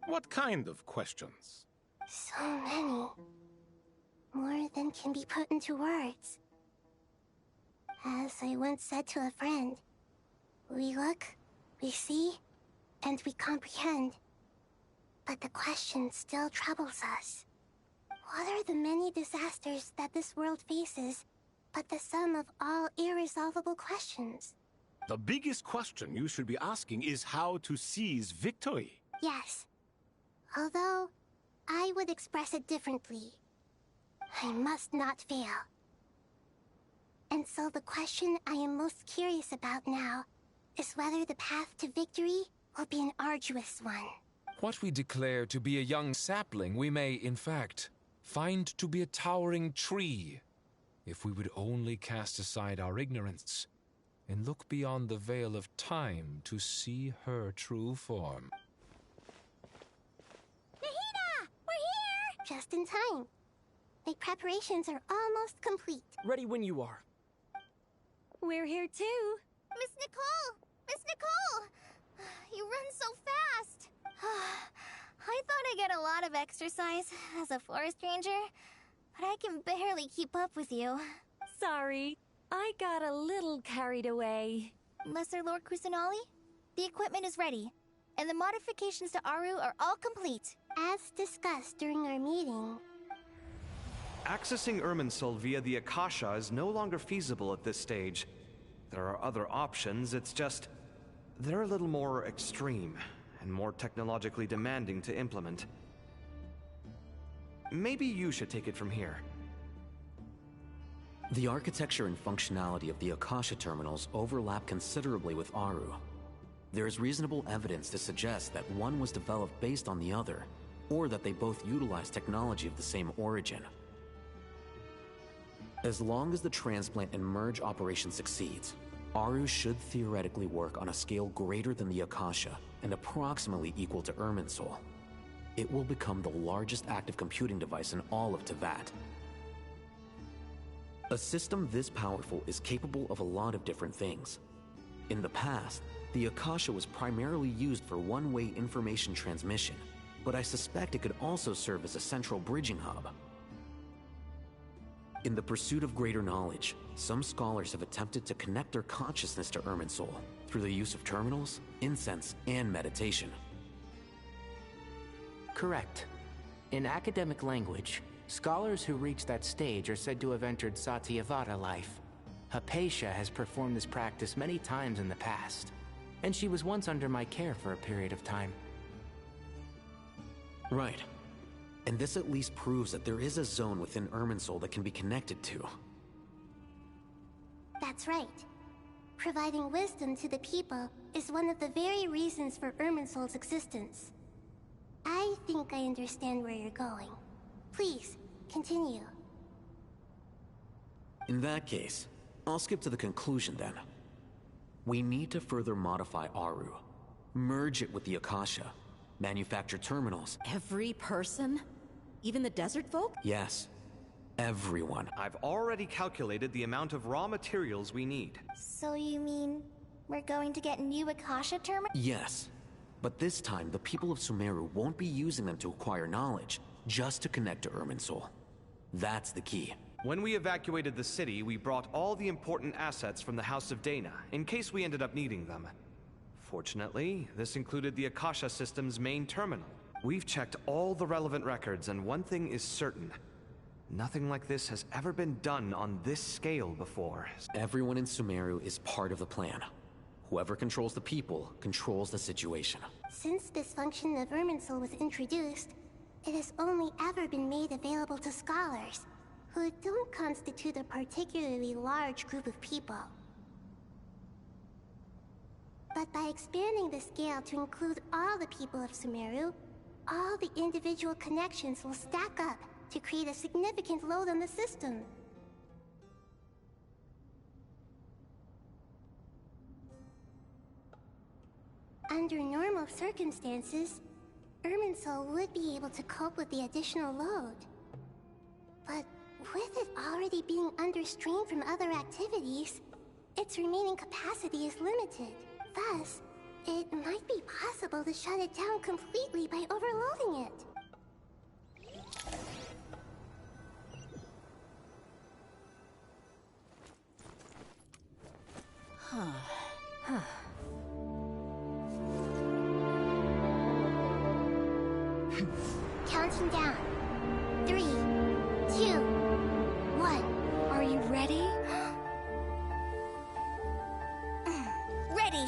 Speaker 1: What kind of questions?
Speaker 9: So many. More than can be put into words. As I once said to a friend, we look, we see, and we comprehend. But the question still troubles us. What are the many disasters that this world faces but the sum of all irresolvable questions?
Speaker 1: The biggest question you should be asking is how to seize victory.
Speaker 9: Yes. Although, I would express it differently. I must not fail. And so the question I am most curious about now is whether the path to victory will be an arduous one.
Speaker 5: What we declare to be a young sapling, we may, in fact, find to be a towering tree, if we would only cast aside our ignorance and look beyond the veil of time to see her true form.
Speaker 9: Nahida! We're here! Just in time. My preparations are almost complete.
Speaker 8: Ready when you are.
Speaker 18: We're here too.
Speaker 9: Miss Nicole! Miss Nicole! You run so fast! I thought I'd get a lot of exercise as a forest ranger, but I can barely keep up with you.
Speaker 18: Sorry, I got a little carried away.
Speaker 9: Lesser Lord Kusanali, the equipment is ready, and the modifications to Aru are all complete. As discussed during our meeting.
Speaker 2: Accessing Irminsul via the Akasha is no longer feasible at this stage. There are other options, it's just... they're a little more extreme, and more technologically demanding to implement. Maybe you should take it from here.
Speaker 3: The architecture and functionality of the Akasha terminals overlap considerably with Aru. There is reasonable evidence to suggest that one was developed based on the other, or that they both utilize technology of the same origin. As long as the transplant and merge operation succeeds, Aru should theoretically work on a scale greater than the Akasha and approximately equal to Irminsul. It will become the largest active computing device in all of Teyvat. A system this powerful is capable of a lot of different things. In the past, the Akasha was primarily used for one-way information transmission, but I suspect it could also serve as a central bridging hub. In the pursuit of greater knowledge, some scholars have attempted to connect their consciousness to Irminsul through the use of terminals, incense, and meditation.
Speaker 16: Correct. In academic language, scholars who reach that stage are said to have entered Satyavata life. Hypatia has performed this practice many times in the past, and she was once under my care for a period of time.
Speaker 3: Right. And this at least proves that there is a zone within Irminsul that can be connected to.
Speaker 9: That's right. Providing wisdom to the people is one of the very reasons for Irminsul's existence. I think I understand where you're going. Please, continue.
Speaker 3: In that case, I'll skip to the conclusion then. We need to further modify Aru, merge it with the Akasha, manufacture terminals.
Speaker 19: Every person? Even the desert folk?
Speaker 3: Yes, everyone.
Speaker 2: I've already calculated the amount of raw materials we need.
Speaker 9: So you mean we're going to get new Akasha terminals?
Speaker 3: Yes, but this time the people of Sumeru won't be using them to acquire knowledge, just to connect to Irminsul. That's the key.
Speaker 2: When we evacuated the city, we brought all the important assets from the House of Dana, in case we ended up needing them. Fortunately, this included the Akasha system's main terminal. We've checked all the relevant records, and one thing is certain. Nothing like this has ever been done on this scale before.
Speaker 3: Everyone in Sumeru is part of the plan. Whoever controls the people controls the situation.
Speaker 9: Since this function of Irminsul was introduced, it has only ever been made available to scholars, who don't constitute a particularly large group of people. But by expanding the scale to include all the people of Sumeru, all the individual connections will stack up to create a significant load on the system. Under normal circumstances, Irminsul would be able to cope with the additional load. But with it already being under strain from other activities, its remaining capacity is limited. Thus, it might be possible to shut it down completely by overloading it. Counting down. 3, 2, 1.
Speaker 18: Are you ready?
Speaker 9: Ready!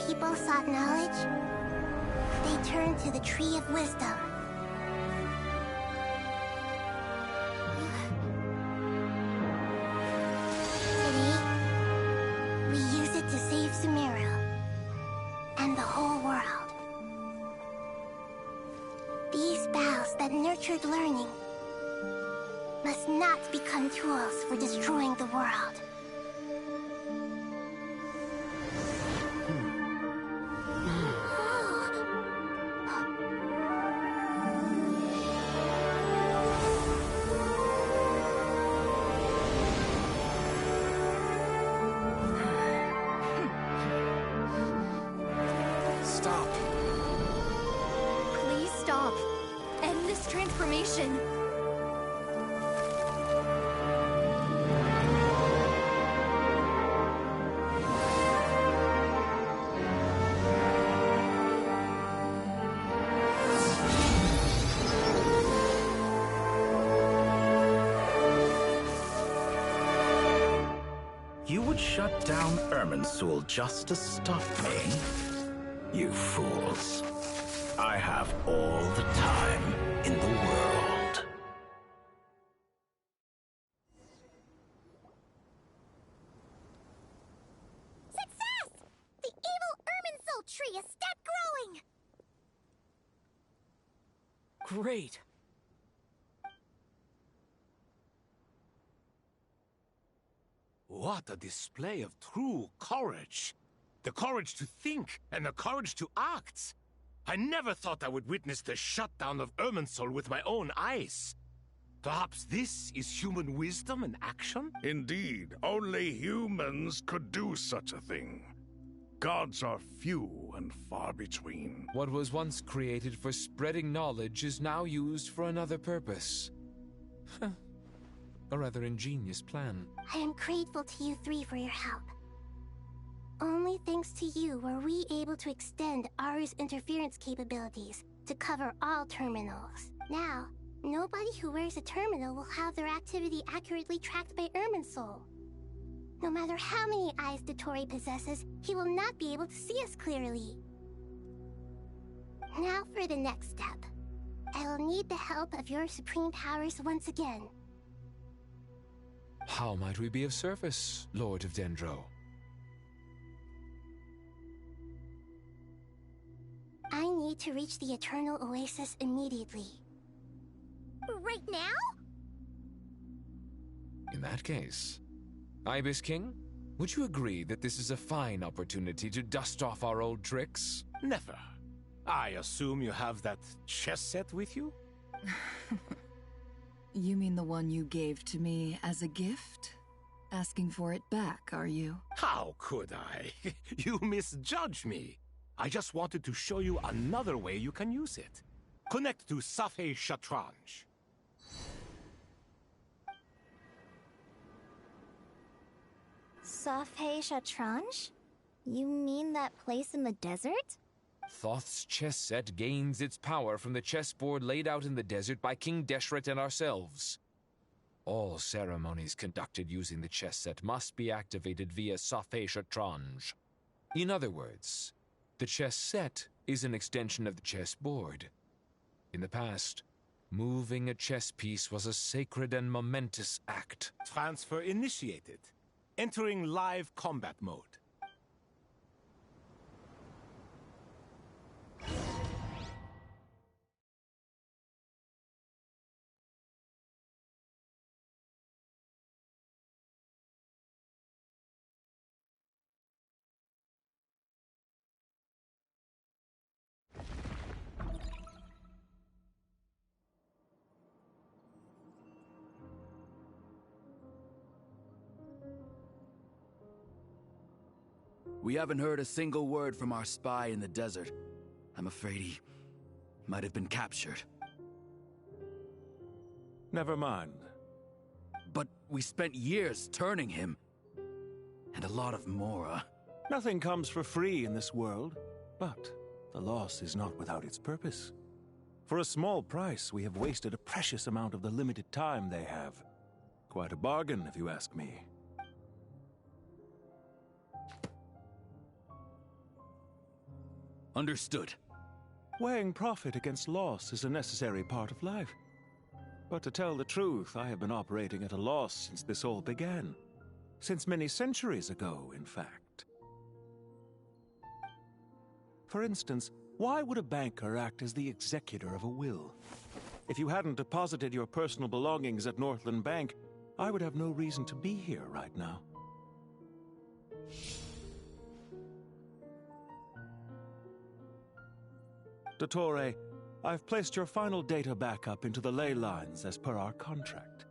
Speaker 9: People sought knowledge, they turned to the Tree of Wisdom. Today, we use it to save Sumeru and the whole world. These boughs that nurtured learning must not become tools for destroying the world.
Speaker 18: Transformation.
Speaker 7: You would shut down Irminsul just to stop me? You fools. I have all the time in the world.
Speaker 8: great.
Speaker 1: What a display of true courage. The courage to think and the courage to act. I never thought I would witness the shutdown of Irminsul with my own eyes. Perhaps this is human wisdom in action?
Speaker 4: Indeed, only humans could do such a thing. Gods are few and far between.
Speaker 5: What was once created for spreading knowledge is now used for another purpose. A rather ingenious plan.
Speaker 9: I am grateful to you three for your help. Only thanks to you were we able to extend Aru's interference capabilities to cover all terminals. Now, nobody who wears a terminal will have their activity accurately tracked by Irminsul. No matter how many eyes Dottore possesses, he will not be able to see us clearly. Now for the next step. I will need the help of your supreme powers once again.
Speaker 5: How might we be of service, Lord of Dendro?
Speaker 9: I need to reach the Eternal Oasis immediately. Right now?
Speaker 5: In that case, Ibis King, would you agree that this is a fine opportunity to dust off our old tricks?
Speaker 1: Never. I assume you have that chess set with you?
Speaker 13: You mean the one you gave to me as a gift? Asking for it back, are you?
Speaker 1: How could I? You misjudge me. I just wanted to show you another way you can use it. Connect to Safei Shatranj.
Speaker 6: Safei Shatranj? You mean that place in the desert?
Speaker 5: Thoth's chess set gains its power from the chessboard laid out in the desert by King Deshret and ourselves. All ceremonies conducted using the chess set must be activated via Safei Shatranj. In other words, the chess set is an extension of the chessboard. In the past, moving a chess piece was a sacred and momentous act.
Speaker 1: Transfer initiated. Entering live combat mode.
Speaker 11: We haven't heard a single word from our spy in the desert. I'm afraid he might have been captured.
Speaker 17: Never mind.
Speaker 11: But we spent years turning him. And a lot of Mora.
Speaker 17: Nothing comes for free in this world, but the loss is not without its purpose. For a small price, we have wasted a precious amount of the limited time they have. Quite a bargain, if you ask me.
Speaker 11: Understood.
Speaker 17: Weighing profit against loss is a necessary part of life. But to tell the truth, I have been operating at a loss since this all began. Since many centuries ago, in fact. For instance, why would a banker act as the executor of a will? If you hadn't deposited your personal belongings at Northland Bank, I would have no reason to be here right now. Dottore, I've placed your final data backup into the ley lines as per our contract.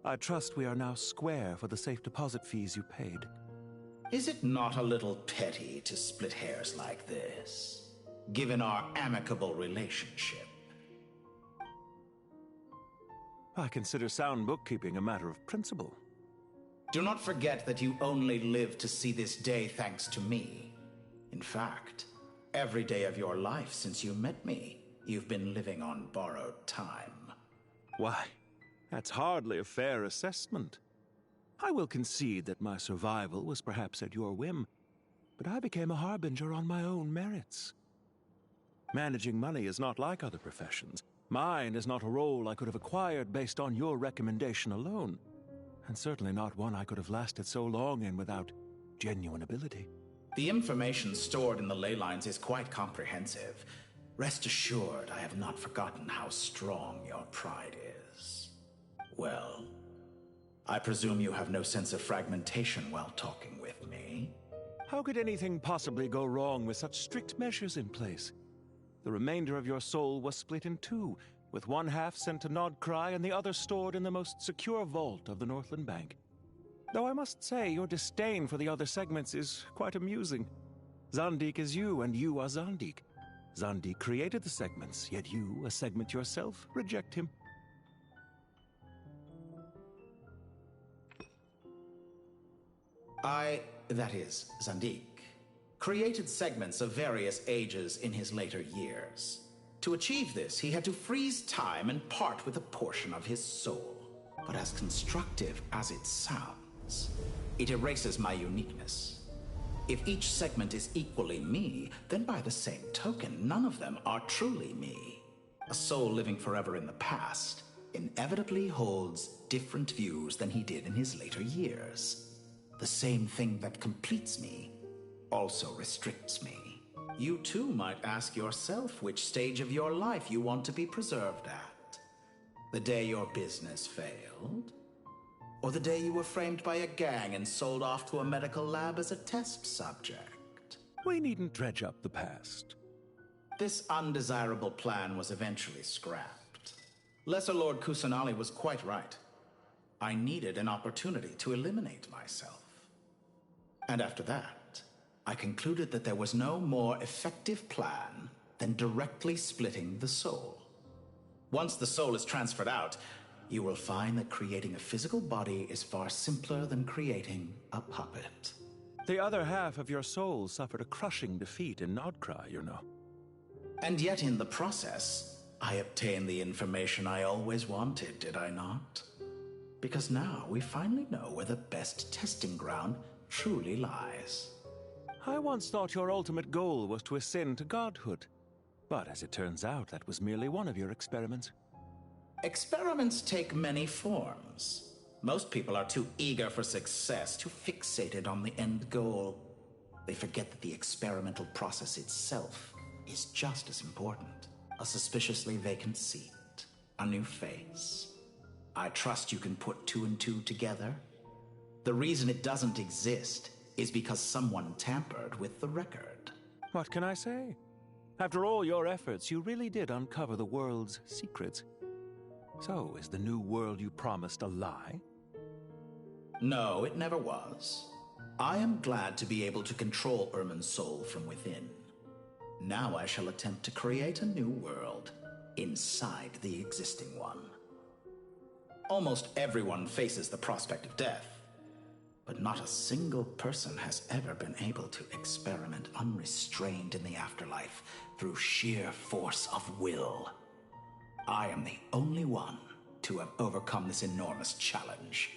Speaker 17: I trust we are now square for the safe deposit fees you paid.
Speaker 7: Is it not a little petty to split hairs like this, given our amicable relationship?
Speaker 17: I consider sound bookkeeping a matter of principle.
Speaker 7: Do not forget that you only live to see this day thanks to me. In fact, every day of your life since you met me, you've been living on borrowed time.
Speaker 17: Why, that's hardly a fair assessment. I will concede that my survival was perhaps at your whim, but I became a harbinger on my own merits. Managing money is not like other professions. Mine is not a role I could have acquired based on your recommendation alone, and certainly not one I could have lasted so long in without genuine ability.
Speaker 7: The information stored in the ley lines is quite comprehensive. Rest assured, I have not forgotten how strong your pride is. Well, I presume you have no sense of fragmentation while talking with me.
Speaker 17: How could anything possibly go wrong with such strict measures in place? The remainder of your soul was split in two, with one half sent to Nodcry and the other stored in the most secure vault of the Northland Bank. Though I must say, your disdain for the other segments is quite amusing. Zandik is you, and you are Zandik. Zandik created the segments, yet you, a segment yourself, reject him.
Speaker 7: That is, Zandik, created segments of various ages in his later years. To achieve this, he had to freeze time and part with a portion of his soul. But as constructive as it sounds, it erases my uniqueness. If each segment is equally me, then by the same token, none of them are truly me. A soul living forever in the past inevitably holds different views than he did in his later years. The same thing that completes me also restricts me. You too might ask yourself which stage of your life you want to be preserved at. The day your business failed? Or the day you were framed by a gang and sold off to a medical lab as a test subject?
Speaker 17: We needn't dredge up the past.
Speaker 7: This undesirable plan was eventually scrapped. Lesser Lord Kusanali was quite right. I needed an opportunity to eliminate myself. And after that, I concluded that there was no more effective plan than directly splitting the soul. Once the soul is transferred out, you will find that creating a physical body is far simpler than creating a puppet.
Speaker 17: The other half of your soul suffered a crushing defeat in Nodcry, you know.
Speaker 7: And yet in the process, I obtained the information I always wanted, did I not? Because now we finally know where the best testing ground truly lies.
Speaker 17: I once thought your ultimate goal was to ascend to godhood. But as it turns out, that was merely one of your experiments.
Speaker 7: Experiments take many forms. Most people are too eager for success, too fixated on the end goal. They forget that the experimental process itself is just as important. A suspiciously vacant seat, a new face. I trust you can put two and two together. The reason it doesn't exist is because someone tampered with the record.
Speaker 17: What can I say? After all your efforts, you really did uncover the world's secrets. So, is the new world you promised a lie?
Speaker 7: No, it never was. I am glad to be able to control Ermin's soul from within. Now I shall attempt to create a new world inside the existing one. Almost everyone faces the prospect of death, but not a single person has ever been able to experiment unrestrained in the afterlife through sheer force of will. I am the only one to have overcome this enormous challenge.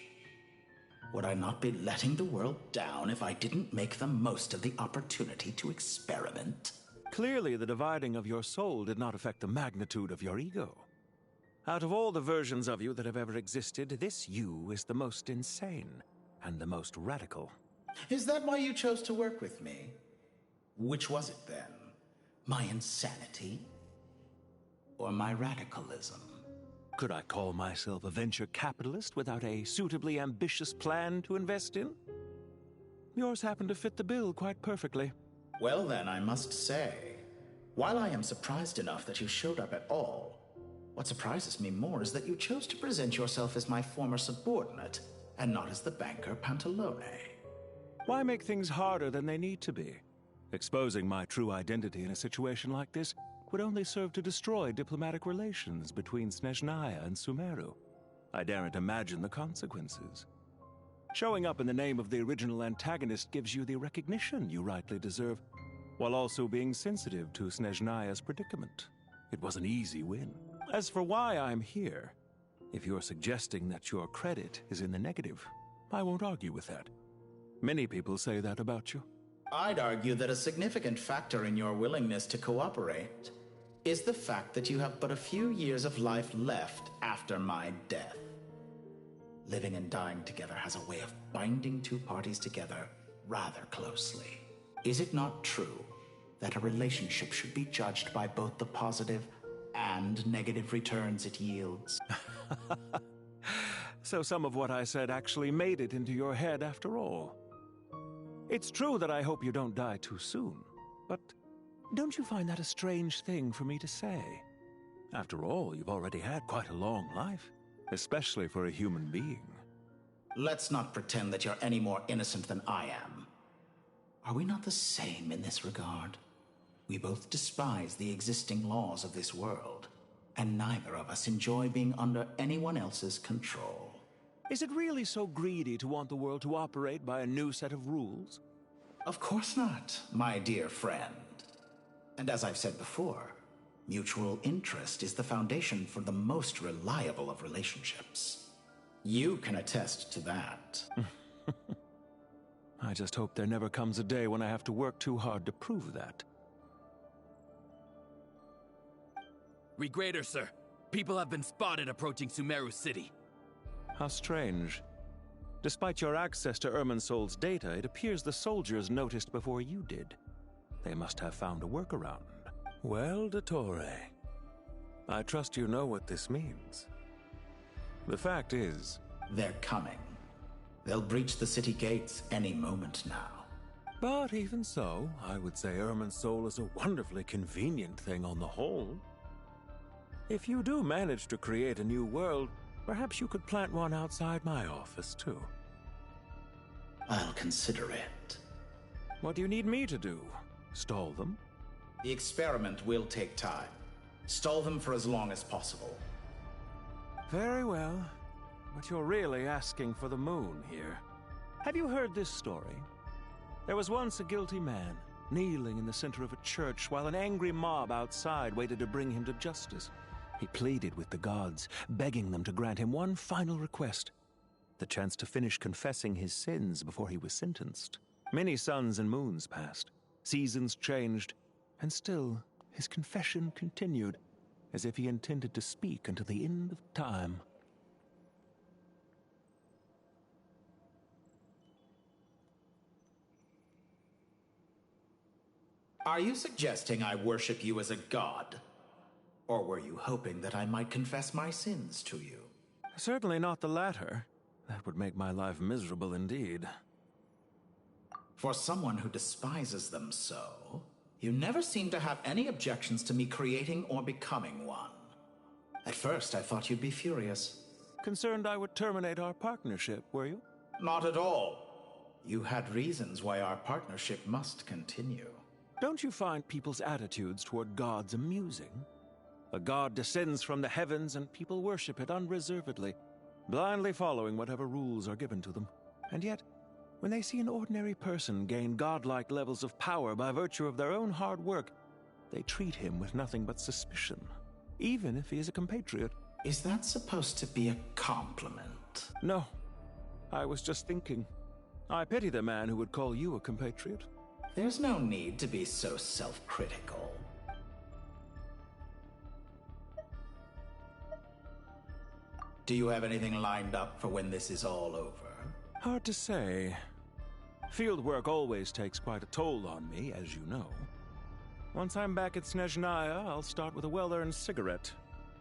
Speaker 7: Would I not be letting the world down if I didn't make the most of the opportunity to experiment?
Speaker 17: Clearly, the dividing of your soul did not affect the magnitude of your ego. Out of all the versions of you that have ever existed, this you is the most insane and the most radical.
Speaker 7: Is that why you chose to work with me? Which was it then? My insanity? Or my radicalism?
Speaker 17: Could I call myself a venture capitalist without a suitably ambitious plan to invest in? Yours happened to fit the bill quite perfectly.
Speaker 7: Well then, I must say, while I am surprised enough that you showed up at all, what surprises me more is that you chose to present yourself as my former subordinate and not as the banker Pantalone.
Speaker 17: Why make things harder than they need to be? Exposing my true identity in a situation like this would only serve to destroy diplomatic relations between Snezhnaya and Sumeru. I daren't imagine the consequences. Showing up in the name of the original antagonist gives you the recognition you rightly deserve, while also being sensitive to Snezhnaya's predicament. It was an easy win. As for why I'm here, if you're suggesting that your credit is in the negative, I won't argue with that. Many people say that about you.
Speaker 7: I'd argue that a significant factor in your willingness to cooperate is the fact that you have but a few years of life left after my death. Living and dying together has a way of binding two parties together rather closely. Is it not true that a relationship should be judged by both the positive and negative returns it yields.
Speaker 17: So some of what I said actually made it into your head after all. It's true that I hope you don't die too soon, but don't you find that a strange thing for me to say? After all, you've already had quite a long life, especially for a human being.
Speaker 7: Let's not pretend that you're any more innocent than I am. Are we not the same in this regard? We both despise the existing laws of this world, and neither of us enjoy being under anyone else's control.
Speaker 17: Is it really so greedy to want the world to operate by a new set of rules?
Speaker 7: Of course not, my dear friend. And as I've said before, mutual interest is the foundation for the most reliable of relationships. You can attest to that.
Speaker 17: I just hope there never comes a day when I have to work too hard to prove that.
Speaker 11: Regrader, sir. People have been spotted approaching Sumeru City.
Speaker 17: How strange. Despite your access to Irminsol's data, it appears the soldiers noticed before you did. They must have found a workaround. Well, Dottore, I trust you know what this means. The fact is...
Speaker 7: They're coming. They'll breach the city gates any moment now.
Speaker 17: But even so, I would say Irminsol is a wonderfully convenient thing on the whole. If you do manage to create a new world, perhaps you could plant one outside my office, too.
Speaker 7: I'll consider it.
Speaker 17: What do you need me to do? Stall them?
Speaker 7: The experiment will take time. Stall them for as long as possible.
Speaker 17: Very well. But you're really asking for the moon here. Have you heard this story? There was once a guilty man, kneeling in the center of a church while an angry mob outside waited to bring him to justice. He pleaded with the gods, begging them to grant him one final request: the chance to finish confessing his sins before he was sentenced. Many suns and moons passed, seasons changed, and still his confession continued, as if he intended to speak until the end of time.
Speaker 7: Are you suggesting I worship you as a god? Or were you hoping that I might confess my sins to you?
Speaker 17: Certainly not the latter. That would make my life miserable indeed.
Speaker 7: For someone who despises them so, you never seem to have any objections to me creating or becoming one. At first, I thought you'd be furious.
Speaker 17: Concerned I would terminate our partnership, were you?
Speaker 7: Not at all. You had reasons why our partnership must continue.
Speaker 17: Don't you find people's attitudes toward gods amusing? A god descends from the heavens and people worship it unreservedly, blindly following whatever rules are given to them. And yet, when they see an ordinary person gain godlike levels of power by virtue of their own hard work, they treat him with nothing but suspicion, even if he is a compatriot.
Speaker 7: Is that supposed to be a compliment?
Speaker 17: No. I was just thinking. I pity the man who would call you a compatriot.
Speaker 7: There's no need to be so self-critical. Do you have anything lined up for when this is all over?
Speaker 17: Hard to say. Field work always takes quite a toll on me, as you know. Once I'm back at Snezhnaya, I'll start with a well-earned cigarette.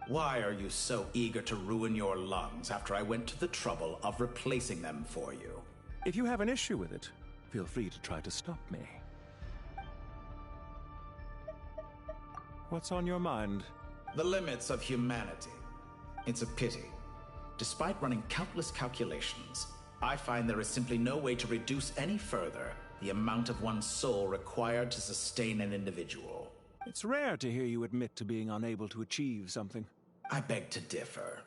Speaker 7: Why are you so eager to ruin your lungs after I went to the trouble of replacing them for you?
Speaker 17: If you have an issue with it, feel free to try to stop me. What's on your mind?
Speaker 7: The limits of humanity. It's a pity. Despite running countless calculations, I find there is simply no way to reduce any further the amount of one's soul required to sustain an individual.
Speaker 17: It's rare to hear you admit to being unable to achieve something.
Speaker 7: I beg to differ.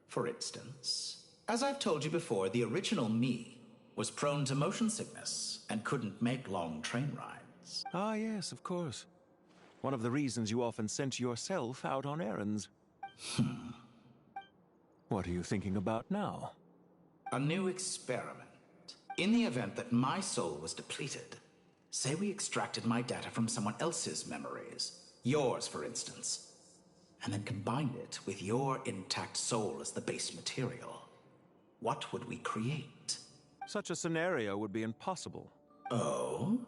Speaker 7: For instance, as I've told you before, the original me was prone to motion sickness and couldn't make long train rides.
Speaker 17: Ah, yes, of course. One of the reasons you often sent yourself out on errands. What are you thinking about now?
Speaker 7: A new experiment. In the event that my soul was depleted, say we extracted my data from someone else's memories, yours for instance, and then combined it with your intact soul as the base material, what would we create?
Speaker 17: Such a scenario would be impossible.
Speaker 7: Oh?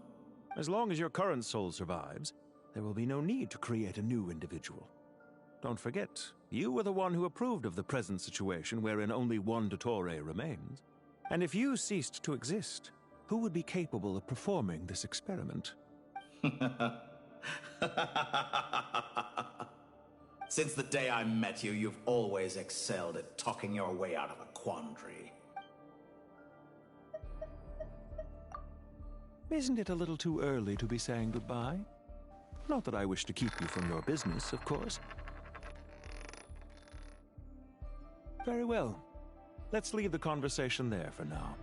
Speaker 17: As long as your current soul survives, there will be no need to create a new individual. Don't forget, you were the one who approved of the present situation wherein only one Dottore remains. And if you ceased to exist, who would be capable of performing this experiment?
Speaker 7: Since the day I met you, you've always excelled at talking your way out of a quandary.
Speaker 17: Isn't it a little too early to be saying goodbye? Not that I wish to keep you from your business, of course. Very well. Let's leave the conversation there for now.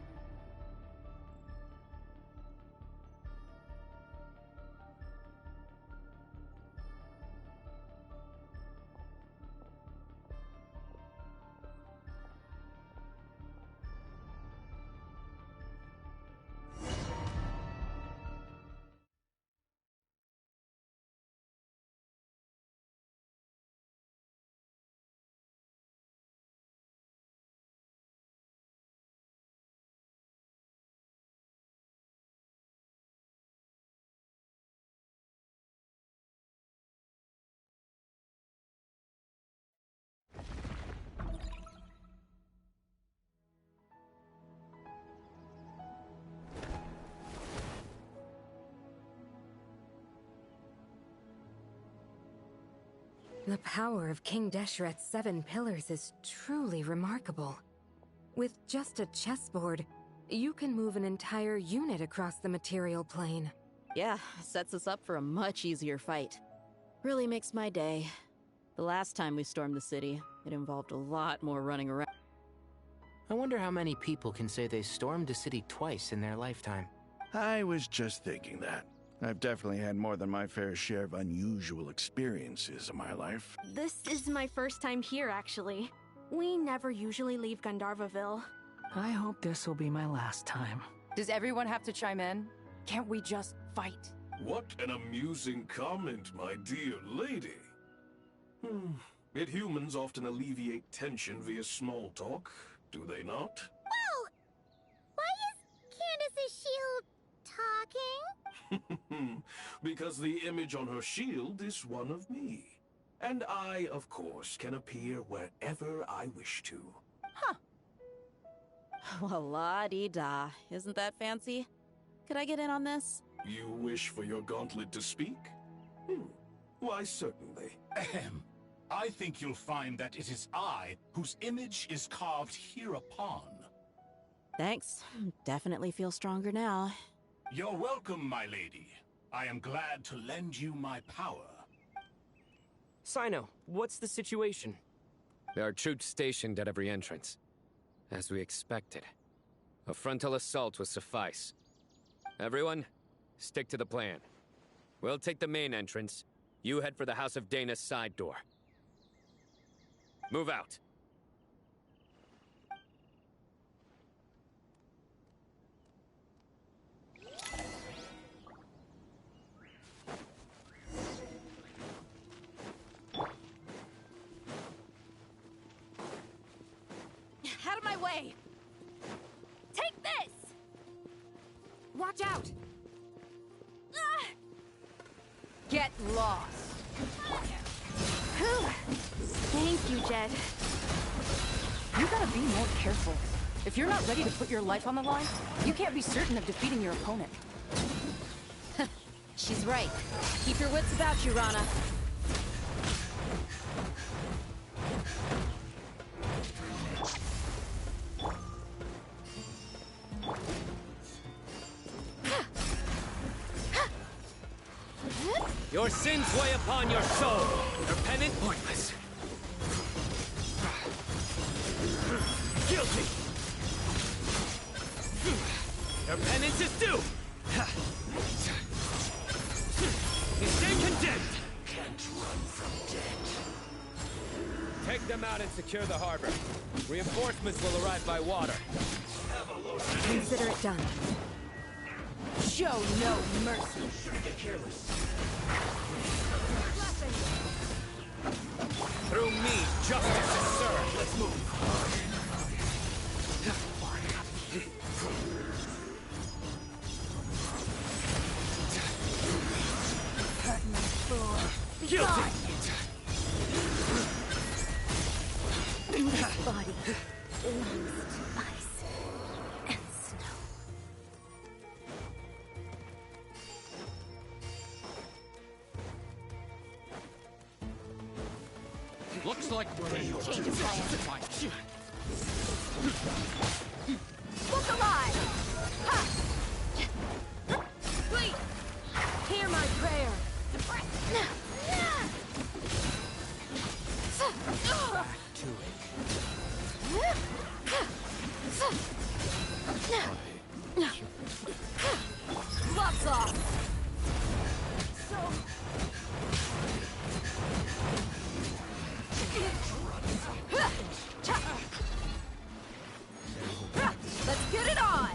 Speaker 12: The power of King Deshret's 7 pillars is truly remarkable. With just a chessboard, you can move an entire unit across the material plane.
Speaker 19: Yeah, sets us up for a much easier fight. Really makes my day. The last time we stormed the city, it involved a lot more running around.
Speaker 16: I wonder how many people can say they stormed a city twice in their lifetime.
Speaker 4: I was just thinking that. I've definitely had more than my fair share of unusual experiences in my life.
Speaker 14: This is my first time here, actually. We never usually leave Gandharvaville.
Speaker 15: I hope this will be my last time.
Speaker 23: Does everyone have to chime in? Can't we just fight?
Speaker 24: What an amusing comment, my dear lady. Yet humans often alleviate tension via small talk, do they not?
Speaker 9: Whoa! Why is Candace's shield talking?
Speaker 24: Because the image on her shield is one of me. And I, of course, can appear wherever I wish to.
Speaker 19: Huh. Well, la-dee-da. Isn't that fancy? Could I get in on this?
Speaker 24: You wish for your gauntlet to speak? Why, certainly.
Speaker 25: Ahem. I think you'll find that it is I whose image is carved hereupon.
Speaker 19: Thanks. Definitely feel stronger now.
Speaker 25: You're welcome, my lady. I am glad to lend you my power.
Speaker 8: Sino, what's the situation?
Speaker 10: There are troops stationed at every entrance. As we expected. A frontal assault will suffice. Everyone, stick to the plan. We'll take the main entrance. You head for the House of Dana's side door. Move out.
Speaker 14: Out of my way! Take this! Watch out!
Speaker 23: Get lost.
Speaker 14: Thank you, Jed.
Speaker 23: You gotta be more careful. If you're not ready to put your life on the line, you can't be certain of defeating your opponent.
Speaker 19: She's right. Keep your wits about you, Rana.
Speaker 10: Your sins weigh upon your soul. Repentant, pointless. Guilty. Your penance is due. You stand condemned.
Speaker 24: Can't run from death.
Speaker 10: Take them out and secure the harbor. Reinforcements will arrive by water.
Speaker 12: Consider it done.
Speaker 23: Show no mercy.
Speaker 24: Shouldn't get careless.
Speaker 10: Through me, justice is served.
Speaker 24: Let's move.
Speaker 9: Guilty! This body belongs to ice and snow.
Speaker 5: Looks like we're in
Speaker 9: Change of plan. Look alive! Ha! Please, hear my prayer.
Speaker 5: to it.
Speaker 9: Gloves off! So... Let's get it on!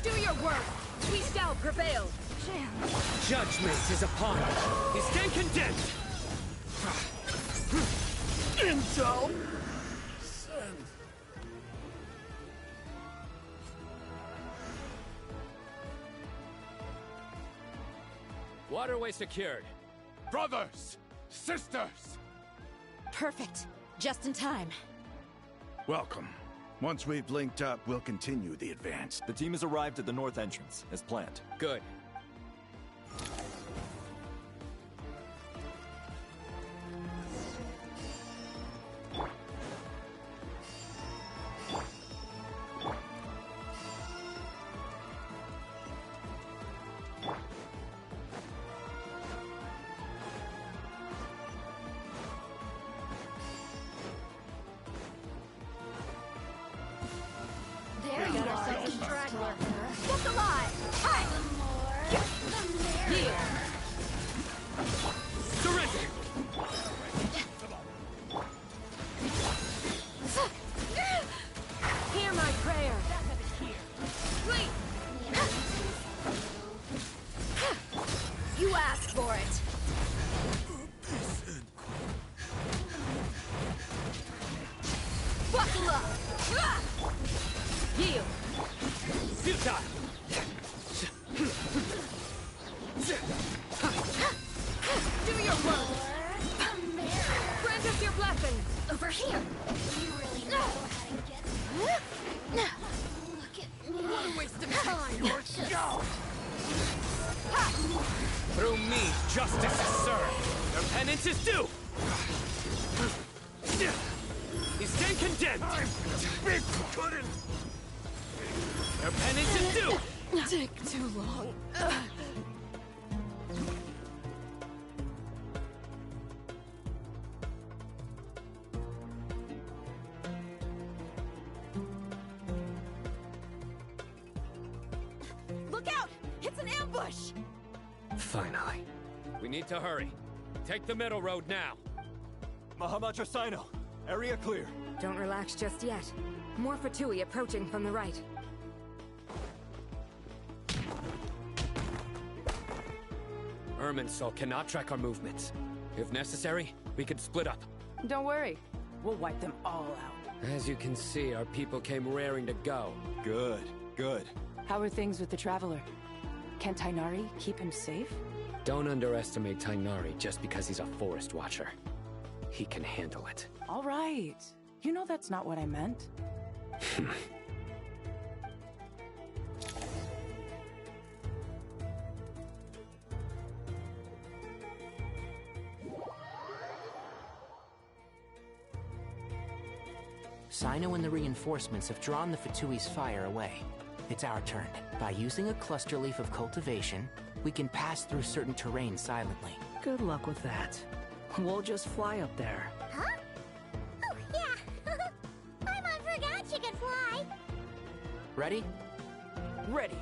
Speaker 9: Do your work! We shall prevail!
Speaker 8: Judgment is upon us. You stand condemned!
Speaker 4: Intel!
Speaker 10: Waterway secured.
Speaker 1: Brothers! Sisters!
Speaker 19: Perfect. Just in time.
Speaker 4: Welcome. Once we've linked up, we'll continue the advance.
Speaker 2: The team has arrived at the north entrance, as planned.
Speaker 10: Good.
Speaker 9: There you go, straggler. Look alive! Hi! Here!
Speaker 8: Surrender!
Speaker 9: Hear my prayer! Please! You asked for it! Buckle up! Yield!
Speaker 8: Futile!
Speaker 9: Do your work! Grant us your blessing! Over here! You really know how to get Look at me! What a waste of time! Go!
Speaker 8: Through me, justice is served. Their penance is due. You stand condemned. Their penance is due.
Speaker 9: Take too long.
Speaker 19: Look out! It's an ambush!
Speaker 10: Finally. We need to hurry. Take the middle road now.
Speaker 2: Mahamacha Sino, area clear.
Speaker 12: Don't relax just yet. More Fatui approaching from the right.
Speaker 10: Irminsul cannot track our movements. If necessary, we could split up.
Speaker 23: Don't worry. We'll wipe them all out.
Speaker 10: As you can see, our people came raring to go.
Speaker 2: Good, good.
Speaker 23: How are things with the Traveler? Can Tainari keep him safe?
Speaker 10: Don't underestimate Tainari just because he's a forest watcher. He can handle it.
Speaker 23: All right. You know that's not what I meant.
Speaker 16: Sino and the reinforcements have drawn the Fatui's fire away. It's our turn. By using a cluster leaf of cultivation, we can pass through certain terrain silently.
Speaker 15: Good luck with that. We'll just fly up there.
Speaker 9: Huh? Oh, yeah! Paimon forgot she could fly!
Speaker 16: Ready?
Speaker 15: Ready.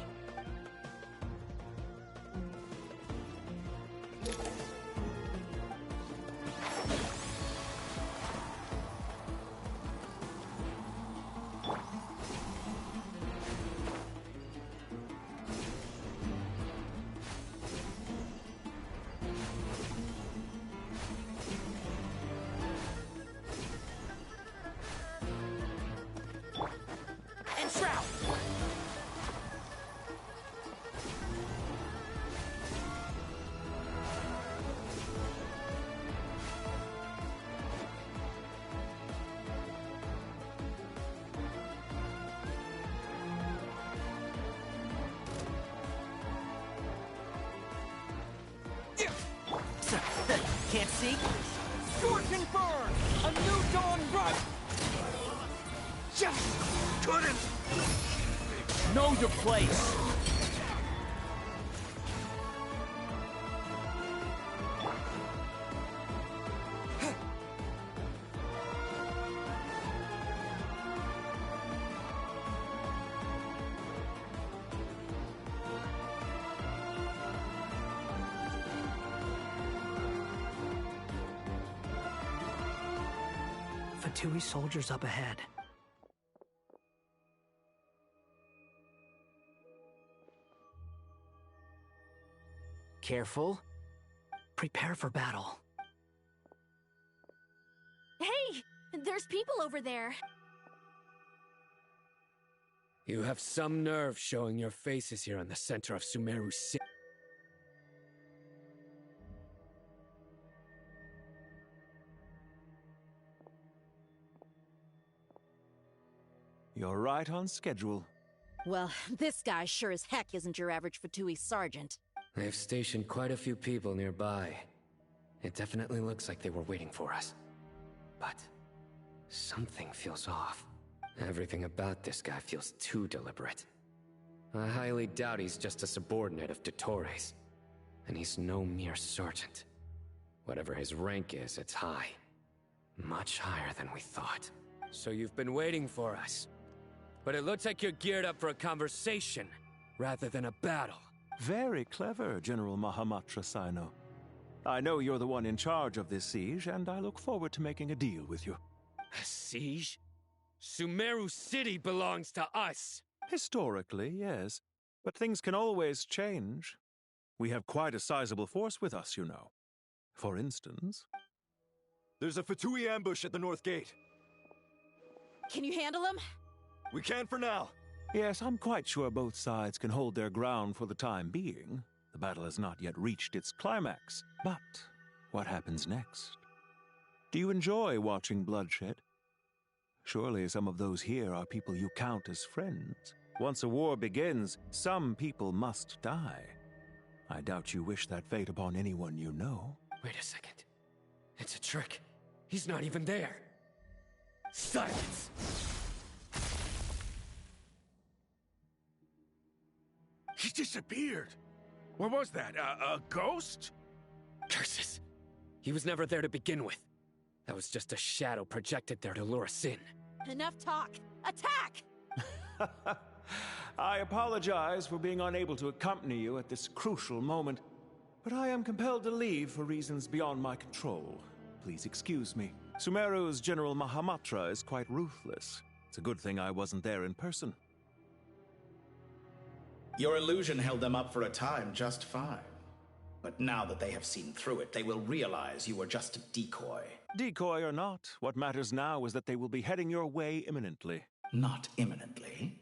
Speaker 8: burn! A new dawn bright!
Speaker 4: Just couldn't!
Speaker 8: Know your place!
Speaker 15: Fatui soldiers up ahead.
Speaker 8: Careful.
Speaker 15: Prepare for battle.
Speaker 14: Hey! There's people over there.
Speaker 10: You have some nerve showing your faces here in the center of Sumeru City.
Speaker 17: You're right on schedule.
Speaker 19: Well, this guy sure as heck isn't your average Fatui sergeant.
Speaker 10: They've stationed quite a few people nearby. It definitely looks like they were waiting for us. But something feels off. Everything about this guy feels too deliberate. I highly doubt he's just a subordinate of Dottores. And he's no mere sergeant. Whatever his rank is, it's high. Much higher than we thought. So you've been waiting for us. But it looks like you're geared up for a conversation, rather than a battle.
Speaker 17: Very clever, General Mahamatra Sino. I know you're the one in charge of this siege, and I look forward to making a deal with you.
Speaker 10: A siege? Sumeru City belongs to us!
Speaker 17: Historically, yes. But things can always change. We have quite a sizable force with us, you know. For instance...
Speaker 2: There's a Fatui ambush at the north gate.
Speaker 19: Can you handle him?
Speaker 2: We can for now.
Speaker 17: Yes, I'm quite sure both sides can hold their ground for the time being. The battle has not yet reached its climax. But what happens next? Do you enjoy watching bloodshed? Surely some of those here are people you count as friends. Once a war begins, some people must die. I doubt you wish that fate upon anyone you know.
Speaker 10: Wait a second. It's a trick. He's not even there. Silence!
Speaker 4: He disappeared. What was that? A ghost?
Speaker 10: Curses. He was never there to begin with. That was just a shadow projected there to lure us in.
Speaker 19: Enough talk. Attack!
Speaker 17: I apologize for being unable to accompany you at this crucial moment, but I am compelled to leave for reasons beyond my control. Please excuse me. Sumeru's General Mahamatra is quite ruthless. It's a good thing I wasn't there in person.
Speaker 7: Your illusion held them up for a time just fine. But now that they have seen through it, they will realize you were just a decoy.
Speaker 17: Decoy or not, what matters now is that they will be heading your way imminently.
Speaker 7: Not imminently.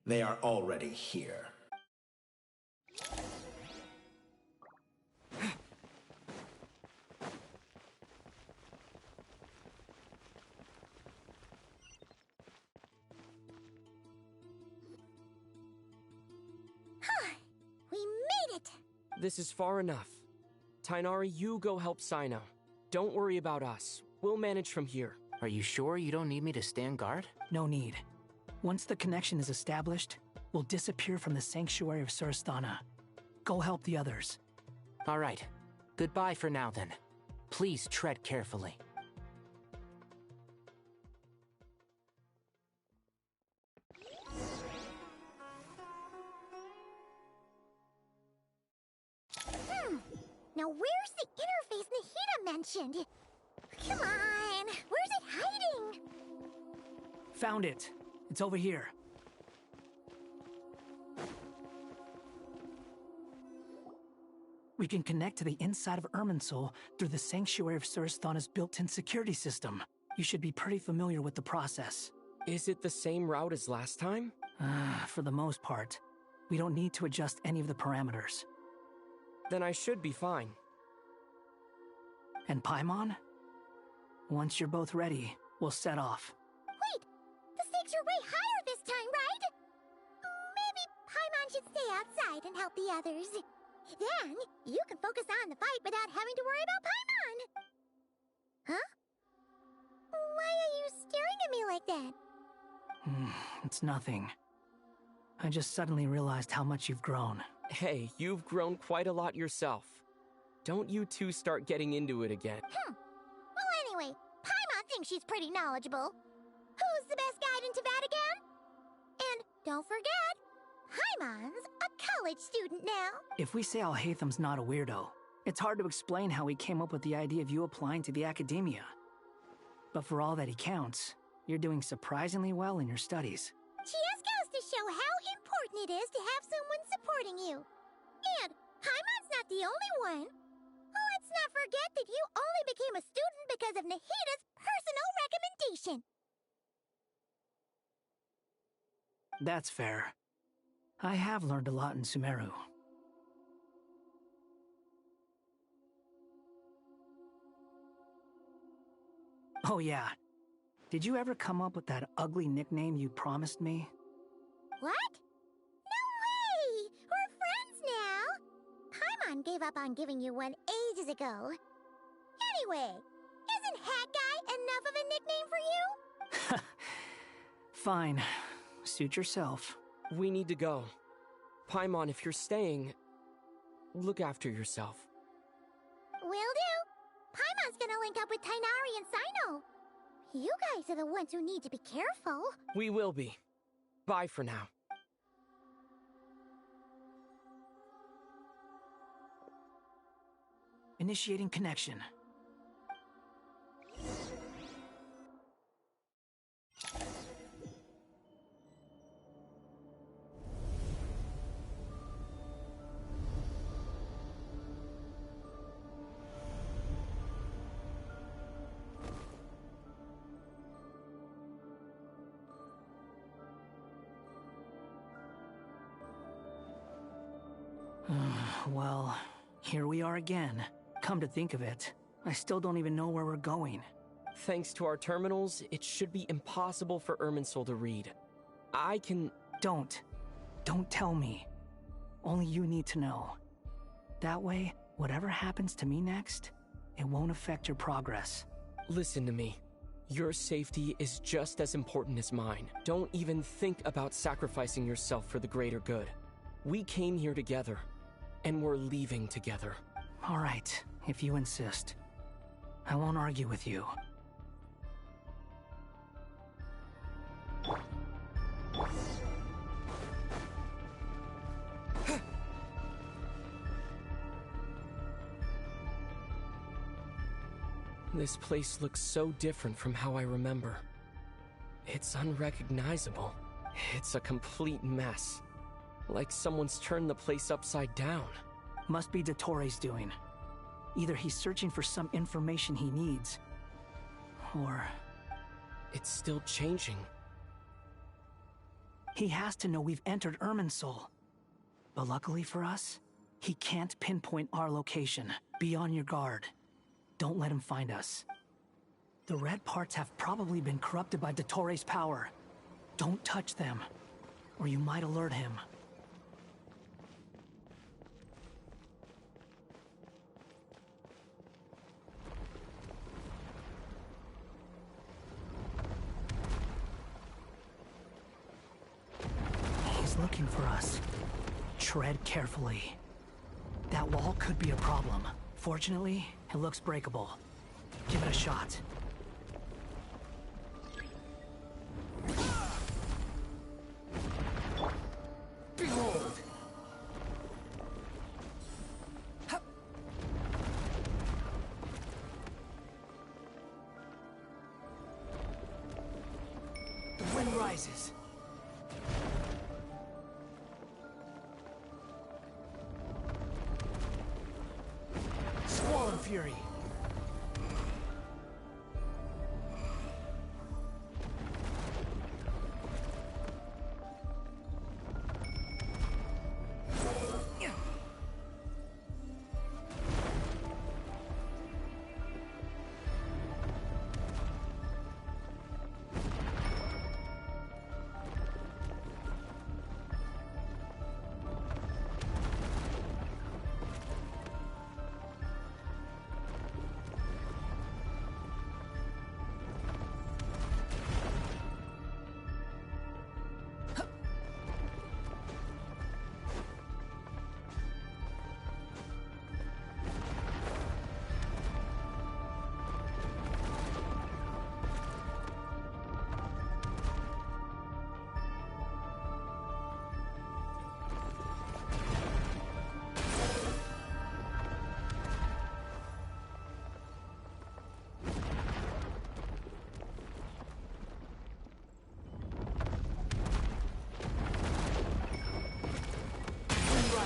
Speaker 7: They are already here.
Speaker 9: We made it!
Speaker 8: This is far enough. Tainari, you go help Sino. Don't worry about us. We'll manage from here.
Speaker 16: Are you sure you don't need me to stand guard?
Speaker 15: No need. Once the connection is established, we'll disappear from the sanctuary of Surasthana. Go help the others.
Speaker 16: All right. Goodbye for now, then. Please tread carefully.
Speaker 9: Now where's the interface Nahida mentioned? Come on, where's it hiding?
Speaker 15: Found it. It's over here. We can connect to the inside of Irminsul through the Sanctuary of Surasthana's built-in security system. You should be pretty familiar with the process.
Speaker 8: Is it the same route as last time?
Speaker 15: For the most part. We don't need to adjust any of the parameters.
Speaker 8: Then I should be fine.
Speaker 15: And Paimon? Once you're both ready, we'll set off.
Speaker 9: Wait! The stakes are way higher this time, right? Maybe Paimon should stay outside and help the others. Then, you can focus on the fight without having to worry about Paimon! Huh? Why are you staring at me like that?
Speaker 15: It's nothing. I just suddenly realized how much you've grown.
Speaker 8: Hey, you've grown quite a lot yourself. Don't you two start getting into it again.
Speaker 9: Well, anyway, Paimon thinks she's pretty knowledgeable. Who's the best guide in Tavatigan? And don't forget, Paimon's a college student now.
Speaker 15: If we say Alhatham's not a weirdo, it's hard to explain how he came up with the idea of you applying to the academia. But for all that he counts, you're doing surprisingly well in your studies.
Speaker 9: Just goes to show how important it is to have someone supporting you. And Paimon's not the only one. Let's not forget that you only became a student because of Nahida's personal recommendation.
Speaker 15: That's fair. I have learned a lot in Sumeru. Oh yeah. Did you ever come up with that ugly nickname you promised me?
Speaker 9: What? No way! We're friends now! Paimon gave up on giving you one ages ago. Anyway, isn't Hat Guy enough of a nickname for you?
Speaker 15: Fine. Suit yourself.
Speaker 8: We need to go. Paimon, if you're staying, look after yourself.
Speaker 9: Will do. Paimon's gonna link up with Tainari and Sino. You guys are the ones who need to be careful.
Speaker 8: We will be. Bye for now.
Speaker 15: Initiating connection. Well, here we are again. Come to think of it, I still don't even know where we're going.
Speaker 8: Thanks to our terminals, it should be impossible for Irminsul to read. I can...
Speaker 15: Don't tell me. Only you need to know. That way, whatever happens to me next, it won't affect your progress.
Speaker 8: Listen to me. Your safety is just as important as mine. Don't even think about sacrificing yourself for the greater good. We came here together, and we're leaving together.
Speaker 15: All right, if you insist. I won't argue with you.
Speaker 8: This place looks so different from how I remember. It's unrecognizable. It's a complete mess. Like someone's turned the place upside down.
Speaker 15: Must be Dottoro's doing. Either he's searching for some information he needs, or...
Speaker 8: It's still changing.
Speaker 15: He has to know we've entered Irminsul. But luckily for us, he can't pinpoint our location. Be on your guard. Don't let him find us. The red parts have probably been corrupted by Dottoro's power. Don't touch them, or you might alert him. He's looking for us. Tread carefully. That wall could be a problem. Fortunately, it looks breakable. Give it a shot. Behold! The wind rises. Squall and fury.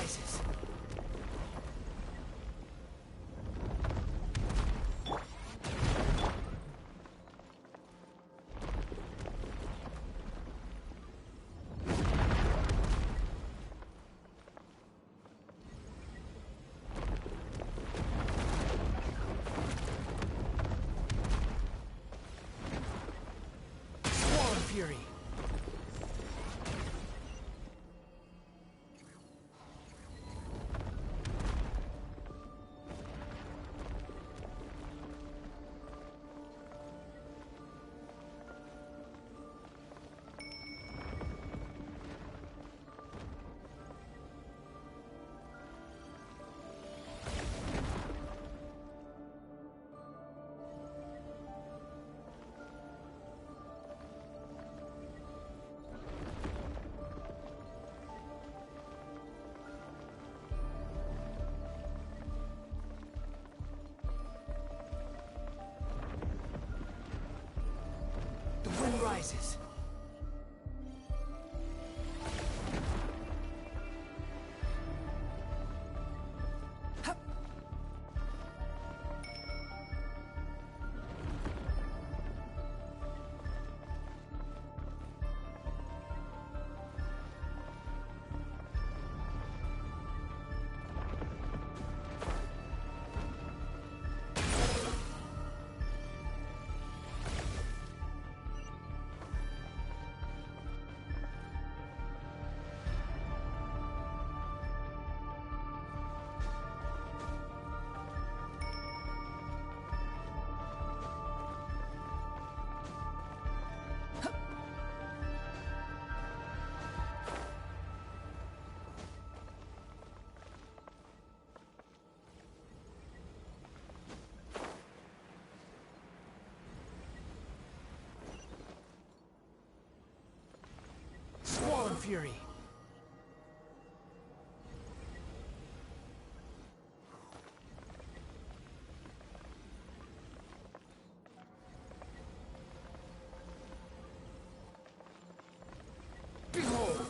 Speaker 15: rises. Fury. The wind rises. Squall Fury. Behold!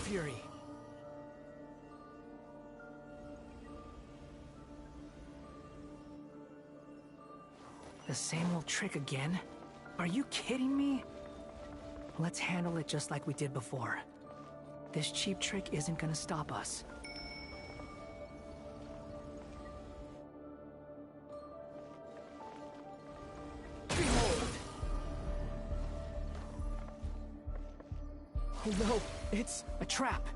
Speaker 15: Fury. The same old trick again? Are you kidding me? Let's handle it just like we did before. This cheap trick isn't gonna stop us. Behold! Oh no! It's a trap!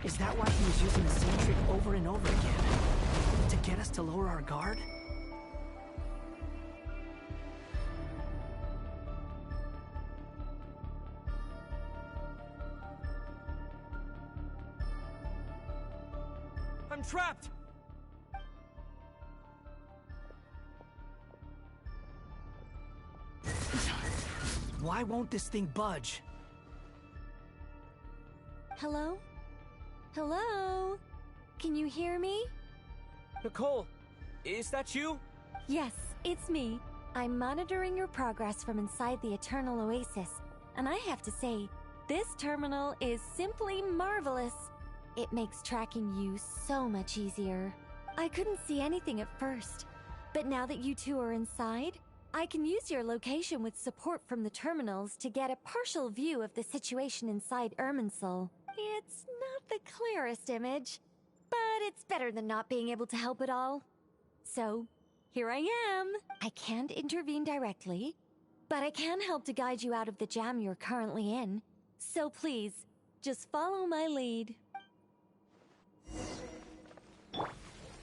Speaker 15: Is that why he was using the same trick over and over again? To get us to lower our guard? I'm trapped! Why won't this thing budge?
Speaker 3: Hello? Hello? Can you hear me?
Speaker 8: Nicole, is that you?
Speaker 3: Yes, it's me. I'm monitoring your progress from inside the Eternal Oasis, and I have to say, this terminal is simply marvelous. It makes tracking you so much easier. I couldn't see anything at first, but now that you two are inside, I can use your location with support from the terminals to get a partial view of the situation inside Irminsul. It's not the clearest image, but it's better than not being able to help at all. So, here I am. I can't intervene directly, but I can help to guide you out of the jam you're currently in. So please, just follow my lead.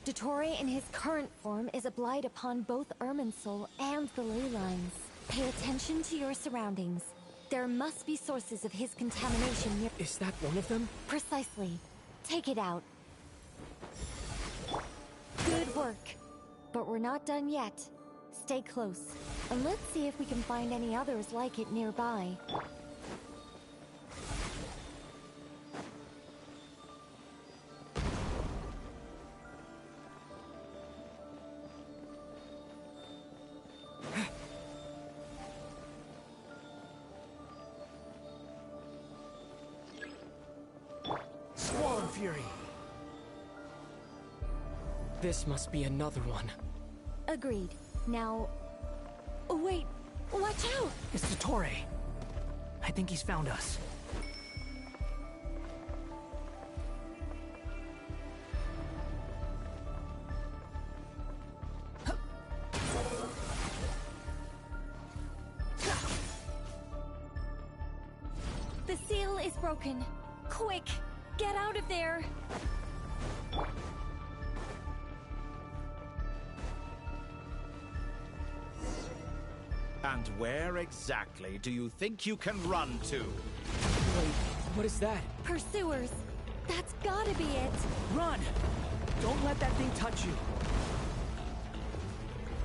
Speaker 3: Dottore in his current form is a blight upon both Irminsul and the ley lines. Pay attention to your surroundings. There must be sources of his contamination near—
Speaker 8: Is that one of them?
Speaker 3: Precisely. Take it out. Good work. But we're not done yet. Stay close, and let's see if we can find any others like it nearby.
Speaker 8: fury. This must be another one.
Speaker 3: Agreed. Now... Wait, watch out!
Speaker 15: It's Dottore. I think he's found us.
Speaker 3: The seal is broken. Quick, get out of there!
Speaker 7: And where exactly do you think you can run to?
Speaker 8: Wait, what is that?
Speaker 3: Pursuers! That's gotta be it!
Speaker 15: Run! Don't let that thing touch you.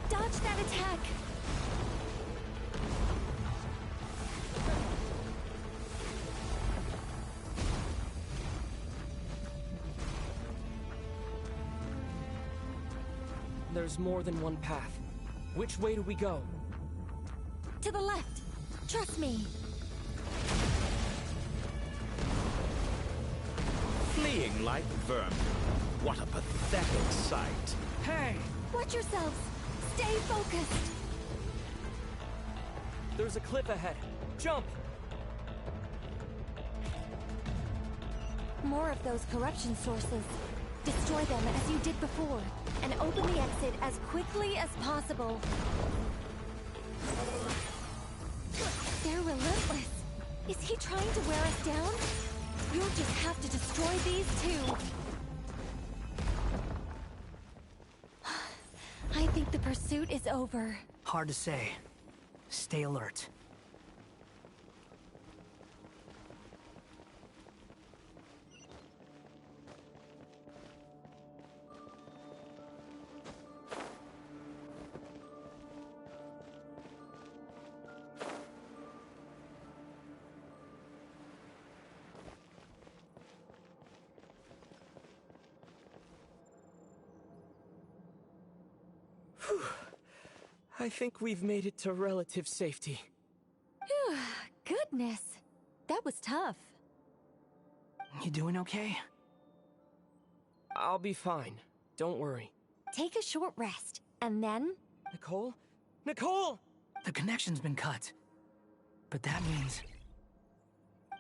Speaker 3: Dodge that attack!
Speaker 8: There's more than one path. Which way do we go?
Speaker 3: To the left! Trust me!
Speaker 7: Fleeing like vermin. What a pathetic sight.
Speaker 8: Hey!
Speaker 3: Watch yourselves! Stay focused!
Speaker 8: There's a cliff ahead. Jump!
Speaker 3: More of those corruption sources. Destroy them as you did before, and open the exit as quickly as possible. They're relentless. Is he trying to wear us down? You'll just have to destroy these too. I think the pursuit is over.
Speaker 15: Hard to say. Stay alert.
Speaker 8: I think we've made it to relative safety.
Speaker 3: Phew, goodness. That was tough.
Speaker 15: You doing okay?
Speaker 8: I'll be fine. Don't worry.
Speaker 3: Take a short rest, and then...
Speaker 8: Nicole? Nicole!
Speaker 15: The connection's been cut. But that means...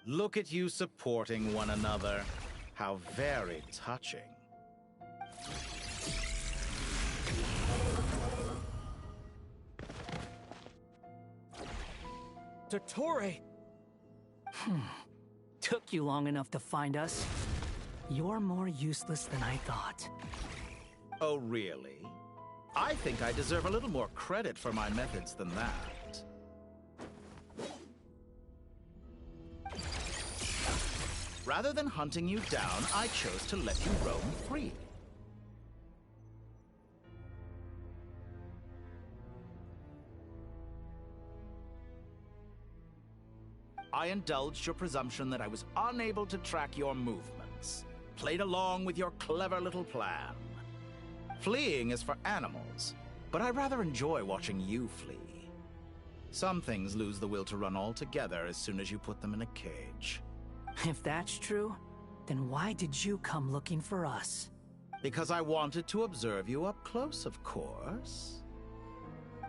Speaker 7: Look at you supporting one another. How very touching.
Speaker 8: Dottore!
Speaker 15: Took you long enough to find us. You're more useless than I thought.
Speaker 7: Oh, really? I think I deserve a little more credit for my methods than that. Rather than hunting you down, I chose to let you roam free. I indulged your presumption that I was unable to track your movements. Played along with your clever little plan. Fleeing is for animals, but I rather enjoy watching you flee. Some things lose the will to run altogether as soon as you put them in a cage.
Speaker 15: If that's true, then why did you come looking for us?
Speaker 7: Because I wanted to observe you up close, of course.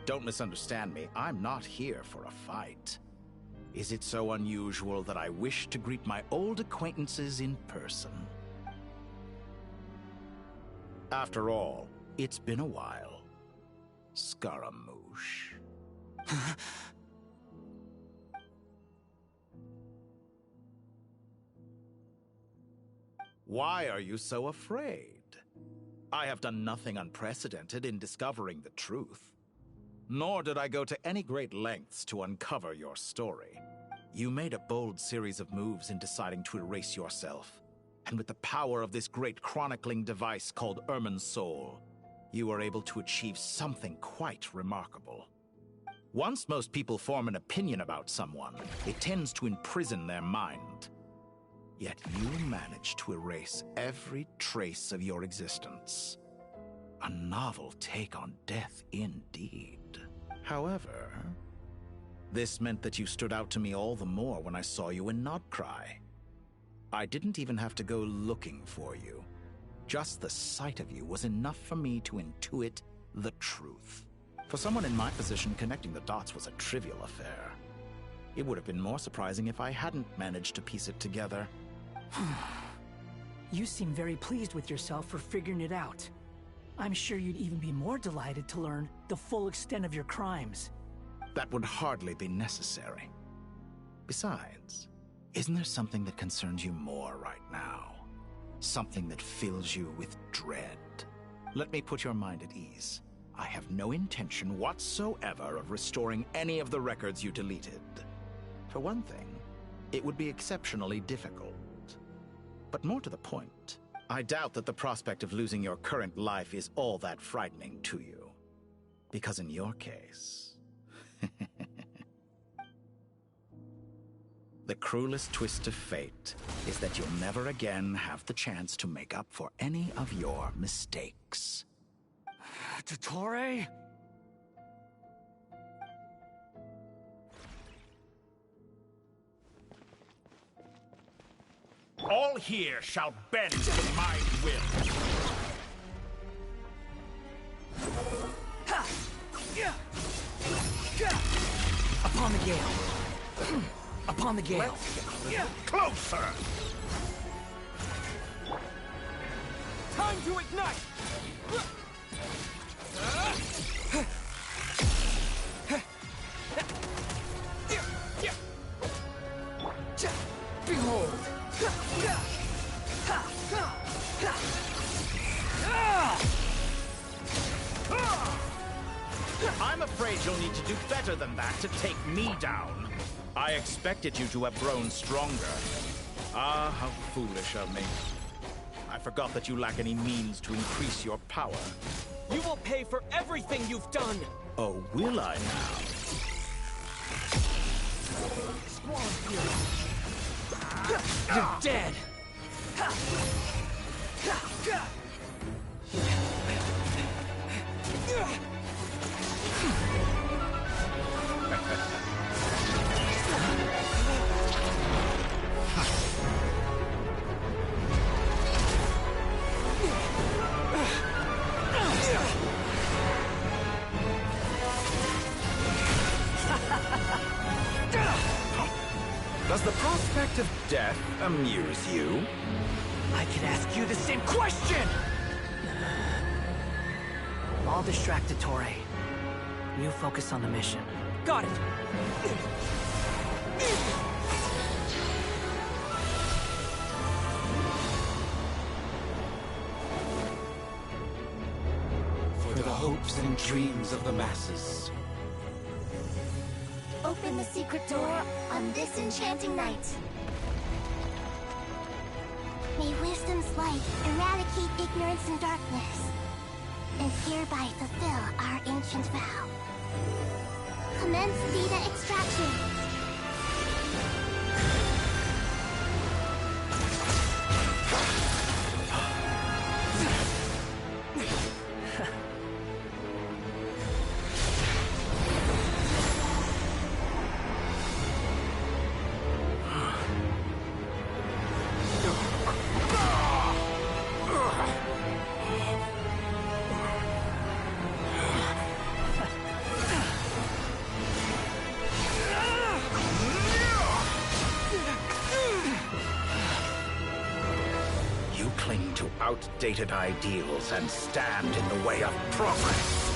Speaker 7: Don't misunderstand me, I'm not here for a fight. Is it so unusual that I wish to greet my old acquaintances in person? After all, it's been a while. Scaramouche. Why are you so afraid? I have done nothing unprecedented in discovering the truth. Nor did I go to any great lengths to uncover your story. You made a bold series of moves in deciding to erase yourself. And with the power of this great chronicling device called Irmin's Soul, you were able to achieve something quite remarkable. Once most people form an opinion about someone, it tends to imprison their mind. Yet you managed to erase every trace of your existence. A novel take on death indeed. However, this meant that you stood out to me all the more when I saw you in Nodcry. I didn't even have to go looking for you. Just the sight of you was enough for me to intuit the truth. For someone in my position, connecting the dots was a trivial affair. It would have been more surprising if I hadn't managed to piece it together.
Speaker 15: You seem very pleased with yourself for figuring it out. I'm sure you'd even be more delighted to learn the full extent of your crimes.
Speaker 7: That would hardly be necessary. Besides, isn't there something that concerns you more right now? Something that fills you with dread? Let me put your mind at ease. I have no intention whatsoever of restoring any of the records you deleted. For one thing, it would be exceptionally difficult. But more to the point, I doubt that the prospect of losing your current life is all that frightening to you. Because in your case... the cruelest twist of fate is that you'll never again have the chance to make up for any of your mistakes.
Speaker 15: Dottore?
Speaker 4: All here shall bend to my will.
Speaker 15: Upon the gale. Upon the gale.
Speaker 4: Closer!
Speaker 8: Time to ignite! Behold!
Speaker 7: I'm afraid you'll need to do better than that to take me down. I expected you to have grown stronger. Ah, how foolish of me. I forgot that you lack any means to increase your power.
Speaker 8: You will pay for everything you've done!
Speaker 7: Oh, will I now?
Speaker 8: Squall Fury. You're dead!
Speaker 7: Does the prospect of death amuse you?
Speaker 15: I could ask you the same question! I'll distract Dottore. You focus on the mission.
Speaker 8: Got it!
Speaker 13: For the hopes and dreams of the masses.
Speaker 9: Open the secret door on this enchanting night. May wisdom's light eradicate ignorance and darkness, and hereby fulfill our ancient vow. Commence data extraction.
Speaker 7: Outdated ideals and stand in the way of progress.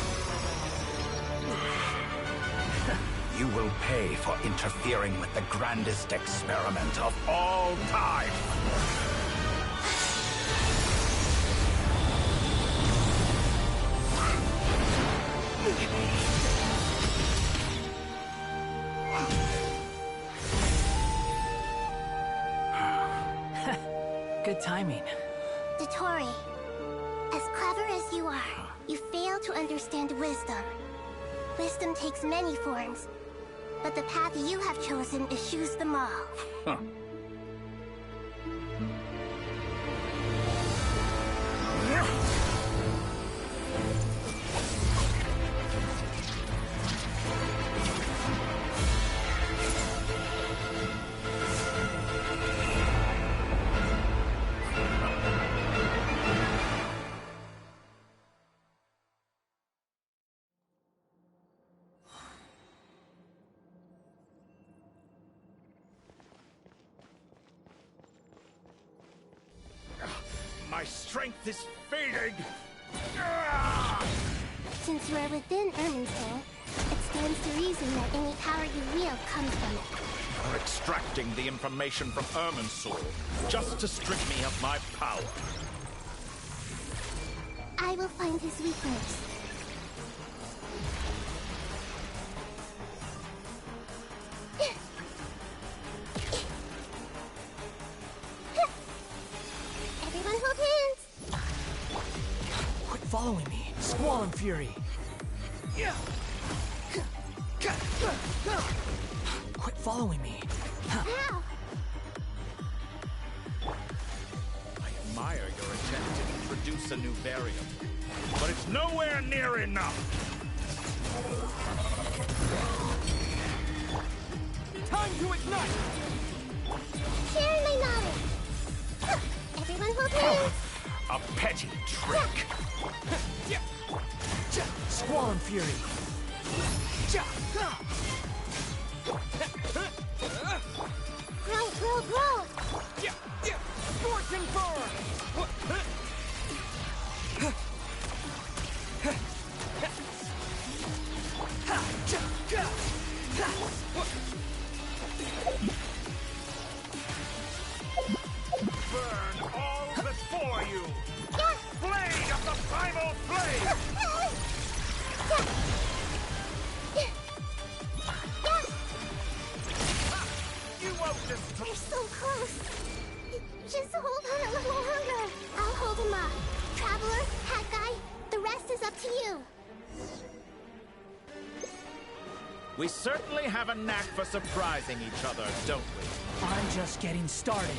Speaker 7: You will pay for interfering with the grandest experiment of all time.
Speaker 15: Good timing.
Speaker 9: Dottore, as clever as you are, you fail to understand wisdom. Wisdom takes many forms, but the path you have chosen eschews them all.
Speaker 7: Huh.
Speaker 4: My strength is fading!
Speaker 9: Since we're within Irminsul, it stands to reason that any power you wield comes from it.
Speaker 6: You're extracting the information from Irminsul just to strip me of my power.
Speaker 9: I will find his weakness. Everyone hold hands!
Speaker 15: Quit following me. Squall and Fury. Quit following me.
Speaker 9: Ow!
Speaker 6: I admire your attempt to introduce a new variant,
Speaker 4: But it's nowhere near enough!
Speaker 8: Time to ignite!
Speaker 9: Sharon my knowledge! Everyone hold hands!
Speaker 4: A petty trick!
Speaker 15: Squall and Fury.
Speaker 9: Grow!
Speaker 8: Scorching burn!
Speaker 4: Burn all before you! Blade of the primal flame! You won't destroy...
Speaker 9: They're so close! Just hold on a little longer! I'll hold him up. Traveler, Hat Guy, the rest is up to you.
Speaker 6: We certainly have a knack for surprising each other, don't we?
Speaker 15: I'm just getting started.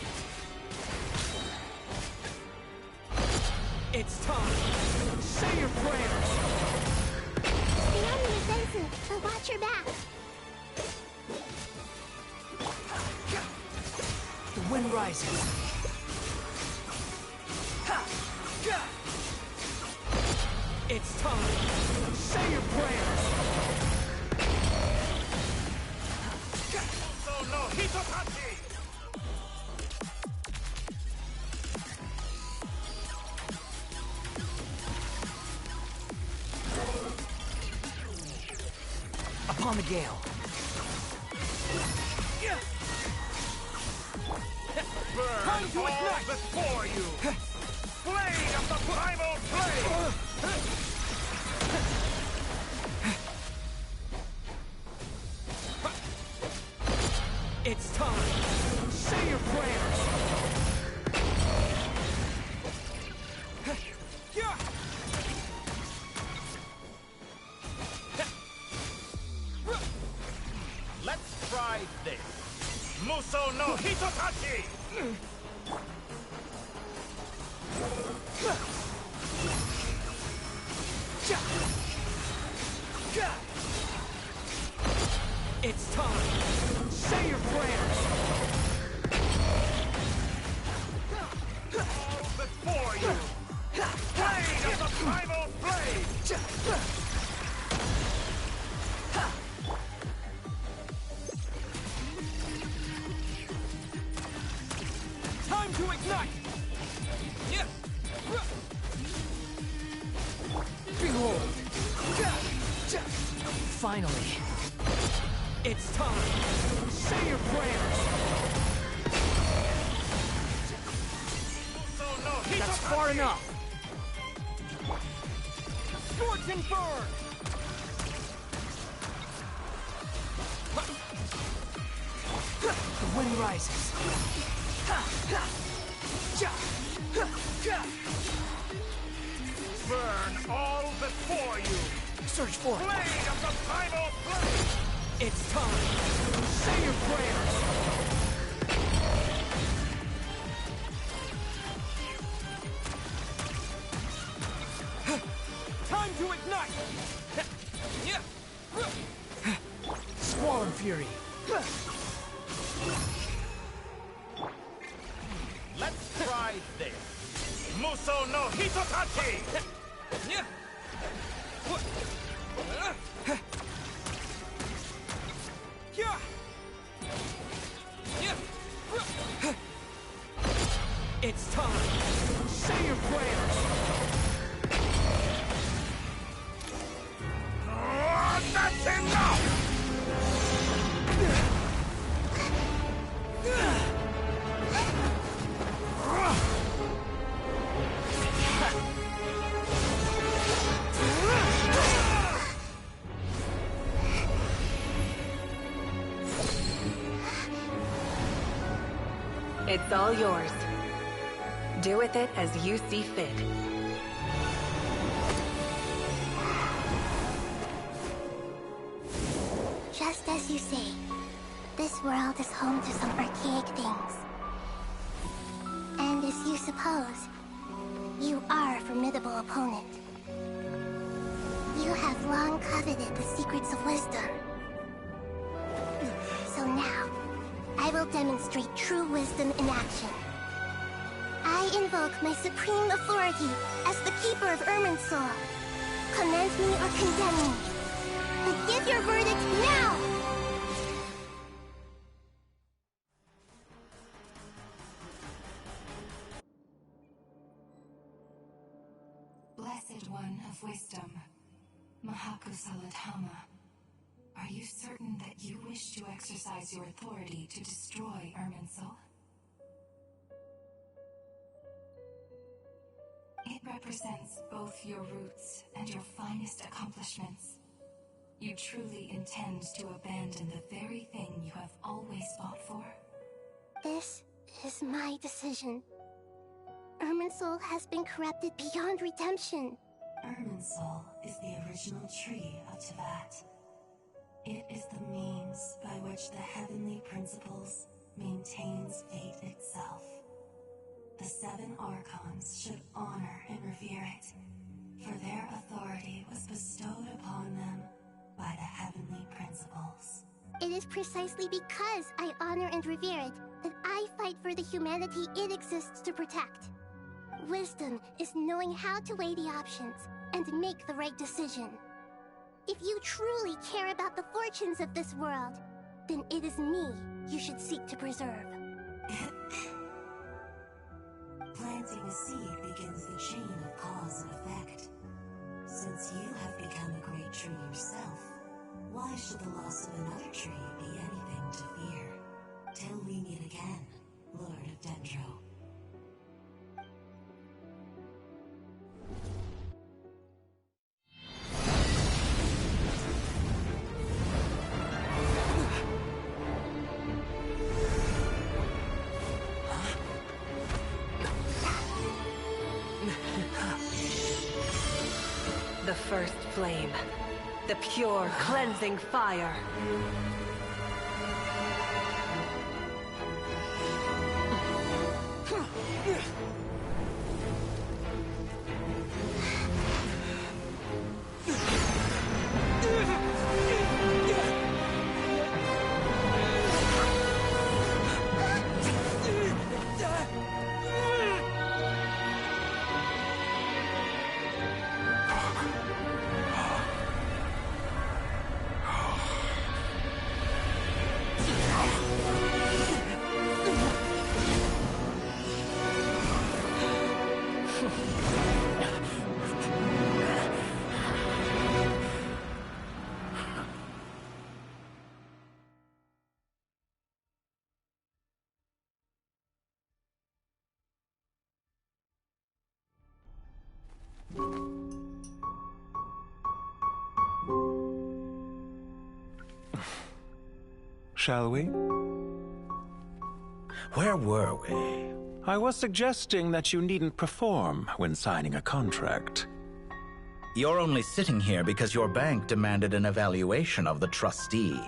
Speaker 15: It's time. Say your prayers.
Speaker 9: Stay on the defensive, but watch your back.
Speaker 15: The wind rises. It's time. Say your prayers.
Speaker 4: No, Hitotachi!
Speaker 15: Upon the gale.
Speaker 4: Burn
Speaker 8: Time to
Speaker 4: all
Speaker 8: ignite!
Speaker 4: before you! Blade of the primal flame!
Speaker 15: It's time. Say your prayers.
Speaker 6: Let's try this.
Speaker 4: Muso no Hitotachi!
Speaker 15: It's time. Say your prayers.
Speaker 4: All before you! Blade of the primal flame!
Speaker 8: Time to ignite!
Speaker 15: Behold. Finally. It's time. Say your prayers. That's far enough.
Speaker 8: Scorch and burn!
Speaker 15: The wind rises.
Speaker 4: Burn all before you!
Speaker 15: Search for it.
Speaker 4: Blade of the primal flame!
Speaker 15: It's time. Say your prayers.
Speaker 8: Time to ignite!
Speaker 15: Squall and Fury.
Speaker 6: Let's try this.
Speaker 4: Muso no Hitotachi!
Speaker 8: It's time! Say your prayers!
Speaker 4: That's enough!
Speaker 12: It's all yours. Do with it as you see fit.
Speaker 9: Just as you say, this world is home to some archaic things. And as you suppose, you are a formidable opponent. You have long coveted the secrets of wisdom. So now, I will demonstrate true wisdom in action. I invoke my supreme authority as the keeper of Irminsul. Command me or condemn me. But give your verdict now!
Speaker 12: Blessed One of Wisdom, Mahakusaladhama, are you certain that you wish to exercise your authority to destroy Irminsul? It represents both your roots and your finest accomplishments. You truly intend to abandon the very thing you have always fought for?
Speaker 9: This is my decision. Irminsul has been corrupted beyond redemption.
Speaker 12: Irminsul is the original tree of Tevat. It is the means by which the heavenly principles maintains fate itself. The 7 Archons should honor and revere it, for their authority was bestowed upon them by the heavenly principles.
Speaker 9: It is precisely because I honor and revere it that I fight for the humanity it exists to protect. Wisdom is knowing how to weigh the options and make the right decision. If you truly care about the fortunes of this world, then it is me you should seek to preserve.
Speaker 12: Planting a seed begins the chain of cause and effect. Since you have become a great tree yourself, why should the loss of another tree be anything to fear? Till we meet again, Lord of Dendro. The first flame. The pure, cleansing fire.
Speaker 17: Shall we?
Speaker 7: Where were we?
Speaker 17: I was suggesting that you needn't perform when signing a contract.
Speaker 7: You're only sitting here because your bank demanded an evaluation of the trustee.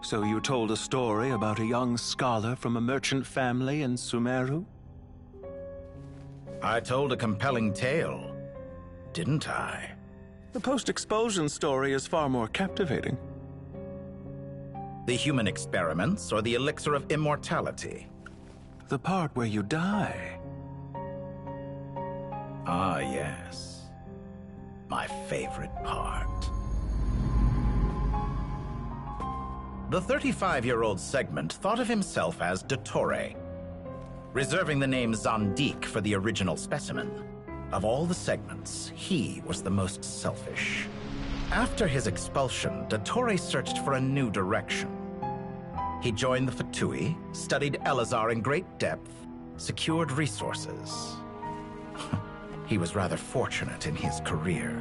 Speaker 17: So you told a story about a young scholar from a merchant family in Sumeru?
Speaker 7: I told a compelling tale, didn't I?
Speaker 17: The post-expulsion story is far more captivating.
Speaker 7: The human experiments or the elixir of immortality?
Speaker 17: The part where you die.
Speaker 7: Ah, yes. My favorite part. The 35-year-old Segment thought of himself as Dottore. reserving the name Zondik for the original specimen. Of all the segments, he was the most selfish. After his expulsion, Dottore searched for a new direction. He joined the Fatui, studied Elazar in great depth, secured resources. He was rather fortunate in his career.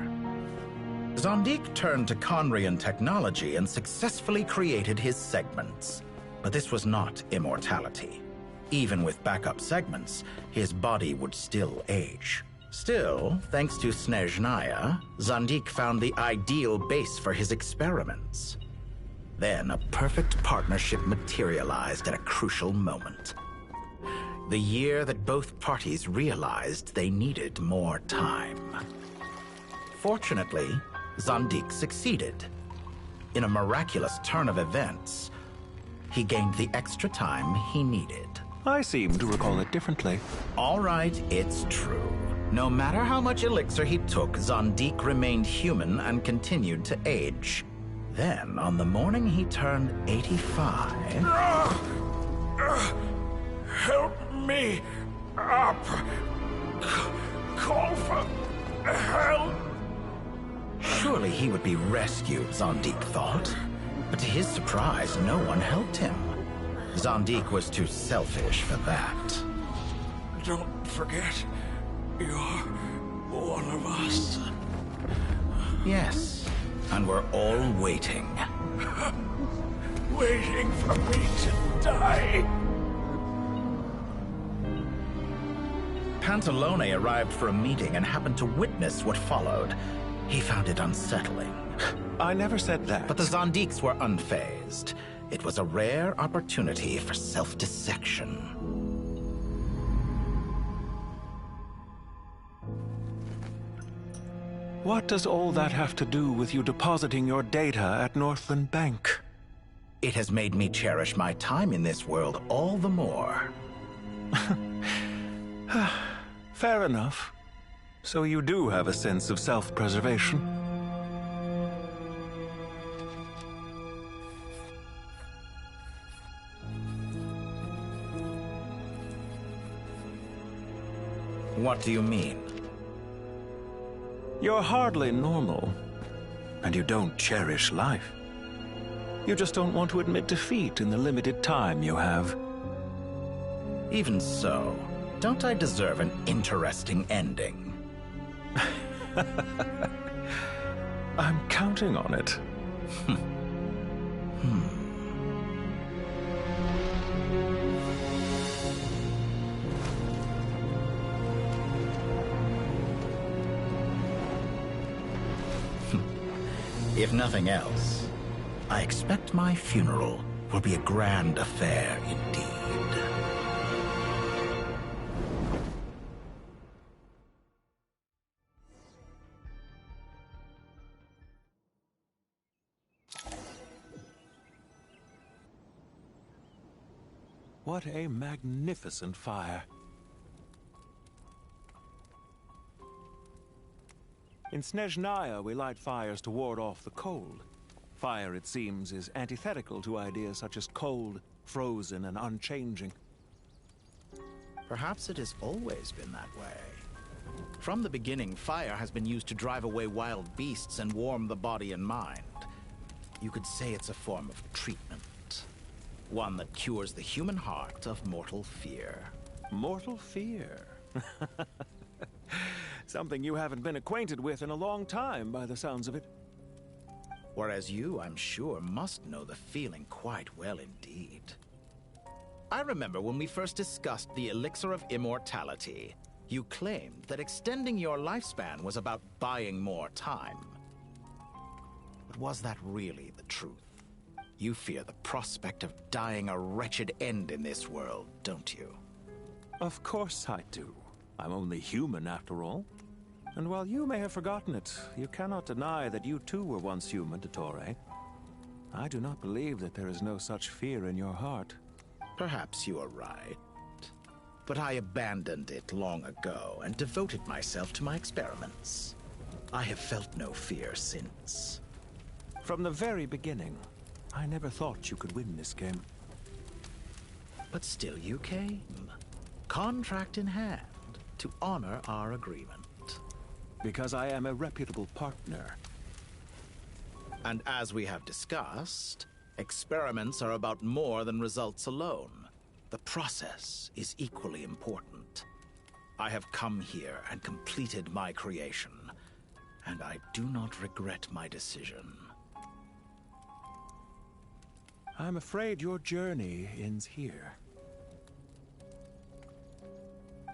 Speaker 7: Zondik turned to Conrian technology and successfully created his segments. But this was not immortality. Even with backup segments, his body would still age. Still, thanks to Snezhnaya, Zondik found the ideal base for his experiments. Then a perfect partnership materialized at a crucial moment. The year that both parties realized they needed more time. Fortunately, Zondik succeeded. In a miraculous turn of events, he gained the extra time he needed.
Speaker 17: I seem to recall it differently.
Speaker 7: All right, it's true. No matter how much elixir he took, Zondik remained human and continued to age. Then, on the morning he turned 85...
Speaker 4: Help me up! Call for help!
Speaker 7: Surely he would be rescued, Zondik thought. But to his surprise, no one helped him. Zondik was too selfish for that.
Speaker 4: Don't forget, you're one of us.
Speaker 7: Yes, and we're all waiting.
Speaker 4: Waiting for me to die.
Speaker 7: Pantalone arrived for a meeting and happened to witness what followed. He found it unsettling.
Speaker 17: I never said that.
Speaker 7: But the Zondiks were unfazed. It was a rare opportunity for self-dissection.
Speaker 17: What does all that have to do with you depositing your data at Northland Bank?
Speaker 7: It has made me cherish my time in this world all the more.
Speaker 17: Fair enough. So you do have a sense of self-preservation.
Speaker 7: What do you mean?
Speaker 17: You're hardly normal, and you don't cherish life. You just don't want to admit defeat in the limited time you have.
Speaker 7: Even so, don't I deserve an interesting ending?
Speaker 17: I'm counting on it.
Speaker 7: If nothing else, I expect my funeral will be a grand affair indeed.
Speaker 17: What a magnificent fire. In Snezhnaya, we light fires to ward off the cold. Fire, it seems, is antithetical to ideas such as cold, frozen, and unchanging.
Speaker 7: Perhaps it has always been that way. From the beginning, fire has been used to drive away wild beasts and warm the body and mind. You could say it's a form of treatment. One that cures the human heart of mortal fear.
Speaker 17: Mortal fear? Something you haven't been acquainted with in a long time, by the sounds of it.
Speaker 7: Whereas you, I'm sure, must know the feeling quite well indeed. I remember when we first discussed the elixir of immortality, you claimed that extending your lifespan was about buying more time. But was that really the truth? You fear the prospect of dying a wretched end in this world, don't you?
Speaker 17: Of course I do. I'm only human, after all. And while you may have forgotten it, you cannot deny that you too were once human, Dottore. I do not believe that there is no such fear in your heart.
Speaker 7: Perhaps you are right. But I abandoned it long ago and devoted myself to my experiments. I have felt no fear since.
Speaker 17: From the very beginning, I never thought you could win this game.
Speaker 7: But still you came. contract in hand, to honor our agreement.
Speaker 17: Because I am a reputable partner.
Speaker 7: And as we have discussed, experiments are about more than results alone. The process is equally important. I have come here and completed my creation, and I do not regret my decision.
Speaker 17: I'm afraid your journey ends here.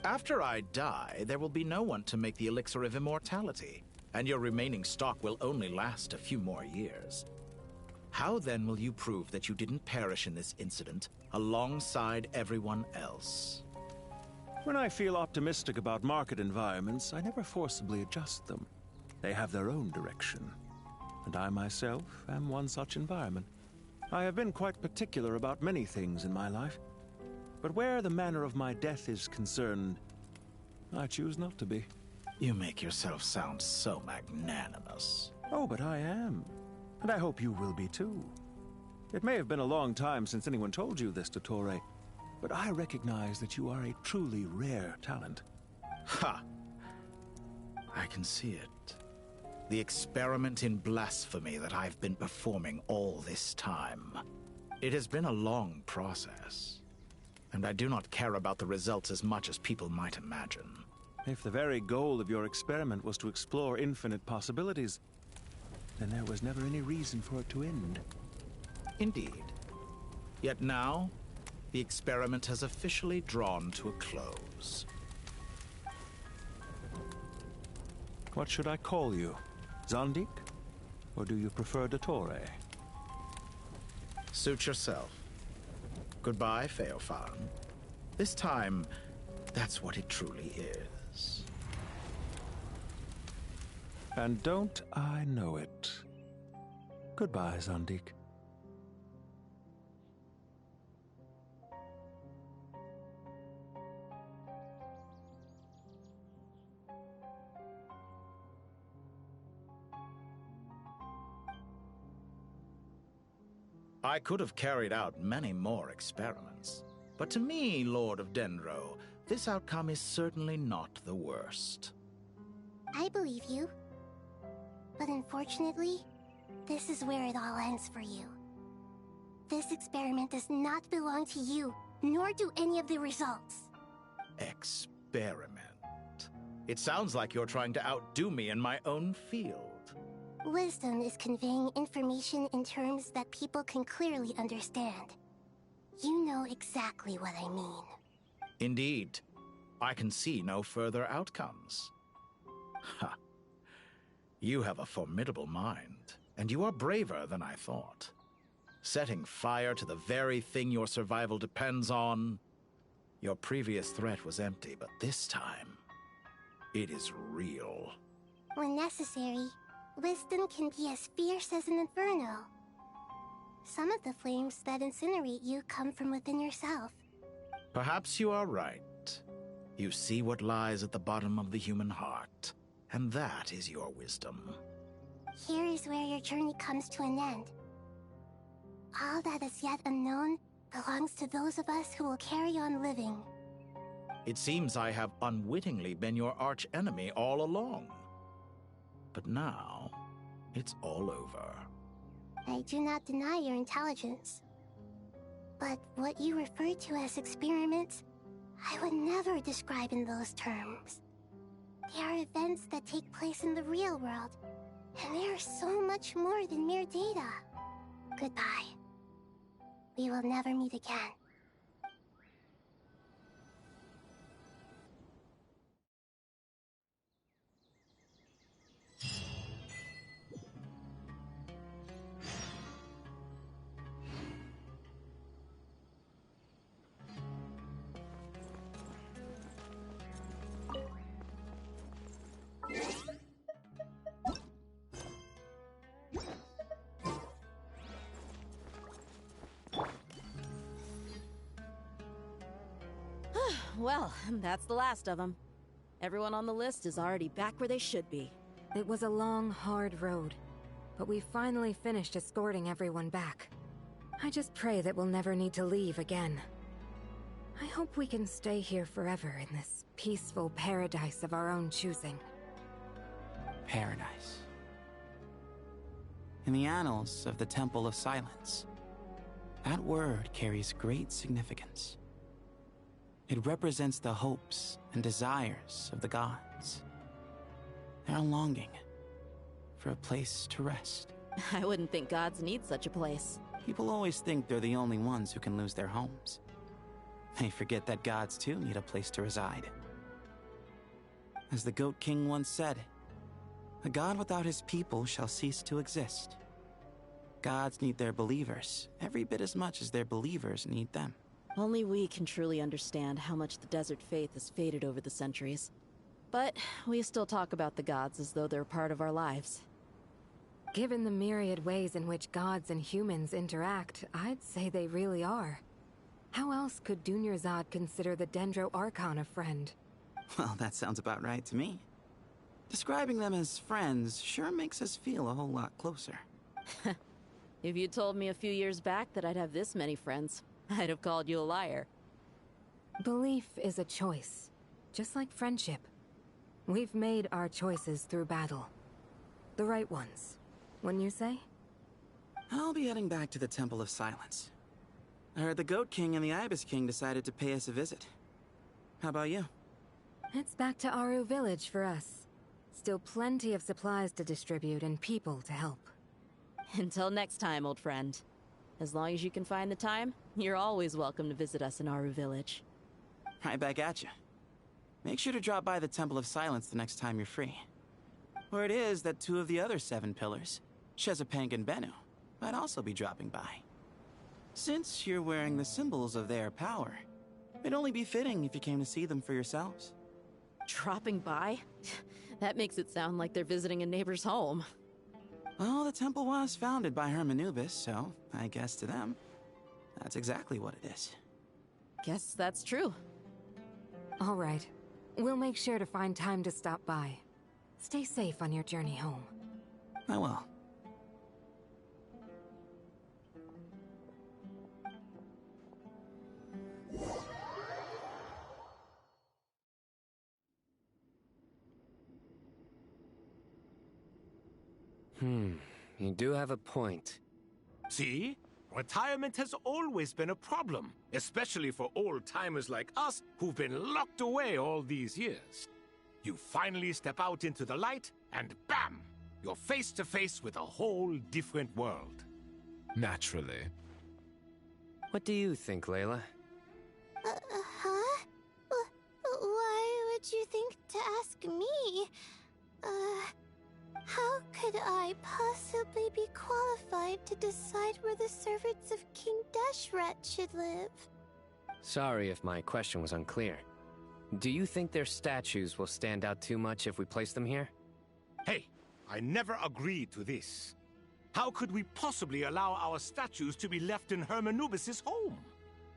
Speaker 7: After I die, there will be no one to make the elixir of immortality, and your remaining stock will only last a few more years. How then will you prove that you didn't perish in this incident alongside everyone else?
Speaker 17: When I feel optimistic about market environments, I never forcibly adjust them. They have their own direction, and I myself am one such environment. I have been quite particular about many things in my life, but where the manner of my death is concerned, I choose not to be.
Speaker 7: You make yourself sound so magnanimous.
Speaker 17: Oh, but I am. And I hope you will be too. It may have been a long time since anyone told you this, Dottore, but I recognize that you are a truly rare talent.
Speaker 7: Ha! I can see it. The experiment in blasphemy that I've been performing all this time. It has been a long process, and I do not care about the results as much as people might imagine.
Speaker 17: If the very goal of your experiment was to explore infinite possibilities, then there was never any reason for it to end.
Speaker 7: Indeed. Yet now, the experiment has officially drawn to a close.
Speaker 17: What should I call you? Zandik? Or do you prefer Dottore?
Speaker 7: Suit yourself. Goodbye, Feofan. This time, that's what it truly is.
Speaker 17: And don't I know it? Goodbye, Zandik.
Speaker 7: I could have carried out many more experiments, but to me, Lord of Dendro, this outcome is certainly not the worst.
Speaker 9: I believe you. But unfortunately, this is where it all ends for you. This experiment does not belong to you, nor do any of the results.
Speaker 7: Experiment? It sounds like you're trying to outdo me in my own field.
Speaker 9: Wisdom is conveying information in terms that people can clearly understand. You know exactly what I mean.
Speaker 7: Indeed. I can see no further outcomes. Ha. You have a formidable mind, and you are braver than I thought. Setting fire to the very thing your survival depends on. Your previous threat was empty, but this time, it is real.
Speaker 9: When necessary, wisdom can be as fierce as an inferno. Some of the flames that incinerate you come from within yourself.
Speaker 7: Perhaps you are right. You see what lies at the bottom of the human heart, and that is your wisdom.
Speaker 9: Here is where your journey comes to an end. All that is yet unknown belongs to those of us who will carry on living.
Speaker 7: It seems I have unwittingly been your arch-enemy all along. But now, it's all over.
Speaker 9: I do not deny your intelligence. But what you refer to as experiments, I would never describe in those terms. They are events that take place in the real world, and they are so much more than mere data. Goodbye. We will never meet again.
Speaker 19: Well, that's the last of them. Everyone on the list is already back where they should be.
Speaker 12: It was a long, hard road, but we finally finished escorting everyone back. I just pray that we'll never need to leave again. I hope we can stay here forever in this peaceful paradise of our own choosing.
Speaker 16: Paradise. In the annals of the Temple of Silence, that word carries great significance. It represents the hopes and desires of the gods. Their longing for a place to rest.
Speaker 19: I wouldn't think gods need such a place.
Speaker 16: People always think they're the only ones who can lose their homes. They forget that gods too need a place to reside. As the Goat King once said, "A god without his people shall cease to exist." Gods need their believers every bit as much as their believers need them.
Speaker 19: Only we can truly understand how much the desert faith has faded over the centuries. But we still talk about the gods as though they're part of our lives.
Speaker 12: Given the myriad ways in which gods and humans interact, I'd say they really are. How else could Dunyarzad consider the Dendro Archon a friend?
Speaker 16: Well, that sounds about right to me. Describing them as friends sure makes us feel a whole lot closer.
Speaker 19: If you told me a few years back that I'd have this many friends, I'd have called you a liar.
Speaker 12: Belief is a choice, just like friendship. We've made our choices through battle. The right ones, wouldn't you say?
Speaker 16: I'll be heading back to the Temple of Silence. I heard the Goat King and the Ibis King decided to pay us a visit. How about you?
Speaker 12: It's back to Aru Village for us. Still plenty of supplies to distribute and people to help.
Speaker 19: Until next time, old friend. As long as you can find the time, you're always welcome to visit us in Aru Village.
Speaker 16: Right back at you. Make sure to drop by the Temple of Silence the next time you're free. Word is that 2 of the other 7 pillars, Chesapank and Bennu, might also be dropping by. Since you're wearing the symbols of their power, it'd only be fitting if you came to see them for yourselves.
Speaker 19: Dropping by? That makes it sound like they're visiting a neighbor's home.
Speaker 16: Well, the temple was founded by Hermanubis, so I guess to them, that's exactly what it is.
Speaker 19: Guess that's true.
Speaker 12: All right. We'll make sure to find time to stop by. Stay safe on your journey home.
Speaker 16: I will.
Speaker 10: You do have a point.
Speaker 1: See? Retirement has always been a problem, especially for old-timers like us who've been locked away all these years. You finally step out into the light, and bam! You're face to face with a whole different world.
Speaker 5: Naturally.
Speaker 10: What do you think, Layla?
Speaker 9: Huh? Why would you think to ask me? How could I possibly be qualified to decide where the servants of King Deshret should live?
Speaker 10: Sorry if my question was unclear. Do you think their statues will stand out too much if we place them here?
Speaker 1: Hey, I never agreed to this. How could we possibly allow our statues to be left in Hermanubis' home?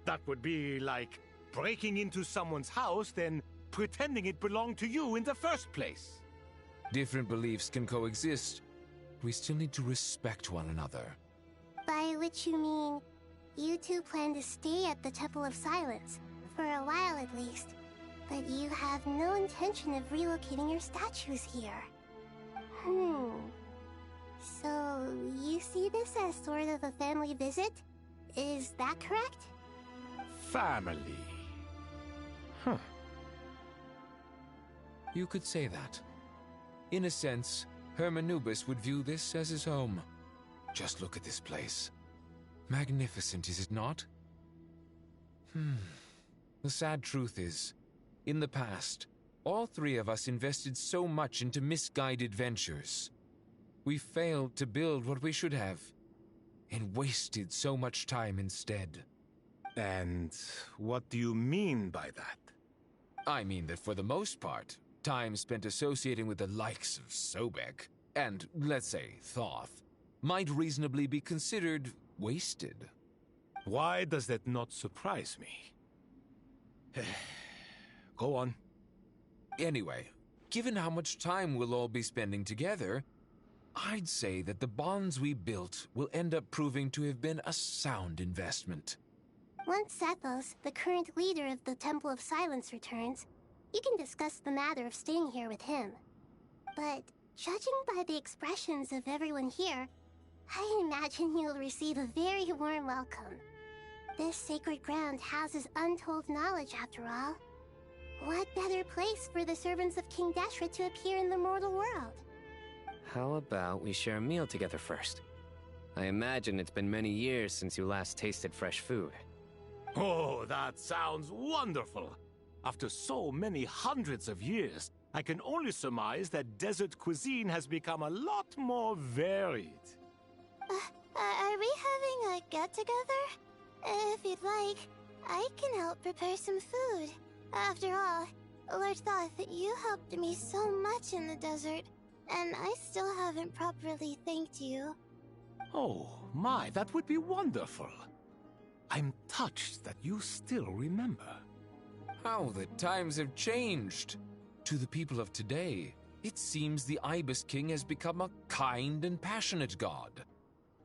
Speaker 1: That would be like breaking into someone's house, then pretending it belonged to you in the first place.
Speaker 5: Different beliefs can coexist. We still need to respect one another.
Speaker 9: By which you mean, you two plan to stay at the Temple of Silence, for a while at least. But you have no intention of relocating your statues here. So, you see this as sort of a family visit? Is that correct?
Speaker 1: Family. Huh.
Speaker 5: You could say that. In a sense, Hermanubis would view this as his home. Just look at this place. Magnificent, is it not? The sad truth is, in the past, all 3 of us invested so much into misguided ventures. We failed to build what we should have, and wasted so much time instead.
Speaker 1: And what do you mean by that?
Speaker 5: I mean that for the most part, time spent associating with the likes of Sobek, and, let's say, Thoth, might reasonably be considered wasted.
Speaker 1: Why does that not surprise me? Go on.
Speaker 5: Anyway, given how much time we'll all be spending together, I'd say that the bonds we built will end up proving to have been a sound investment.
Speaker 9: Once Sethos, the current leader of the Temple of Silence, returns, you can discuss the matter of staying here with him. But judging by the expressions of everyone here, I imagine you'll receive a very warm welcome. This sacred ground houses untold knowledge, after all. What better place for the servants of King Deshret to appear in the mortal world?
Speaker 10: How about we share a meal together first? I imagine it's been many years since you last tasted fresh food.
Speaker 1: Oh, that sounds wonderful. After so many hundreds of years, I can only surmise that desert cuisine has become a lot more varied.
Speaker 9: Are we having a get-together? If you'd like, I can help prepare some food. After all, Lord Thoth, you helped me so much in the desert, and I still haven't properly thanked you.
Speaker 1: Oh, my, that would be wonderful. I'm touched that you still remember.
Speaker 5: How the times have changed. To the people of today, it seems the Ibis King has become a kind and passionate god.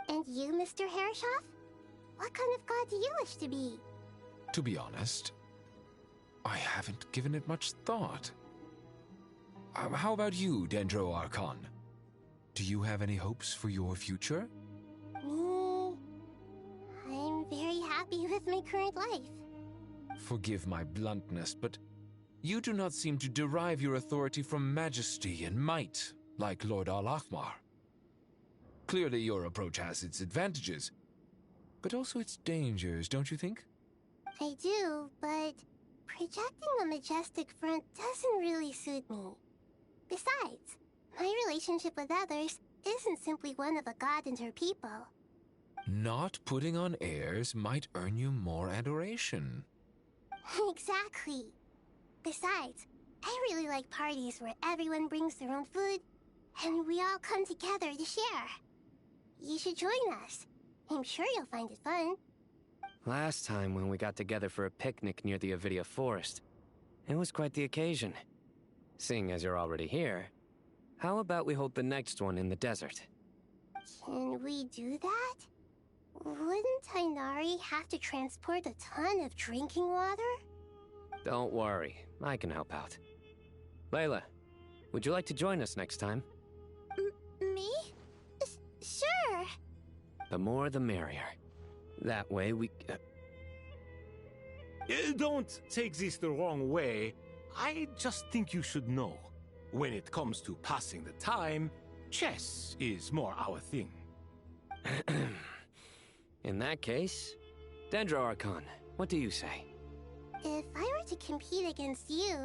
Speaker 9: And you, Mr. Herreshoff? What kind of god do you wish to be?
Speaker 5: To be honest, I haven't given it much thought. How about you, Dendro Archon? Do you have any hopes for your future?
Speaker 9: Me? I'm very happy with my current life.
Speaker 5: Forgive my bluntness, but you do not seem to derive your authority from majesty and might, like Lord Al-Ahmar. Clearly your approach has its advantages, but also its dangers, don't you think?
Speaker 9: I do, but projecting a majestic front doesn't really suit me. Besides, my relationship with others isn't simply one of a god and her people.
Speaker 5: Not putting on airs might earn you more adoration.
Speaker 9: Exactly. Besides, I really like parties where everyone brings their own food, and we all come together to share. You should join us. I'm sure you'll find it fun.
Speaker 10: Last time when we got together for a picnic near the Avidia Forest, it was quite the occasion. Seeing as you're already here, how about we hold the next one in the desert?
Speaker 9: Can we do that? Wouldn't Tainari have to transport a ton of drinking water?
Speaker 10: Don't worry, I can help out. Layla, would you like to join us next time?
Speaker 9: Me? Sure.
Speaker 10: The more the merrier. That way we...
Speaker 1: Don't take this the wrong way. I just think you should know. When it comes to passing the time, chess is more our thing.
Speaker 10: In that case, Dendro Archon, what do you say?
Speaker 9: If I were to compete against you,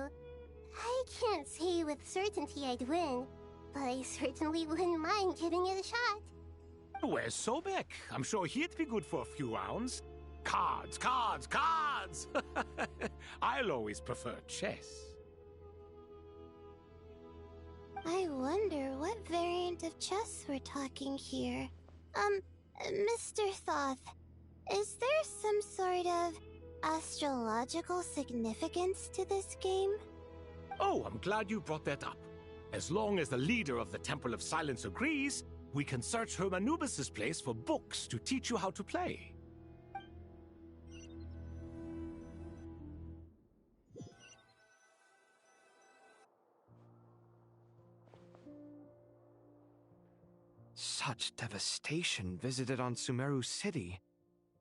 Speaker 9: I can't say with certainty I'd win, but I certainly wouldn't mind giving it a shot.
Speaker 1: Where's Sobek? I'm sure he'd be good for a few rounds. Cards, cards, cards! I'll always prefer chess.
Speaker 9: I wonder what variant of chess we're talking here. Mr. Thoth, is there some sort of astrological significance to this game?
Speaker 1: Oh, I'm glad you brought that up. As long as the leader of the Temple of Silence agrees, we can search Hermanubis' place for books to teach you how to play.
Speaker 11: Such devastation visited on Sumeru City.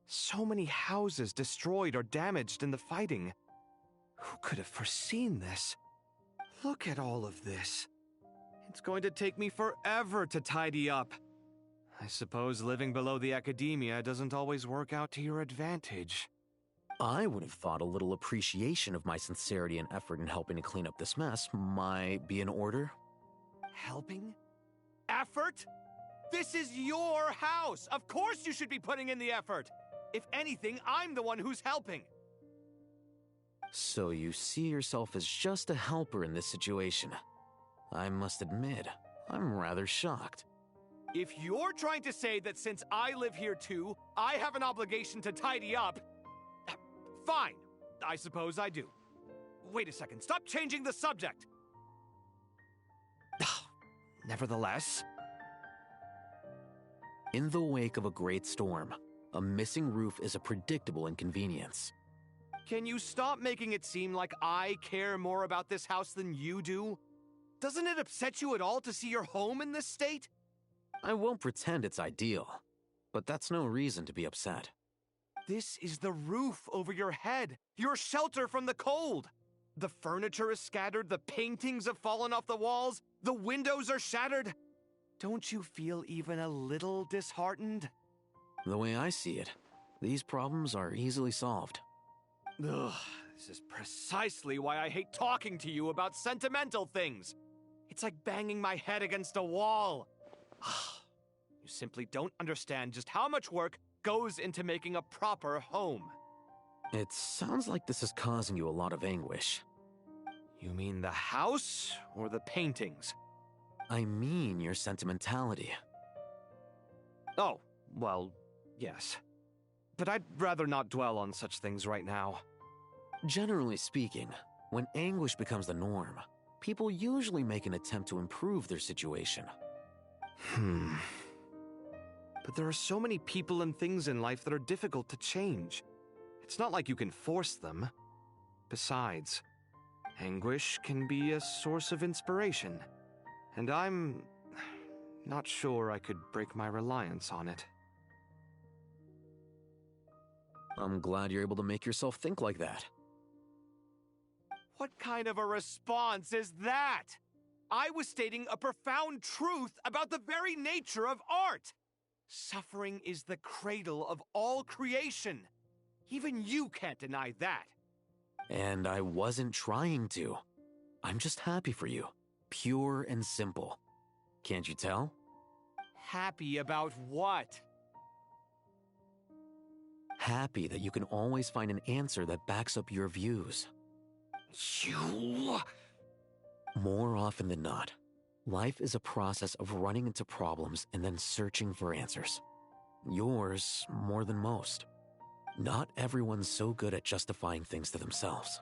Speaker 11: So many houses destroyed or damaged in the fighting. Who could have foreseen this? Look at all of this. It's going to take me forever to tidy up. I suppose living below the academia doesn't always work out to your advantage.
Speaker 18: I would have thought a little appreciation of my sincerity and effort in helping to clean up this mess might be in order.
Speaker 11: Helping? Effort? This is your house! Of course you should be putting in the effort! If anything, I'm the one who's helping!
Speaker 18: So you see yourself as just a helper in this situation. I must admit, I'm rather shocked.
Speaker 11: If you're trying to say that since I live here too, I have an obligation to tidy up, fine, I suppose I do. Wait a second, stop changing the subject! Nevertheless...
Speaker 18: In the wake of a great storm, A missing roof is a predictable inconvenience.
Speaker 11: Can you stop making it seem like I care more about this house than you do? Doesn't it upset you at all to see your home in this state?
Speaker 18: I won't pretend it's ideal, but that's no reason to be upset.
Speaker 11: This is the roof over your head, your shelter from the cold. The furniture is scattered, the paintings have fallen off the walls, the windows are shattered. Don't you feel even a little disheartened?
Speaker 18: The way I see it, these problems are easily solved.
Speaker 11: Ugh, this is precisely why I hate talking to you about sentimental things. It's like banging my head against a wall. You simply don't understand just how much work goes into making a proper home.
Speaker 18: It sounds like this is causing you a lot of anguish.
Speaker 11: You mean the house or the paintings?
Speaker 18: I mean your sentimentality.
Speaker 11: Oh, well, yes. But I'd rather not dwell on such things right now.
Speaker 18: Generally speaking, when anguish becomes the norm, people usually make an attempt to improve their situation.
Speaker 11: But there are so many people and things in life that are difficult to change. It's not like you can force them. Besides, anguish can be a source of inspiration, and I'm not sure I could break my reliance on it.
Speaker 18: I'm glad you're able to make yourself think like that.
Speaker 11: What kind of a response is that? I was stating a profound truth about the very nature of art. Suffering is the cradle of all creation. Even you can't deny that.
Speaker 18: And I wasn't trying to. I'm just happy for you. Pure and simple. Can't you tell?
Speaker 11: Happy about what?
Speaker 18: Happy that you can always find an answer that backs up your views.
Speaker 11: You...
Speaker 18: More often than not, life is a process of running into problems and then searching for answers. Yours more than most. Not everyone's so good at justifying things to themselves.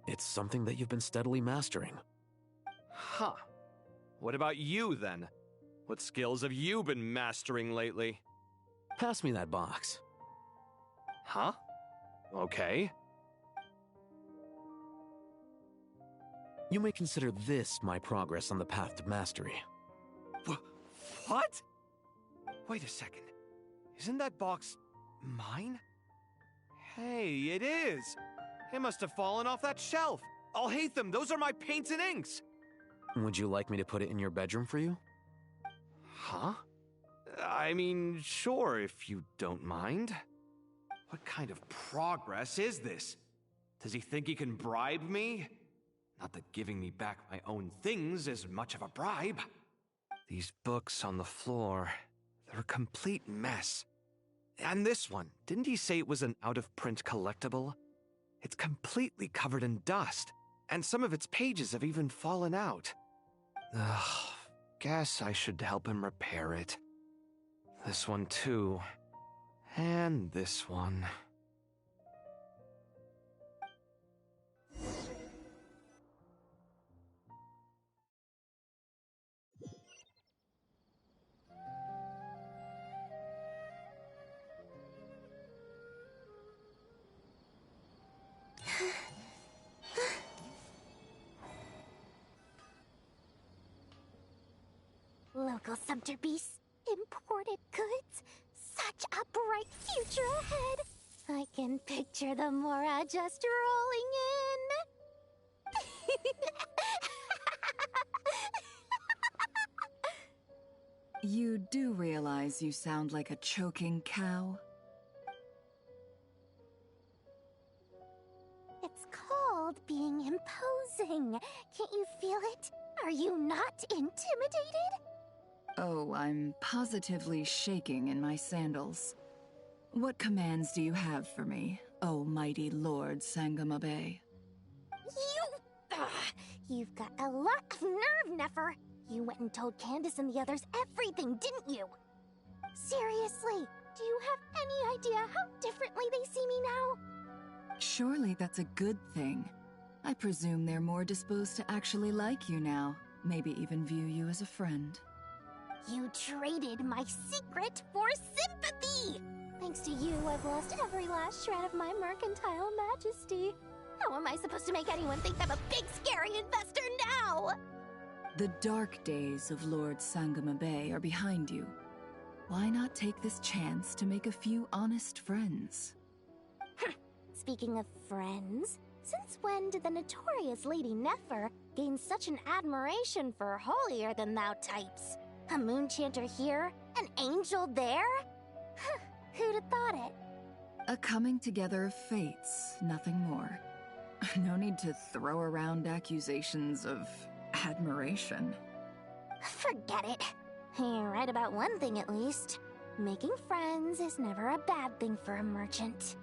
Speaker 18: It's something that you've been steadily mastering.
Speaker 11: Huh. What about you, then? What skills have you been mastering lately?
Speaker 18: Pass me that box.
Speaker 11: Huh? Okay.
Speaker 18: You may consider this my progress on the path to mastery.
Speaker 11: What? Wait a second. Isn't that box mine? Hey, it is! It must have fallen off that shelf. I'll hate them. Those are my paints and inks.
Speaker 18: Would you like me to put it in your bedroom for you?
Speaker 11: Huh? I mean, sure, if you don't mind. What kind of progress is this? Does he think he can bribe me? Not that giving me back my own things is much of a bribe. These books on the floor, they're a complete mess. And this one, didn't he say it was an out-of-print collectible? It's completely covered in dust, and some of its pages have even fallen out. Ugh, guess I should help him repair it. This one too. And this one.
Speaker 9: Local sumter beasts, imported goods, such a bright future ahead. I can picture the Mora just rolling in.
Speaker 23: You do realize you sound like a choking cow?
Speaker 9: It's called being imposing. Can't you feel it? Are you not intimidated?
Speaker 23: Oh, I'm positively shaking in my sandals. What commands do you have for me, oh mighty Lord Sangamabe?
Speaker 9: You've got a lot of nerve, Nefer. You went and told Candace and the others everything, didn't you? Seriously, do you have any idea how differently they see me now?
Speaker 23: Surely that's a good thing. I presume they're more disposed to actually like you now, maybe even view you as a friend.
Speaker 9: You traded my secret for sympathy! I Thanks to you, I've lost every last shred of my mercantile majesty. How am I supposed to make anyone think I'm a big, scary investor now?
Speaker 23: The dark days of Lord Sangama Bay are behind you. Why not take this chance to make a few honest friends?
Speaker 9: Speaking of friends, since when did the notorious Lady Nefer gain such an admiration for holier-than-thou types? A moon chanter here? An angel there? Who'd have thought it?
Speaker 23: A coming together of fates, nothing more. No need to throw around accusations of admiration.
Speaker 9: Forget it. You're right about one thing at least. Making friends is never a bad thing for a merchant.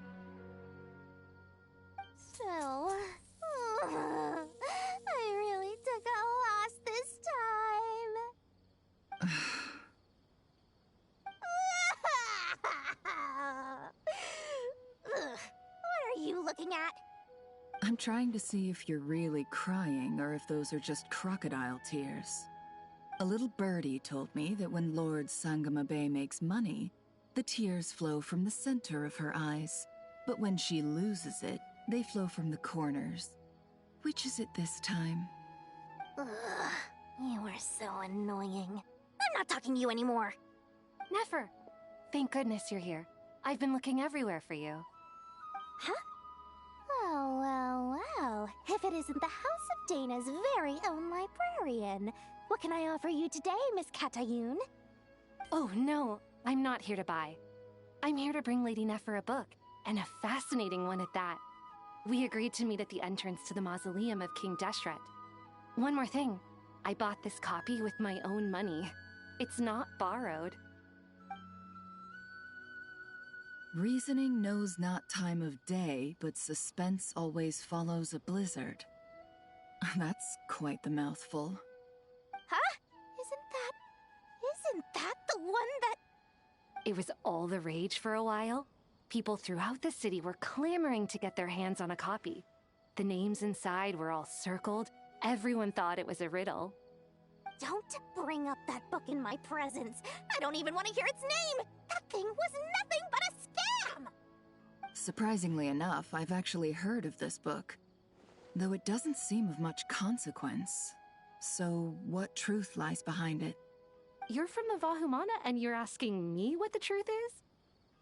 Speaker 9: So, I really took a loss this time. What are you looking at?
Speaker 23: I'm trying to see if you're really crying or if those are just crocodile tears. A little birdie told me that when Lord Sangama Bay makes money, the tears flow from the center of her eyes, but when she loses it, they flow from the corners. Which is it this time?
Speaker 9: Ugh, you are so annoying. I'm not talking to you anymore.
Speaker 20: Nefer, thank goodness you're here. I've been looking everywhere for you.
Speaker 9: Huh? Well. If it isn't the House of Dana's very own librarian. What can I offer you today, Miss Katayun?
Speaker 20: Oh, no. I'm not here to buy. I'm here to bring Lady Nefer a book, and a fascinating one at that. We agreed to meet at the entrance to the mausoleum of King Deshret. One more thing. I bought this copy with my own money. It's not borrowed.
Speaker 23: Reasoning knows not time of day, but suspense always follows a blizzard. That's quite the mouthful.
Speaker 9: Huh? Isn't that the one that...
Speaker 20: It was all the rage for a while. People throughout the city were clamoring to get their hands on a copy. The names inside were all circled. Everyone thought it was a riddle.
Speaker 9: Don't bring up that book in my presence. I don't even want to hear its name. That thing was nothing but a scam.
Speaker 23: Surprisingly enough, I've actually heard of this book, though it doesn't seem of much consequence. So, what truth lies behind it?
Speaker 20: You're from the Vahumana and you're asking me what the truth is?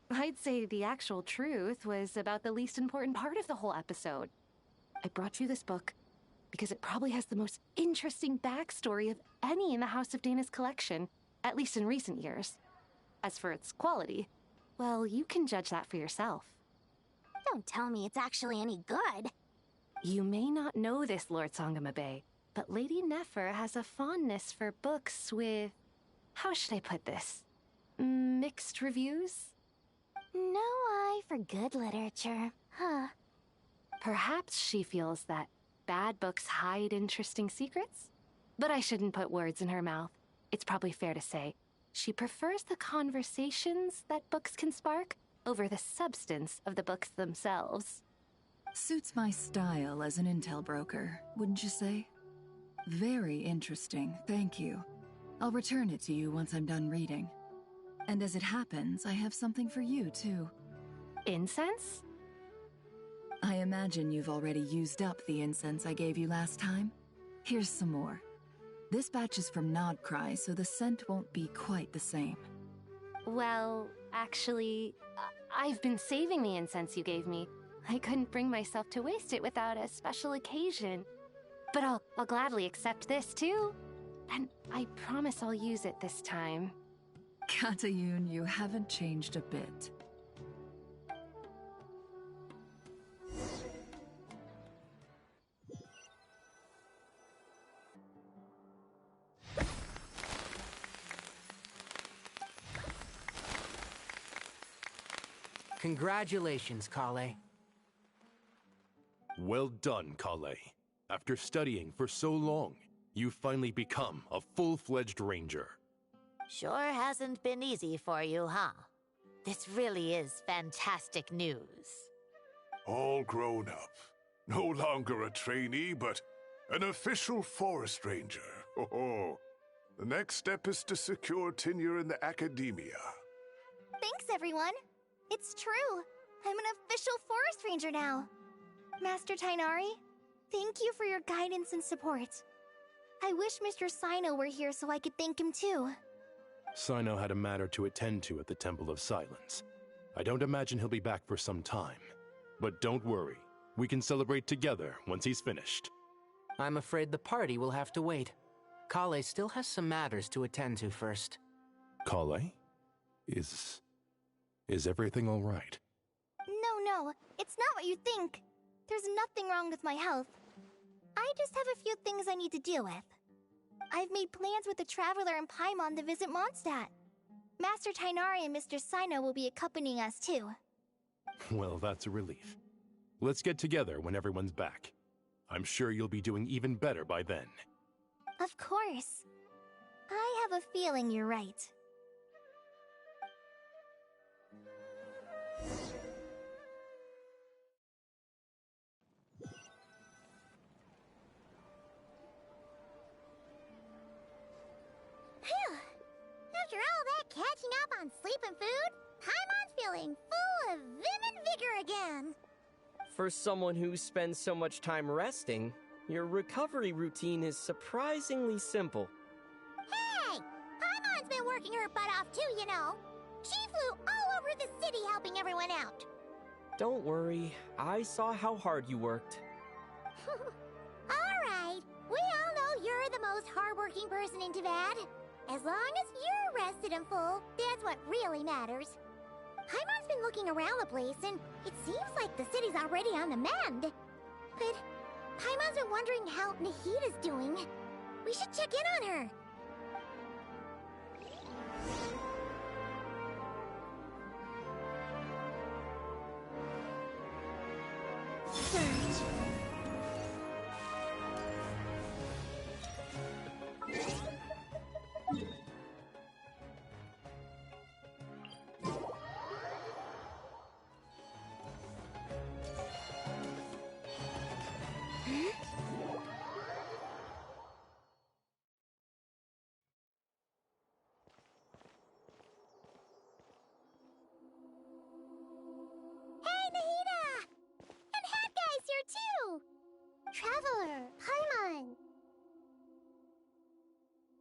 Speaker 20: I'd say the actual truth was about the least important part of the whole episode. I brought you this book because it probably has the most interesting backstory of any in the House of Dana's collection, at least in recent years. As for its quality, well, you can judge that for yourself.
Speaker 9: Don't tell me it's actually any good.
Speaker 20: You may not know this, Lord Sangama Bay, but Lady Nefer has a fondness for books with... how should I put this? Mixed reviews?
Speaker 9: No eye for good literature, huh?
Speaker 20: Perhaps she feels that bad books hide interesting secrets? But I shouldn't put words in her mouth. It's probably fair to say she prefers the conversations that books can spark over the substance of the books themselves.
Speaker 23: Suits my style as an intel broker, wouldn't you say? Very interesting, thank you. I'll return it to you once I'm done reading. And as it happens, I have something for you, too.
Speaker 20: Incense?
Speaker 23: I imagine you've already used up the incense I gave you last time. Here's some more. This batch is from Nodcry, so the scent won't be quite the same.
Speaker 20: Well, actually, I've been saving the incense you gave me. I couldn't bring myself to waste it without a special occasion. But I'll gladly accept this, too. And I promise I'll use it this time.
Speaker 23: Katayun, you haven't changed a bit.
Speaker 16: Congratulations, Kale.
Speaker 21: Well done, Kale. After studying for so long, you've finally become a full-fledged ranger.
Speaker 22: Sure hasn't been easy for you, huh? This really is fantastic news.
Speaker 4: All grown up. No longer a trainee, but an official forest ranger. Oh, the next step is to secure tenure in the academia.
Speaker 9: Thanks, everyone. It's true. I'm an official forest ranger now. Master Tainari, thank you for your guidance and support. I wish Mr. Sino were here so I could thank him too.
Speaker 21: Sino had a matter to attend to at the Temple of Silence. I don't imagine he'll be back for some time. But don't worry. We can celebrate together once he's finished.
Speaker 16: I'm afraid the party will have to wait. Kale still has some matters to attend to first.
Speaker 21: Kale? Is everything all right?
Speaker 9: No, it's not what you think. There's nothing wrong with my health. I just have a few things I need to deal with. I've made plans with the Traveler and Paimon to visit Mondstadt. Master Tainari and Mr. Sino will be accompanying us too.
Speaker 21: Well, that's a relief. Let's get together when everyone's back. I'm sure you'll be doing even better by then.
Speaker 9: Of course. I have a feeling you're right. Phew! After all that catching up on sleep and food, Paimon's feeling full of vim and vigor again.
Speaker 8: For someone who spends so much time resting, your recovery routine is surprisingly simple.
Speaker 9: Hey! Paimon's been working her butt off too, you know. She flew all over the city helping everyone out.
Speaker 8: Don't worry, I saw how hard you worked.
Speaker 9: Alright, we all know you're the most hardworking person in Tavad. As long as you're rested and full, that's what really matters. Paimon's been looking around the place, and it seems like the city's already on the mend. But Paimon's been wondering how Nahida's doing. We should check in on her. Traveler, Paimon!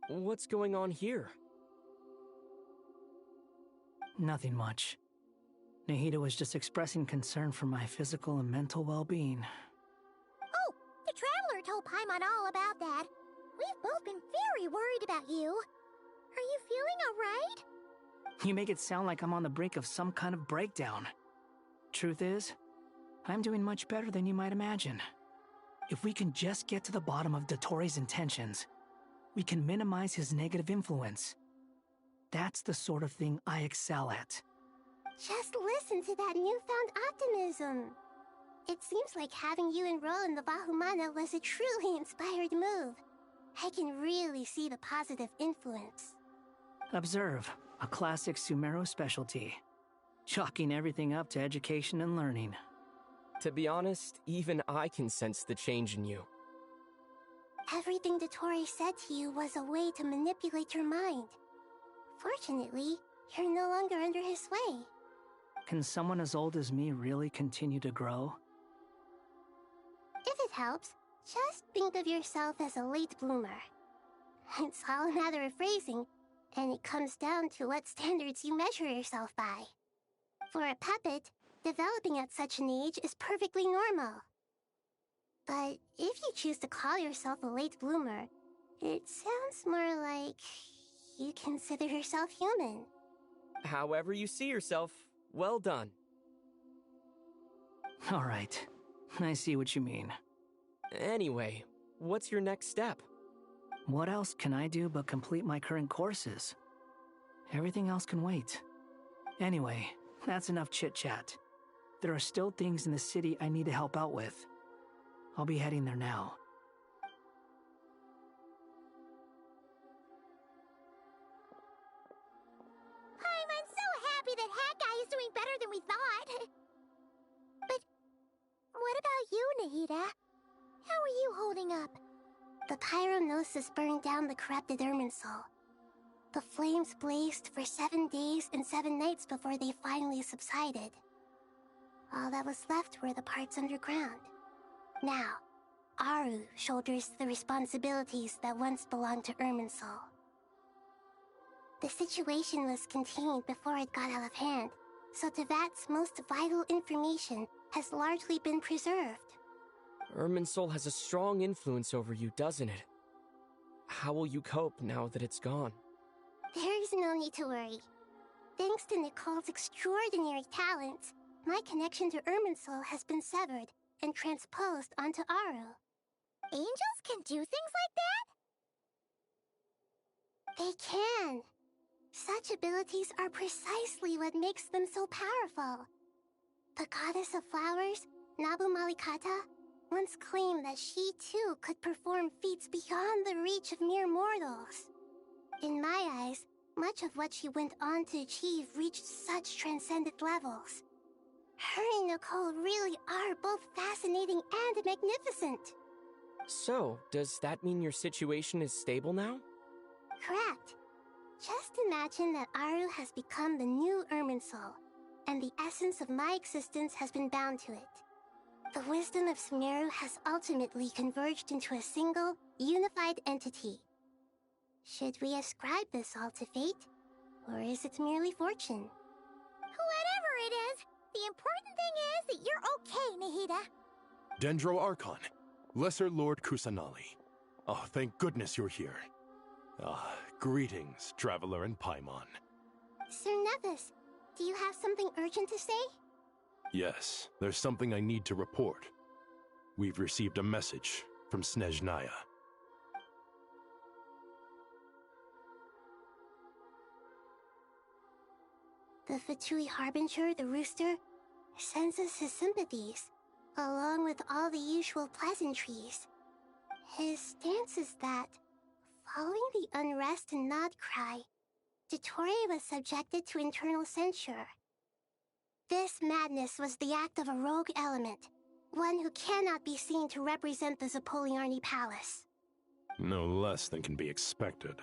Speaker 8: What's going on here?
Speaker 15: Nothing much. Nahida was just expressing concern for my physical and mental well-being.
Speaker 9: Oh, the Traveler told Paimon all about that. We've both been very worried about you. Are you feeling alright?
Speaker 15: You make it sound like I'm on the brink of some kind of breakdown. Truth is, I'm doing much better than you might imagine. If we can just get to the bottom of Dottoro's intentions, we can minimize his negative influence. That's the sort of thing I excel at.
Speaker 9: Just listen to that newfound optimism. It seems like having you enroll in the Vahumana was a truly inspired move. I can really see the positive influence.
Speaker 15: Observe, a classic Sumeru specialty. Chalking everything up to education and learning.
Speaker 8: To be honest, even I can sense the change in you.
Speaker 9: Everything Dottori said to you was a way to manipulate your mind. Fortunately, you're no longer under his sway.
Speaker 15: Can someone as old as me really continue to grow?
Speaker 9: If it helps, just think of yourself as a late bloomer. It's all a matter of phrasing, and it comes down to what standards you measure yourself by. For a puppet, developing at such an age is perfectly normal. But if you choose to call yourself a late bloomer, it sounds more like you consider yourself human.
Speaker 8: However you see yourself, well done.
Speaker 15: All right, I see what you mean.
Speaker 8: Anyway, what's your next step?
Speaker 15: What else can I do but complete my current courses? Everything else can wait. Anyway, that's enough chit-chat. There are still things in the city I need to help out with. I'll be heading there now.
Speaker 9: I'm so happy that Hat Guy is doing better than we thought. But what about you, Nahida? How are you holding up? The pyronosis burned down the corrupted Irminsul. The flames blazed for 7 days and 7 nights before they finally subsided. All that was left were the parts underground. Now, Aru shoulders the responsibilities that once belonged to Irminsul. The situation was contained before it got out of hand, so Tevat's most vital information has largely been preserved.
Speaker 8: Irminsul has a strong influence over you, doesn't it? How will you cope now that it's gone?
Speaker 9: There is no need to worry. Thanks to Nicole's extraordinary talents, my connection to Irminsul has been severed and transposed onto Aru.
Speaker 22: Angels can do things like that?
Speaker 9: They can. Such abilities are precisely what makes them so powerful. The goddess of flowers, Nabu Malikata, once claimed that she too could perform feats beyond the reach of mere mortals. In my eyes, much of what she went on to achieve reached such transcendent levels. Her and Nicole really are both fascinating and magnificent.
Speaker 8: So, does that mean your situation is stable now?
Speaker 9: Correct. Just imagine that Aru has become the new Irminsul, and the essence of my existence has been bound to it. The wisdom of Sumeru has ultimately converged into a single, unified entity. Should we ascribe this all to fate, or is it merely fortune?
Speaker 22: Whatever it is, the important thing is that you're okay, Nahida.
Speaker 21: Dendro Archon, Lesser Lord Kusanali. Oh, thank goodness you're here. Greetings, Traveler and Paimon.
Speaker 9: Sir Nevis, do you have something urgent to say?
Speaker 21: Yes, there's something I need to report. We've received a message from Snezhnaya.
Speaker 9: The Fatui Harbinger, the Rooster, sends us his sympathies, along with all the usual pleasantries. His stance is that, following the unrest and Nod cry, Dottore was subjected to internal censure. This madness was the act of a rogue element, one who cannot be seen to represent the Zapoliarni Palace.
Speaker 21: No less than can be expected.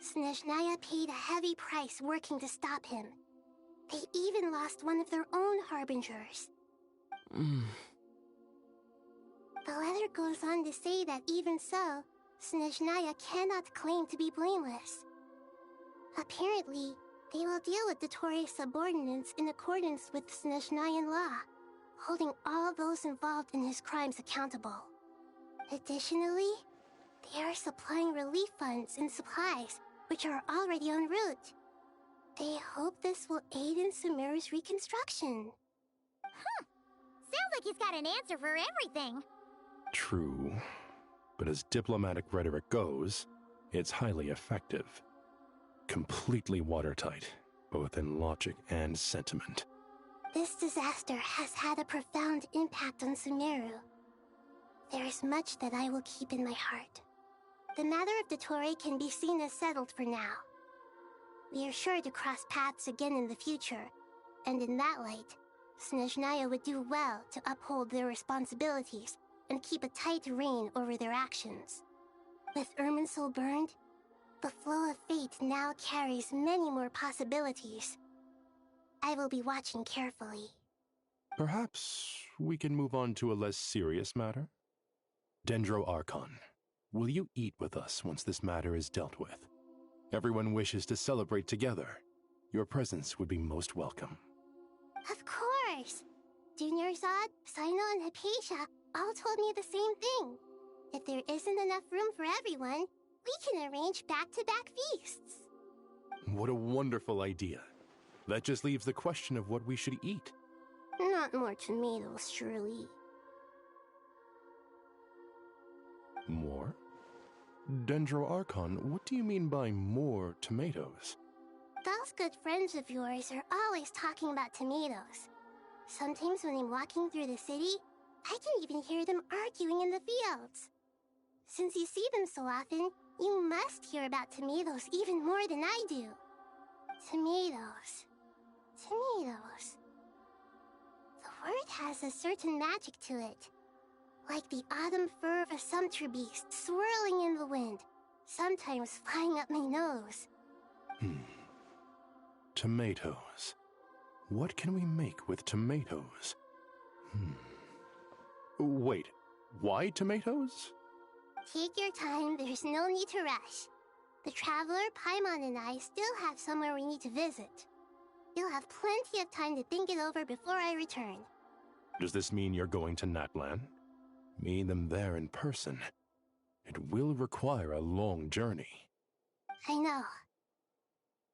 Speaker 9: Snezhnaya paid a heavy price working to stop him. They even lost one of their own harbingers. The letter goes on to say that even so, Snezhnaya cannot claim to be blameless. Apparently, they will deal with Dottore's subordinates in accordance with Snezhnayan law, holding all those involved in his crimes accountable. Additionally, they are supplying relief funds and supplies, which are already en route. They hope this will aid in Sumeru's reconstruction.
Speaker 22: Sounds like he's got an answer for everything.
Speaker 21: True, but as diplomatic rhetoric goes, it's highly effective. Completely watertight, both in logic and sentiment.
Speaker 9: This disaster has had a profound impact on Sumeru. There is much that I will keep in my heart. The matter of Dottore can be seen as settled for now. We are sure to cross paths again in the future, and in that light, Snezhnaya would do well to uphold their responsibilities and keep a tight rein over their actions. With Irminsul burned, the flow of fate now carries many more possibilities. I will be watching carefully.
Speaker 21: Perhaps we can move on to a less serious matter? Dendro Archon, will you eat with us once this matter is dealt with? Everyone wishes to celebrate together. Your presence would be most welcome.
Speaker 9: Of course! Junior Zod, Sino, and Hypatia all told me the same thing. If there isn't enough room for everyone, we can arrange back-to-back feasts.
Speaker 21: What a wonderful idea. That just leaves the question of what we should eat.
Speaker 9: Not more tomatoes, surely.
Speaker 21: More? Dendro Archon, what do you mean by more tomatoes?
Speaker 9: Those good friends of yours are always talking about tomatoes. Sometimes when I'm walking through the city, I can even hear them arguing in the fields. Since you see them so often, you must hear about tomatoes even more than I do. Tomatoes. Tomatoes. The word has a certain magic to it. Like the autumn fur of a sumpter beast swirling in the wind, sometimes flying up my nose.
Speaker 21: Tomatoes. What can we make with tomatoes? Wait, why tomatoes?
Speaker 9: Take your time, there's no need to rush. The Traveler, Paimon, and I still have somewhere we need to visit. You'll have plenty of time to think it over before I return.
Speaker 21: Does this mean you're going to Natlan? Meet them there in person. It will require a long journey.
Speaker 9: I know.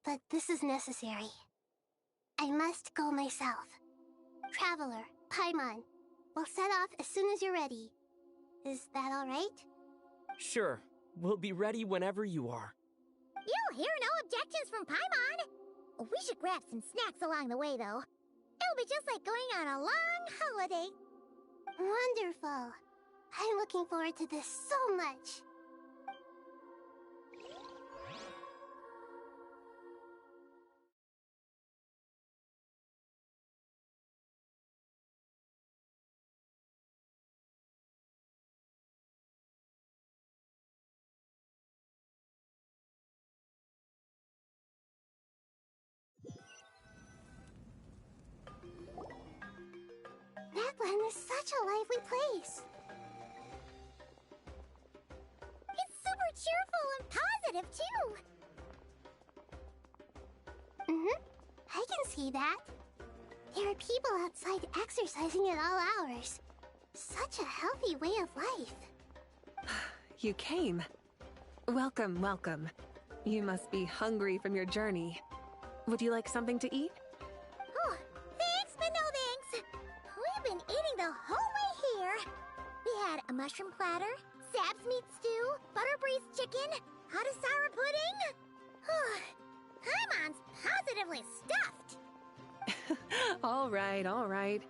Speaker 9: But this is necessary. I must go myself. Traveler, Paimon, we'll set off as soon as you're ready. Is that all right?
Speaker 8: Sure. We'll be ready whenever you are.
Speaker 9: You'll hear no objections from Paimon. We should grab some snacks along the way, though. It'll be just like going on a long holiday. Wonderful. I'm looking forward to this so much. Natlan is such a lively place. It's super cheerful and positive, too. I can see that. There are people outside exercising at all hours. Such a healthy way of life.
Speaker 2: You came. Welcome, welcome. You must be hungry from your journey. Would you like something to eat?
Speaker 9: Oh, thanks, but no thanks. We've been eating the whole way here. We had a mushroom platter, Sab's meat stew, butter braised chicken, hot sour pudding. Paimon's positively stuffed.
Speaker 2: All right.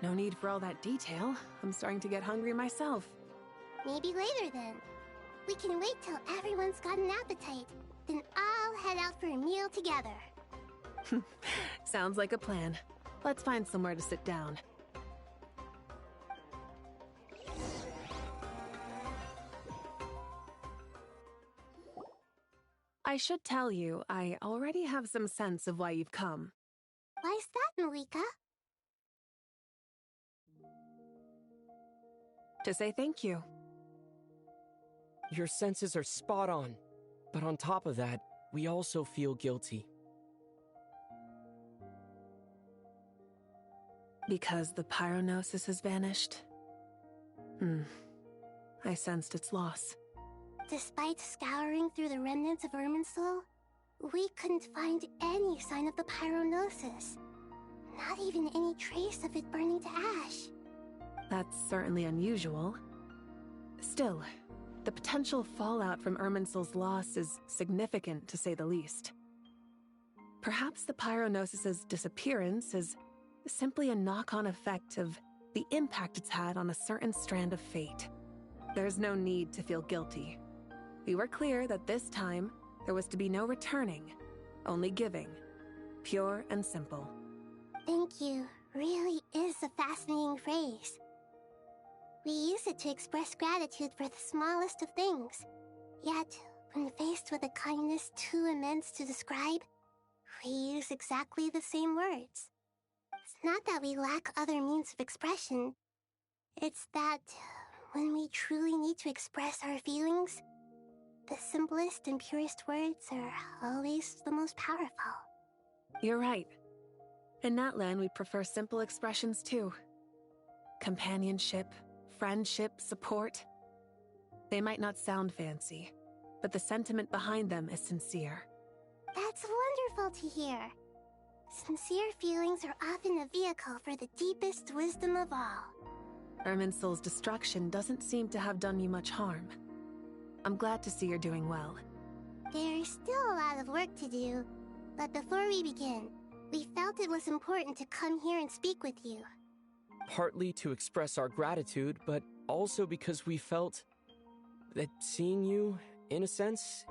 Speaker 2: No need for all that detail. I'm starting to get hungry myself.
Speaker 9: Maybe later then. We can wait till everyone's got an appetite. Then I'll head out for a meal together.
Speaker 2: Sounds like a plan. Let's find somewhere to sit down. I should tell you, I already have some sense of why you've come.
Speaker 9: Why's that, Malika?
Speaker 2: To say thank you.
Speaker 8: Your senses are spot on. But on top of that, we also feel guilty.
Speaker 2: Because the pyronosis has vanished? I sensed its loss.
Speaker 9: Despite scouring through the remnants of Irminsul, we couldn't find any sign of the pyronosis. Not even any trace of it burning to ash.
Speaker 2: That's certainly unusual. Still, the potential fallout from Irminsul's loss is significant, to say the least. Perhaps the pyronosis's disappearance is simply a knock-on effect of the impact it's had on a certain strand of fate. There's no need to feel guilty. We were clear that this time, there was to be no returning, only giving. Pure and simple.
Speaker 9: Thank you really is a fascinating phrase. We use it to express gratitude for the smallest of things. Yet, when faced with a kindness too immense to describe, we use exactly the same words. It's not that we lack other means of expression. It's that when we truly need to express our feelings, the simplest and purest words are always the most powerful.
Speaker 2: You're right. In Natlan, we prefer simple expressions too. Companionship, friendship, support. They might not sound fancy, but the sentiment behind them is sincere.
Speaker 9: That's wonderful to hear. Sincere feelings are often a vehicle for the deepest wisdom of all.
Speaker 2: Irminsul's destruction doesn't seem to have done you much harm. I'm glad to see you're doing well.
Speaker 9: There's still a lot of work to do, but before we begin, we felt it was important to come here and speak with you.
Speaker 8: Partly to express our gratitude, but also because we felt that seeing you, in a sense,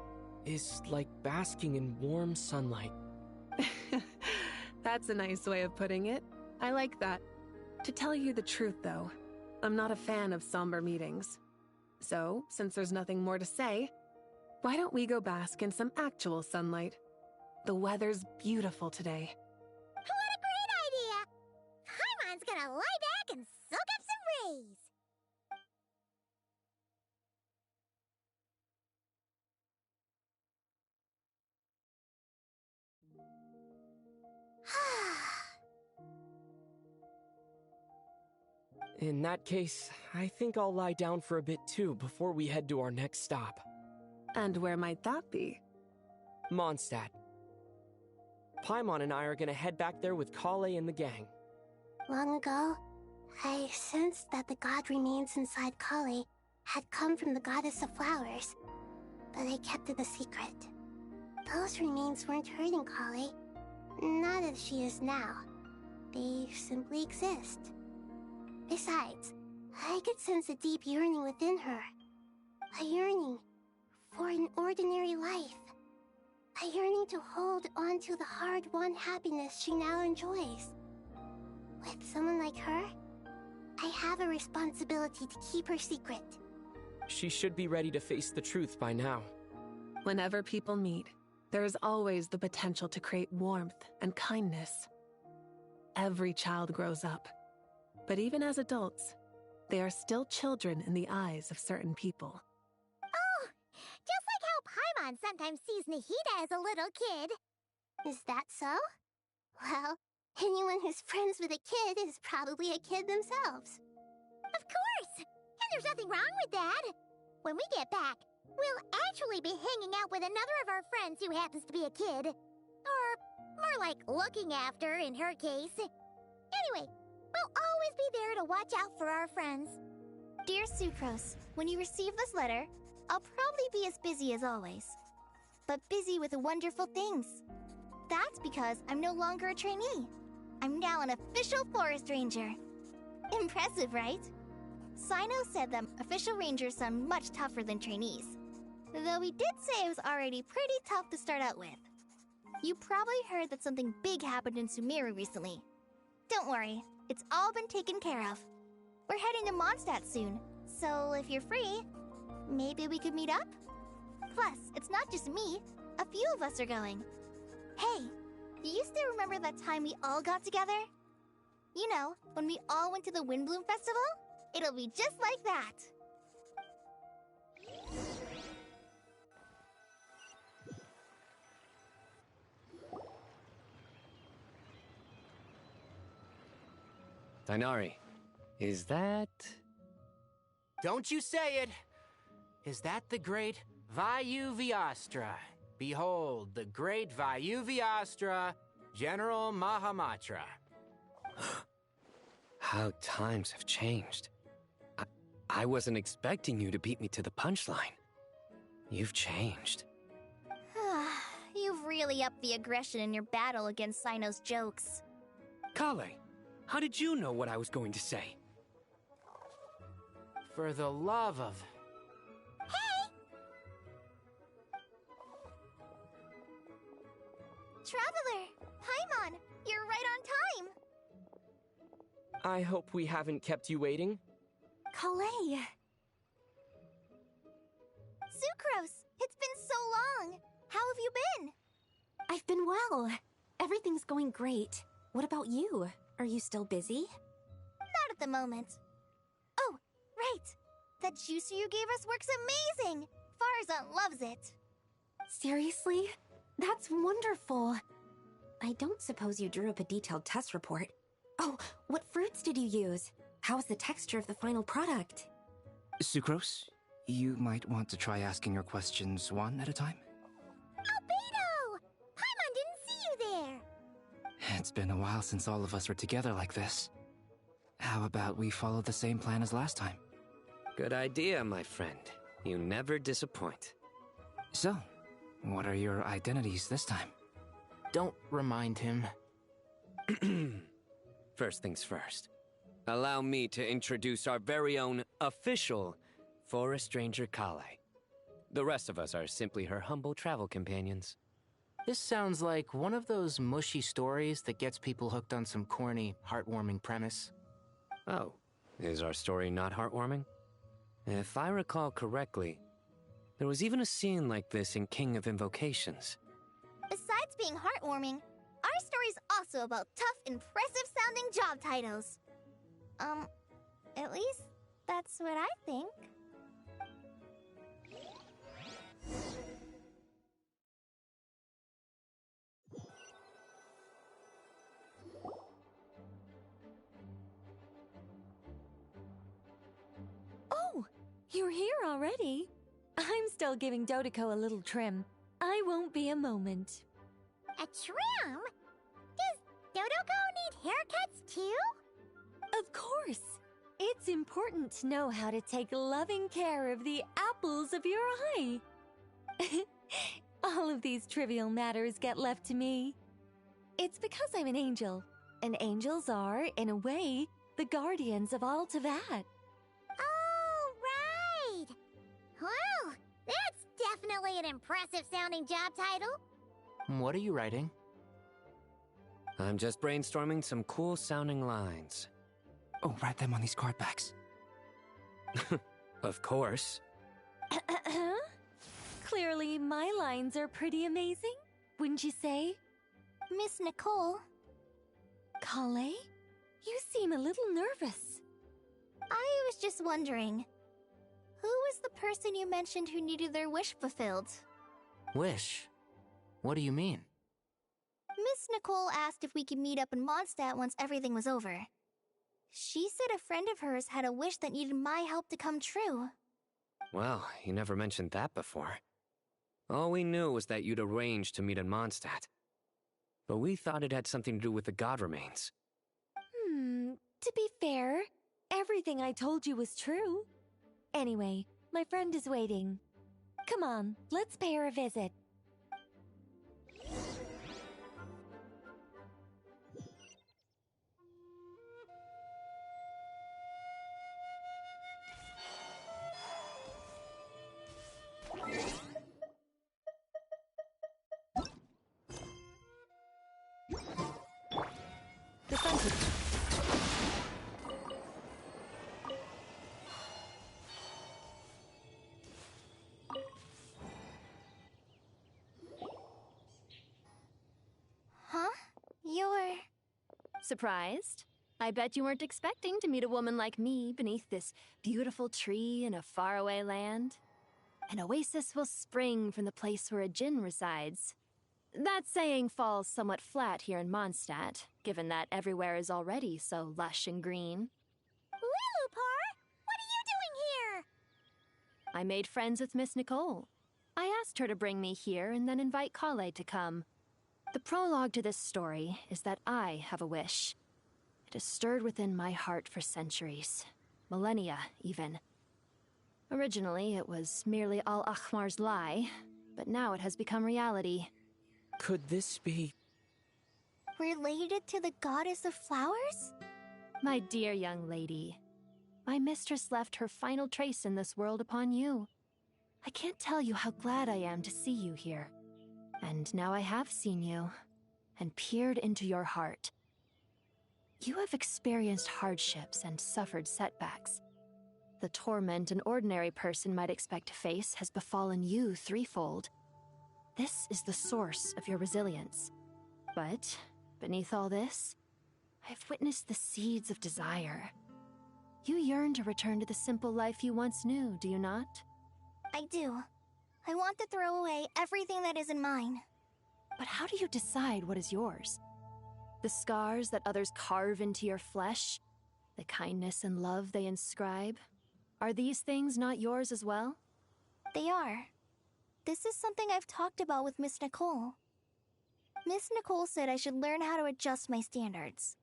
Speaker 8: is like basking in warm sunlight.
Speaker 2: That's a nice way of putting it. I like that. To tell you the truth, though, I'm not a fan of somber meetings. So, since there's nothing more to say, why don't we go bask in some actual sunlight? The weather's beautiful today.
Speaker 9: What a great idea! Paimon's gonna lie back and soak up some rays.
Speaker 8: In that case, I think I'll lie down for a bit too before we head to our next stop.
Speaker 2: And where might that be?
Speaker 8: Mondstadt. Paimon and I are gonna head back there with Kale and the gang.
Speaker 9: Long ago, I sensed that the god remains inside Kali had come from the goddess of flowers, but I kept it a secret. Those remains weren't hurting Kali, not as she is now. They simply exist. Besides, I could sense a deep yearning within her. A yearning for an ordinary life. A yearning to hold on to the hard-won happiness she now enjoys. With someone like her, I have a responsibility to keep her secret.
Speaker 8: She should be ready to face the truth by now.
Speaker 2: Whenever people meet, there is always the potential to create warmth and kindness. Every child grows up, but even as adults, they are still children in the eyes of certain people.
Speaker 9: Oh, just like how Paimon sometimes sees Nahida as a little kid. Is that so? Well, anyone who's friends with a kid is probably a kid themselves. Of course! And there's nothing wrong with that. When we get back, we'll actually be hanging out with another of our friends who happens to be a kid. Or more like looking after, in her case. Anyway, we'll always be there to watch out for our friends.
Speaker 3: Dear Sucrose, when you receive this letter, I'll probably be as busy as always. But busy with wonderful things. That's because I'm no longer a trainee. I'm now an official forest ranger. Impressive, right? Sino said that official rangers sound much tougher than trainees. Though he did say it was already pretty tough to start out with. You probably heard that something big happened in Sumeru recently. Don't worry, it's all been taken care of. We're heading to Mondstadt soon, so if you're free, maybe we could meet up? Plus, it's not just me, a few of us are going. Hey, do you still remember that time we all got together? You know, when we all went to the Windbloom Festival? It'll be just like that.
Speaker 10: Dainari, is that...
Speaker 16: Don't you say it! Is that the great Vayu Vyastra? Behold, the great Vayu Vyastra, General Mahamatra.
Speaker 10: How times have changed. I wasn't expecting you to beat me to the punchline. You've changed.
Speaker 3: You've really upped the aggression in your battle against Sino's jokes.
Speaker 10: Kale, how did you know what I was going to say?
Speaker 16: For the love of...
Speaker 9: Hey!
Speaker 3: Traveler! Paimon! You're right on time!
Speaker 8: I hope we haven't kept you waiting.
Speaker 3: Kalei! Sucrose! It's been so long! How have you been?
Speaker 13: I've been well. Everything's going great. What about you? Are you still busy?
Speaker 3: Not at the moment. Oh, right! That juicer you gave us works amazing! Farzan loves it!
Speaker 13: Seriously? That's wonderful. I don't suppose you drew up a detailed test report. Oh, what fruits did you use? How's the texture of the final product?
Speaker 14: Sucrose, you might want to try asking your questions one at a time.
Speaker 9: Albedo! Paimon didn't see you there!
Speaker 14: It's been a while since all of us were together like this. How about we follow the same plan as last time?
Speaker 10: Good idea, my friend. You never disappoint.
Speaker 14: So, what are your identities this time?
Speaker 16: Don't remind him.
Speaker 10: First things first. Allow me to introduce our very own official Forest Ranger Kale. The rest of us are simply her humble travel companions.
Speaker 16: This sounds like one of those mushy stories that gets people hooked on some corny, heartwarming premise.
Speaker 10: Oh, is our story not heartwarming? If I recall correctly, there was even a scene like this in King of Invocations.
Speaker 3: Besides being heartwarming, our story's also about tough, impressive-sounding job titles. At least that's what I think.
Speaker 6: Oh, you're here already? I'm still giving Dodeko a little trim. I won't be a moment.
Speaker 9: A trim? Does Dodoko need haircuts too?
Speaker 6: Of course. It's important to know how to take loving care of the apples of your eye. All of these trivial matters get left to me. It's because I'm an angel, and angels are, in a way, the guardians of all Teyvat.
Speaker 9: Oh, right! Well, that's definitely an impressive-sounding job title.
Speaker 16: What are you writing?
Speaker 10: I'm just brainstorming some cool-sounding lines.
Speaker 14: Oh, write them on these card backs.
Speaker 10: Of course.
Speaker 6: Clearly, my lines are pretty amazing, wouldn't you say?
Speaker 3: Miss Nicole.
Speaker 6: Kale? You seem a little nervous.
Speaker 3: I was just wondering, who was the person you mentioned who needed their wish fulfilled?
Speaker 16: Wish? What do you mean?
Speaker 3: Miss Nicole asked if we could meet up in Mondstadt once everything was over. She said a friend of hers had a wish that needed my help to come true.
Speaker 10: Well, you never mentioned that before. All we knew was that you'd arranged to meet in Mondstadt. But we thought it had something to do with the god remains.
Speaker 6: To be fair, everything I told you was true. Anyway, my friend is waiting. Come on, let's pay her a visit.
Speaker 7: Surprised? I bet you weren't expecting to meet a woman like me beneath this beautiful tree in a faraway land. An oasis will spring from the place where a djinn resides. That saying falls somewhat flat here in Mondstadt, given that everywhere is already so lush and green.
Speaker 9: Lilupar, what are you doing here?
Speaker 7: I made friends with Miss Nicole. I asked her to bring me here and then invite Kale to come. The prologue to this story is that I have a wish. It has stirred within my heart for centuries. Millennia, even. Originally, it was merely Al-Ahmar's lie, but now it has become reality.
Speaker 8: Could this be...
Speaker 3: Related to the goddess of flowers?
Speaker 7: My dear young lady, my mistress left her final trace in this world upon you. I can't tell you how glad I am to see you here. And now I have seen you, and peered into your heart. You have experienced hardships and suffered setbacks. The torment an ordinary person might expect to face has befallen you threefold. This is the source of your resilience. But, beneath all this, I have witnessed the seeds of desire. You yearn to return to the simple life you once knew, do you not?
Speaker 3: I do. I want to throw away everything that isn't mine.
Speaker 7: But how do you decide what is yours? The scars that others carve into your flesh? The kindness and love they inscribe? Are these things not yours as well?
Speaker 3: They are. This is something I've talked about with Miss Nicole. Miss Nicole said I should learn how to adjust my standards.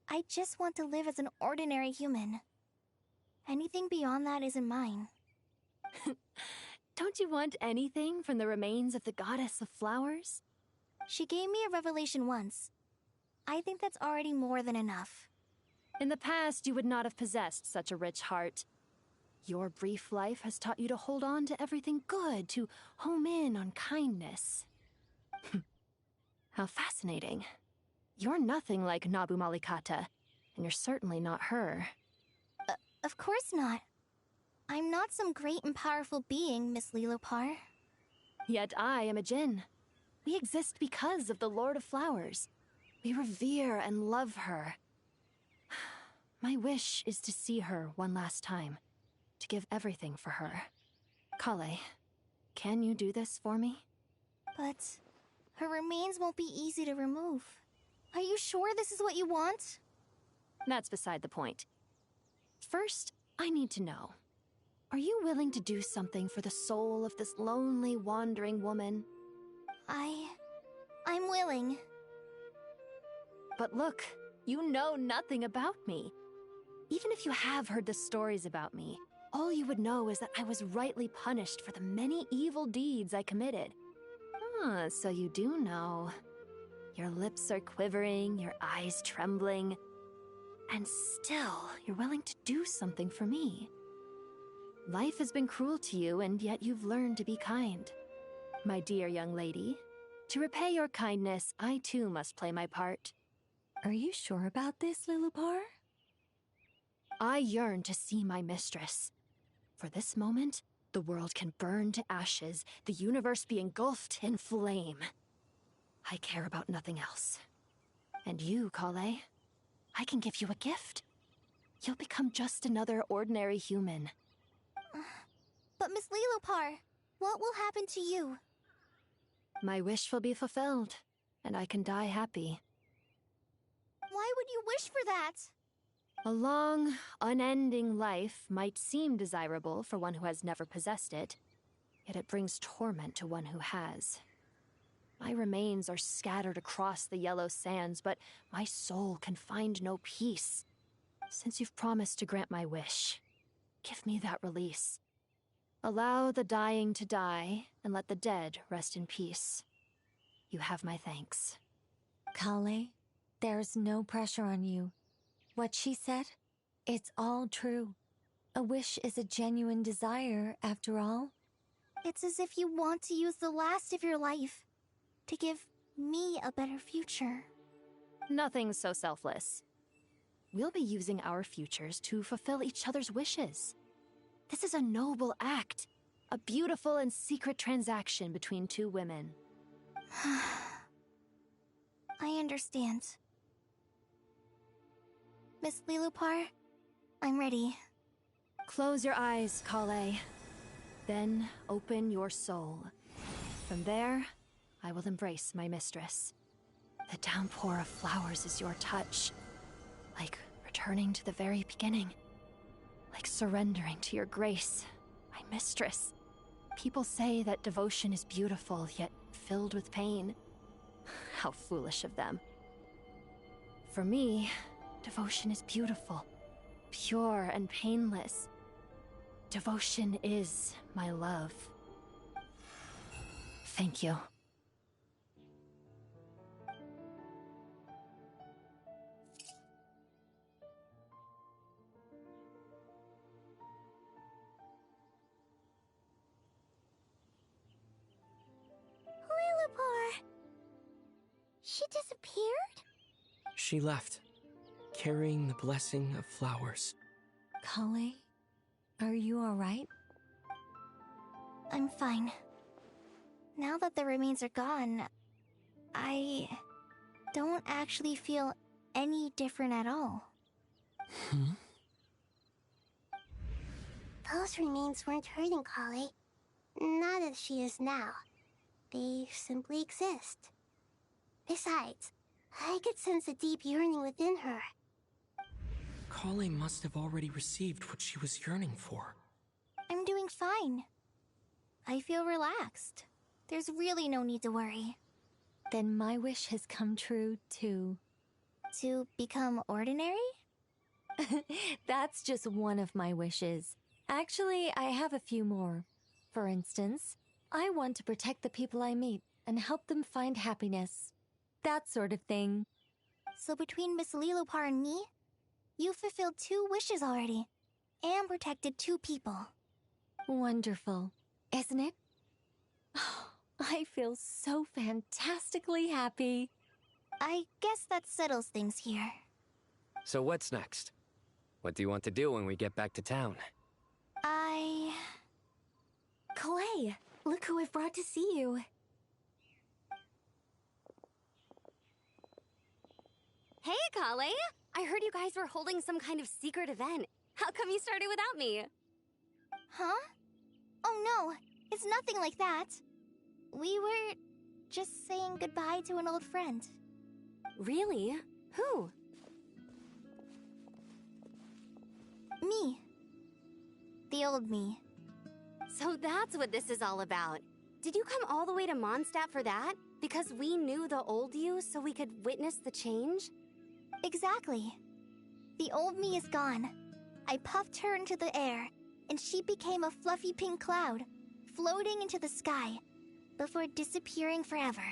Speaker 3: I just want to live as an ordinary human. Anything beyond that isn't mine.
Speaker 7: Don't you want anything from the remains of the goddess of flowers?
Speaker 3: She gave me a revelation once. I think that's already more than enough.
Speaker 7: In the past, you would not have possessed such a rich heart. Your brief life has taught you to hold on to everything good, to home in on kindness. How fascinating. You're nothing like Nabu Malikata, and you're certainly not her.
Speaker 3: Of course not. I'm not some great and powerful being, Miss Lilopar.
Speaker 7: Yet I am a djinn. We exist because of the Lord of Flowers. We revere and love her. My wish is to see her one last time, to give everything for her. Kale, can you do this for me?
Speaker 3: But her remains won't be easy to remove. Are you sure this is what you want?
Speaker 7: That's beside the point. First, I need to know. Are you willing to do something for the soul of this lonely, wandering woman?
Speaker 3: I'm willing.
Speaker 7: But look, you know nothing about me. Even if you have heard the stories about me, all you would know is that I was rightly punished for the many evil deeds I committed. Ah, so you do know. Your lips are quivering, your eyes trembling, and still you're willing to do something for me. Life has been cruel to you, and yet you've learned to be kind. My dear young lady, to repay your kindness, I too must play my part.
Speaker 6: Are you sure about this, Lilupar?
Speaker 7: I yearn to see my mistress. For this moment, the world can burn to ashes, the universe be engulfed in flame. I care about nothing else. And you, Kale, I can give you a gift. You'll become just another ordinary human.
Speaker 3: But Miss Lilupar, what will happen to you?
Speaker 7: My wish will be fulfilled, and I can die happy.
Speaker 3: Why would you wish for that?
Speaker 7: A long, unending life might seem desirable for one who has never possessed it, yet it brings torment to one who has. My remains are scattered across the yellow sands, but my soul can find no peace. Since you've promised to grant my wish, give me that release. Allow the dying to die, and let the dead rest in peace. You have my thanks.
Speaker 6: Kale, there's no pressure on you. What she said, it's all true. A wish is a genuine desire, after all.
Speaker 3: It's as if you want to use the last of your life to give me a better future.
Speaker 7: Nothing so selfless. We'll be using our futures to fulfill each other's wishes. This is a noble act, a beautiful and secret transaction between two women.
Speaker 3: I understand. Miss Lilupar, I'm ready.
Speaker 7: Close your eyes, Kale. Then open your soul. From there, I will embrace my mistress. The downpour of flowers is your touch. Like returning to the very beginning. Like surrendering to your grace, my mistress. People say that devotion is beautiful, yet filled with pain. How foolish of them. For me, devotion is beautiful, pure and painless. Devotion is my love. Thank you.
Speaker 9: Lilupar! She disappeared?
Speaker 8: She left, carrying the blessing of flowers.
Speaker 6: Kale, are you alright?
Speaker 3: I'm fine. Now that the remains are gone, I don't actually feel any different at all.
Speaker 9: Those remains weren't hurting Kale. Not as she is now. They simply exist. Besides, I could sense a deep yearning within her.
Speaker 8: Kale must have already received what she was yearning for.
Speaker 3: I'm doing fine. I feel relaxed. There's really no need to worry.
Speaker 6: Then my wish has come true, too.
Speaker 3: To become ordinary?
Speaker 6: That's just one of my wishes. Actually, I have a few more. For instance, I want to protect the people I meet and help them find happiness. That sort of thing.
Speaker 3: So between Miss Lilupar and me, you've fulfilled 2 wishes already, and protected 2 people.
Speaker 6: Wonderful, isn't it? I feel so fantastically happy.
Speaker 3: I guess that settles things here.
Speaker 10: So what's next? What do you want to do when we get back to town?
Speaker 13: Kale, look who I've brought to see you.
Speaker 12: Hey, Kale! I heard you guys were holding some kind of secret event. How come you started without me?
Speaker 3: Huh? Oh no, it's nothing like that. We were just saying goodbye to an old friend.
Speaker 12: Really? Who?
Speaker 3: Me. The old me.
Speaker 12: So that's what this is all about. Did you come all the way to Mondstadt for that? Because we knew the old you so we could witness the change?
Speaker 3: Exactly. The old me is gone. I puffed her into the air, and she became a fluffy pink cloud, floating into the sky, before disappearing forever.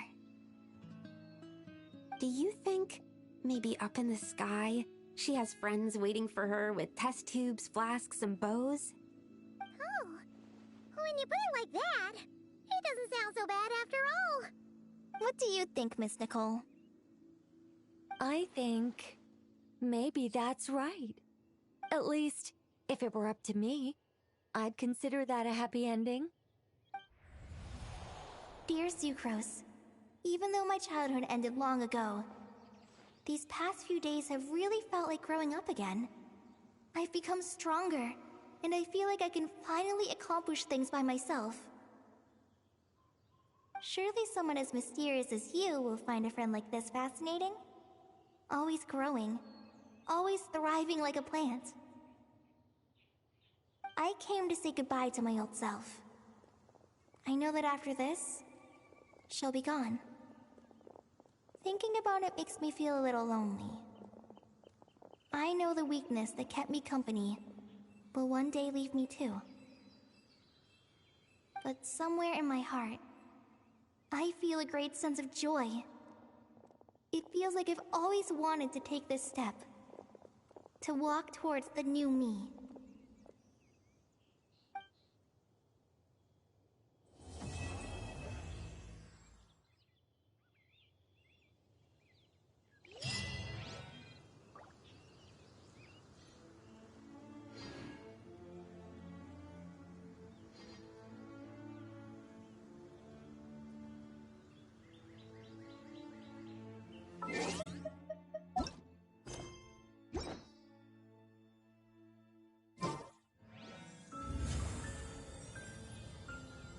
Speaker 13: Do you think, maybe up in the sky, she has friends waiting for her with test tubes, flasks, and bows?
Speaker 9: Oh, when you put it like that, it doesn't sound so bad after all.
Speaker 3: What do you think, Miss Nicole?
Speaker 6: I think maybe that's right. At least, if it were up to me, I'd consider that a happy ending.
Speaker 3: Dear Sucrose, even though my childhood ended long ago, these past few days have really felt like growing up again. I've become stronger, and I feel like I can finally accomplish things by myself. Surely someone as mysterious as you will find a friend like this fascinating? Always growing, always thriving like a plant. I came to say goodbye to my old self. I know that after this, she'll be gone. Thinking about it makes me feel a little lonely. I know the weakness that kept me company will one day leave me too. But somewhere in my heart, I feel a great sense of joy. It feels like I've always wanted to take this step, to walk towards the new me.